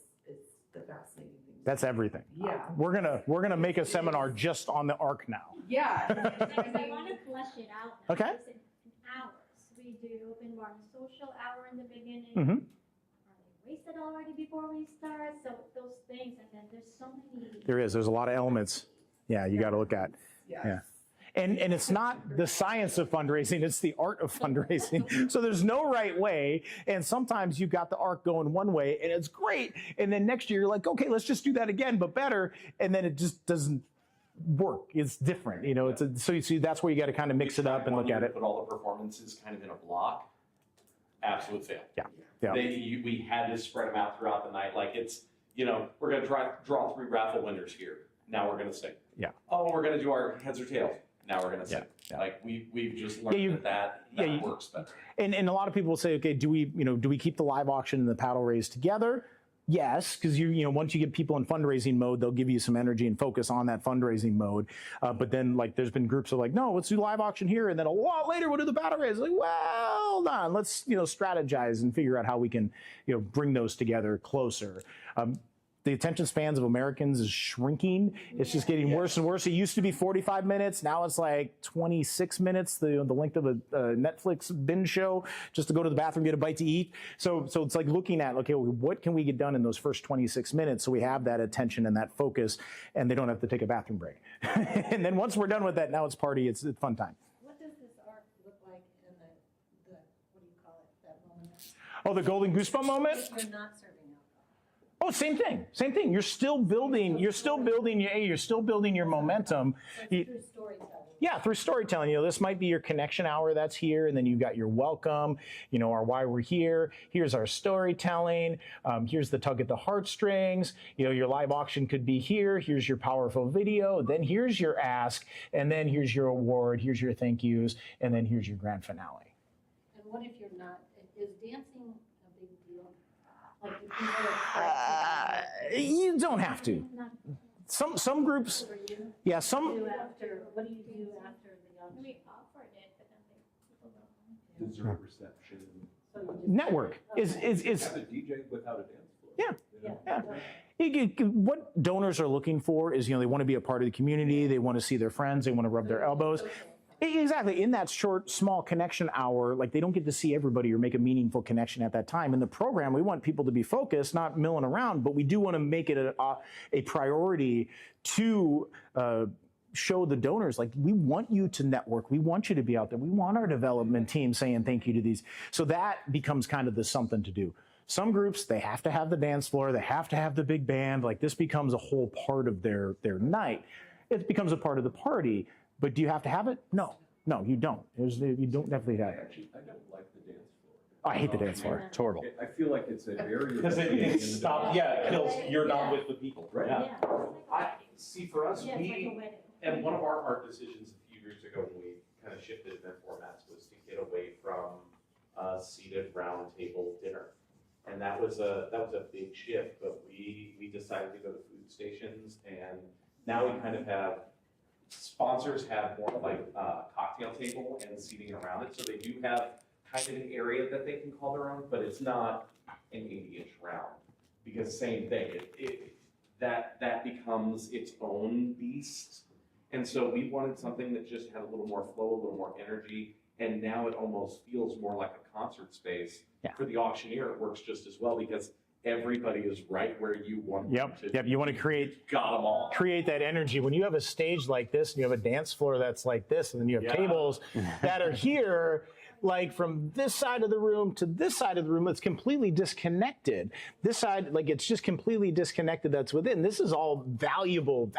Speaker 3: the fascinating thing.
Speaker 1: That's everything.
Speaker 3: Yeah.
Speaker 1: We're gonna make a seminar just on the ARC now.
Speaker 3: Yeah.
Speaker 7: Because I want to flesh it out now.
Speaker 1: Okay.
Speaker 7: It's in hours. We do open bar and social hour in the beginning.
Speaker 1: Mm-hmm.
Speaker 7: Are they wasted already before we start? So those things, and then there's so many.
Speaker 1: There's a lot of elements. Yeah, you got to look at. Yeah. And it's not the science of fundraising, it's the art of fundraising. So there's no right way. And sometimes you've got the ARC going one way and it's great. And then next year you're like, okay, let's just do that again, but better. And then it just doesn't work. It's different. You know, so you see, that's where you got to kind of mix it up and look at it.
Speaker 2: Put all the performances kind of in a block. Absolute fail.
Speaker 1: Yeah.
Speaker 2: We had to spread them out throughout the night. Like it's, we're going to draw 3 raffle winners here. Now we're going to sing.
Speaker 1: Yeah.
Speaker 2: Oh, we're going to do our heads or tails. Now we're going to sing.
Speaker 1: Yeah.
Speaker 2: Like we've just learned that works better.
Speaker 1: And a lot of people will say, okay, do we keep the live auction and the paddle raise together? Yes, because once you get people in fundraising mode, they'll give you some energy and focus on that fundraising mode. But then there's been groups of no, let's do live auction here, and then a lot later we'll do the paddle raise. Like, well, hold on, let's strategize and figure out how we can bring those together closer. The attention spans of Americans is shrinking. It's just getting worse and worse. It used to be 45 minutes. Now it's like 26 minutes, the length of a Netflix binge show, just to go to the bathroom, get a bite to eat. So it's like looking at, okay, what can we get done in those first 26 minutes so we have that attention and that focus and they don't have to take a bathroom break. And then once we're done with that, now it's party. It's fun time.
Speaker 9: What does this art look like in the what do you call it, that moment?
Speaker 1: Oh, the golden goosebump moment?
Speaker 9: If you're not serving alcohol.
Speaker 1: Oh, same thing. You're still building your momentum.
Speaker 9: So through storytelling.
Speaker 1: Yeah, through storytelling. This might be your connection hour that's here, and then you've got your welcome, our why we're here. Here's our storytelling. Here's the tug at the heartstrings. Your live auction could be here. Here's your powerful video. Then here's your ask, and then here's your award. Here's your thank yous, and then here's your grand finale.
Speaker 9: And what if you're not? Is dancing a big deal? Like if you go to
Speaker 1: You don't have to. Some groups, yeah,
Speaker 9: what do you do after the auction?
Speaker 7: We offered it, but then people don't.
Speaker 8: Dessert reception.
Speaker 9: So you just
Speaker 1: network is
Speaker 8: Have a DJ without a dance floor.
Speaker 1: Yeah. What donors are looking for is, they want to be a part of the community. They want to see their friends. They want to rub their elbows. Exactly. In that short, small connection hour, they don't get to see everybody or make a meaningful connection at that time. In the program, we want people to be focused, not milling around, but we do want to make it a priority to show the donors, we want you to network. We want you to be out there. We want our development team saying thank you to these. So that becomes kind of the something to do. Some groups, they have to have the dance floor. They have to have the big band. This becomes a whole part of their night. It becomes a part of the party. But do you have to have it? No, you don't. You don't definitely have it.
Speaker 8: Actually, I don't like the dance floor.
Speaker 1: I hate the dance floor. It's horrible.
Speaker 8: I feel like it's a barrier.
Speaker 2: Because it stops. Yeah, it kills. You're not with the people.
Speaker 8: Right.
Speaker 2: Yeah.
Speaker 7: Yeah.
Speaker 2: I see. For us,
Speaker 7: Yeah, it's like a wedding.
Speaker 2: and one of our art decisions a few years ago when we kind of shifted event formats was to get away from a seated round table dinner, and that was a big shift. But we decided to go to food stations, and now we kind of have. Sponsors have more cocktail table and seating around it, so they do have kind of an area that they can call their own, but it's not an 80-inch round. Because same thing, that becomes its own beast. And so we wanted something that just had a little more flow, a little more energy, and now it almost feels more like a concert space.
Speaker 1: Yeah.
Speaker 2: For the auctioneer, it works just as well because everybody is right where you want them to.
Speaker 1: Yep. You want to create that energy. When you have a stage like this, and you have a dance floor that's like this, and then you have tables that are here, from this side of the room to this side of the room, it's completely disconnected. This side, it's just completely disconnected. That's within. This is all valuable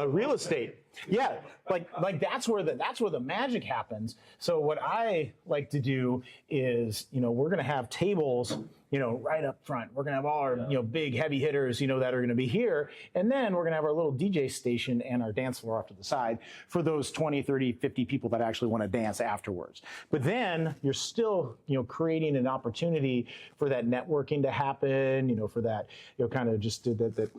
Speaker 1: real estate. Yeah, that's where the magic happens. So what I like to do is, we're going to have tables, right up front. We're going to have all our, big heavy hitters, that are going to be here. And then we're going to have our little DJ station and our dance floor off to the side for those 20, 30, 50 people that actually want to dance afterwards. But then you're still, creating an opportunity for that networking to happen, for that, kind of just that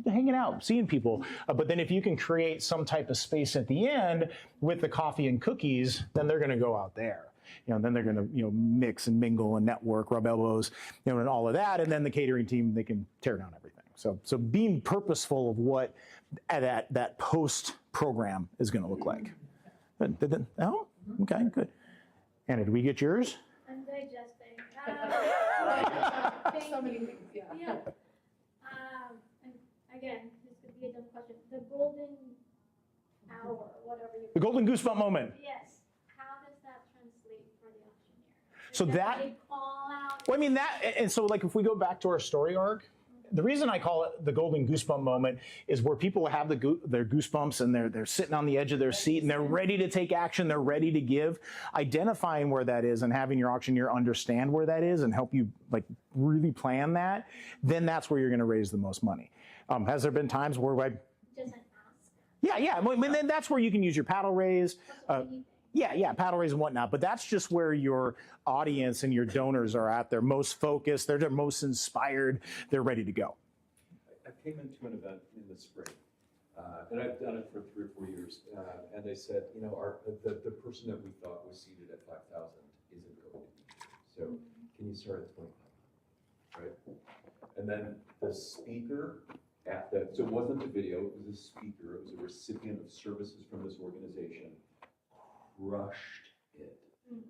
Speaker 1: hanging out, seeing people. But then if you can create some type type of space at the end with the coffee and cookies, then they're going to go out there. Then they're going to, mix and mingle and network, rub elbows, and all of that. And then the catering team, they can tear down everything. So being purposeful of what that post program is going to look like. Oh, okay, good. Anna, did we get yours?
Speaker 7: I'm digesting.
Speaker 3: So many things, yeah.
Speaker 7: Yeah. And again, this could be a dumb question. The golden hour, whatever you.
Speaker 1: The golden goosebump moment.
Speaker 7: Yes. How does that translate for the auctioneer?
Speaker 1: So
Speaker 7: Is
Speaker 1: that-
Speaker 7: a call out?
Speaker 1: Well, I mean, and so like if we go back to our story arc, the reason I call it the golden goosebump moment is where people have their goosebumps and they're sitting on the edge of their seat and they're ready to take action, they're ready to give. Identifying where that is and having your auctioneer understand where that is and help you like really plan that, then that's where you're going to raise the most money. Has there been times where
Speaker 7: Doesn't ask.
Speaker 1: Yeah. I mean, then that's where you can use your paddle raise.
Speaker 7: Also anything.
Speaker 1: Yeah, paddle raise and whatnot. But that's just where your audience and your donors are at their most focused, they're their most inspired, they're ready to go.
Speaker 8: I came into an event in the spring, and I've done it for 3 or 4 years, and they said, the person that we thought was seated at 5,000 isn't going to be here. So can you start at 25, right? And then the speaker so it wasn't the video, it was a speaker, it was a recipient of services from this organization, crushed it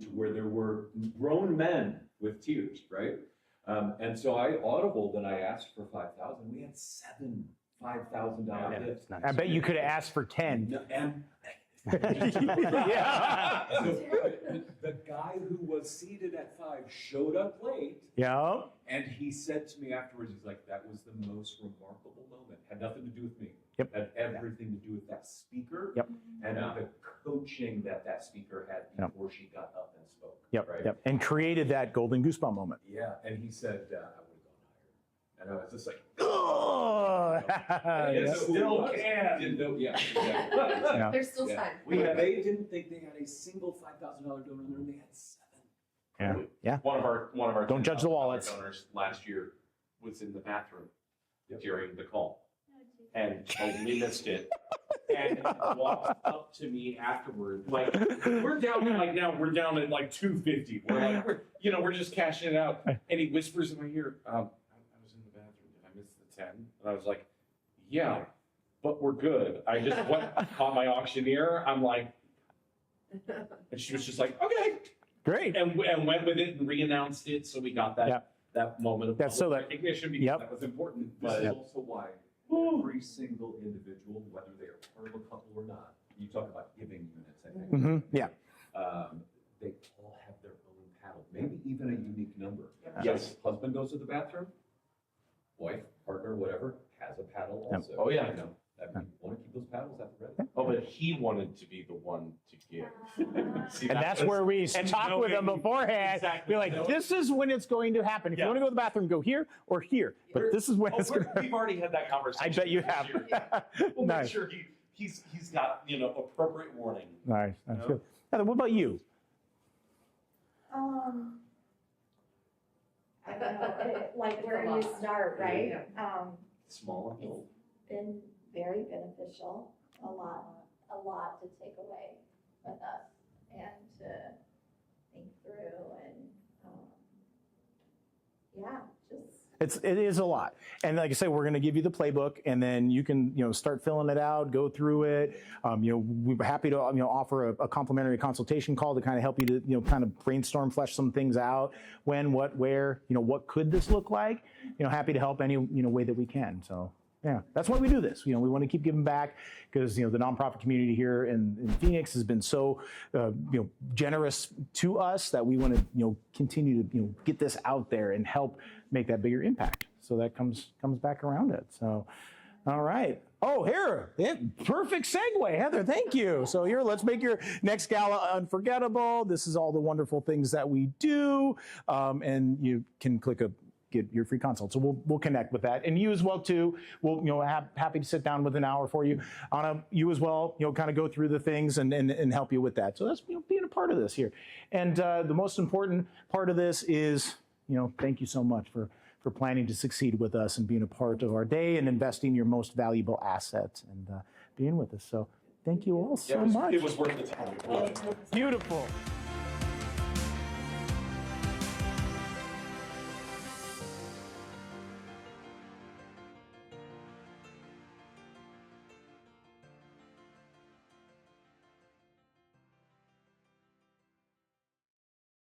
Speaker 8: to where there were grown men with tears, right? And so I audibled and I asked for 5,000. We had 7 $5,000 gifts.
Speaker 1: I bet you could have asked for 10.
Speaker 8: No, and
Speaker 1: Yeah.
Speaker 8: the guy who was seated at 5 showed up late.
Speaker 1: Yeah.
Speaker 8: And he said to me afterwards, he's like, that was the most remarkable moment. Had nothing to do with me.
Speaker 1: Yep.
Speaker 8: Had everything to do with that speaker.
Speaker 1: Yep.
Speaker 8: And the coaching that speaker had before she got up and spoke.
Speaker 1: Yep.
Speaker 8: Right?
Speaker 1: Yep. And created that golden goosebump moment.
Speaker 8: Yeah. And he said, I would have gone higher. And I was just like,
Speaker 1: Oh.
Speaker 8: and
Speaker 1: Yeah.
Speaker 8: so still can. Didn't know, yeah.
Speaker 1: Yeah.
Speaker 3: There's still time.
Speaker 8: They didn't think they had a single $5,000 donor in the room. They had 7.
Speaker 1: Yeah.
Speaker 2: One of our
Speaker 1: Don't judge the
Speaker 2: $10,000
Speaker 1: wallets.
Speaker 2: donors last year was in the bathroom
Speaker 8: Yep.
Speaker 2: during the call
Speaker 7: Oh, geez.
Speaker 2: and totally missed it. And walked up to me afterward, like we're down at like 250. We're just cashing it out. And he whispers in my ear, I was in the bathroom. Did I miss the 10? And I was like, yeah, but we're good. I just went on my auctioneer. I'm like, and she was just like, okay.
Speaker 1: Great.
Speaker 2: And went with it and re-announced it, so we got that
Speaker 1: Yep.
Speaker 2: that moment of
Speaker 1: That's so
Speaker 2: public
Speaker 1: that-
Speaker 2: recognition because
Speaker 1: Yep.
Speaker 2: that was important.
Speaker 8: This
Speaker 2: But
Speaker 8: is also why every single individual, whether they are part of a couple or not, you talk about giving units, I think.
Speaker 1: Mm-hmm. Yeah.
Speaker 8: They all have their own paddle, maybe even a unique number.
Speaker 3: Yeah.
Speaker 8: Yes, husband goes to the bathroom, wife, partner, whatever, has a paddle
Speaker 1: Yep.
Speaker 8: also.
Speaker 2: Oh, yeah.
Speaker 8: Want to keep those paddles at the ready?
Speaker 2: oh, but he wanted to be the one to give. See,
Speaker 1: And
Speaker 2: that
Speaker 1: that's
Speaker 2: was-
Speaker 1: where we
Speaker 2: and
Speaker 1: talk with them
Speaker 2: knowing-
Speaker 1: beforehand.
Speaker 2: Exactly.
Speaker 1: Be like, this is when it's going to happen. If you
Speaker 2: Yeah.
Speaker 1: want to go to the bathroom, go here or here. But this is when it's going to happen.
Speaker 2: We've already had that conversation.
Speaker 1: I bet you
Speaker 2: this
Speaker 1: have.
Speaker 2: year. We'll make
Speaker 1: Nice.
Speaker 2: sure he's got appropriate warning.
Speaker 1: Nice. That's
Speaker 2: No.
Speaker 1: good. Heather, what about you?
Speaker 10: I don't know, like where you start, right?
Speaker 8: Small and old.
Speaker 10: Been very beneficial, a lot to take away with us and to think through and, just.
Speaker 1: It is a lot. And like I say, we're going to give you the playbook and then you can, start filling it out, go through it. We're happy to, offer a complimentary consultation call to kind of help you to, kind of brainstorm, flesh some things out. When, what, where, what could this look like? Happy to help any, way that we can. So, yeah, that's why we do this. We want to keep giving back because, the nonprofit community here in Phoenix has been so, generous to us that we want to, continue to, get this out there and help make that bigger impact. So that comes back around it. So, all right. Oh, here, perfect segue, Heather. Thank you. So here, let's make your next gala unforgettable. This is all the wonderful things that we do, and you can get your free consult. So we'll connect with that, and you as well too. We'll happy to sit down with an hour for you. Anna, you as well. Kind of go through the things and help you with that. So that's being a part of this here. And the most important part of this is thank you so much for planning to succeed with us and being a part of our day and investing your most valuable assets and being with us. So Thank you all so
Speaker 2: Yeah,
Speaker 1: much.
Speaker 2: it was worth the time.
Speaker 1: Beautiful.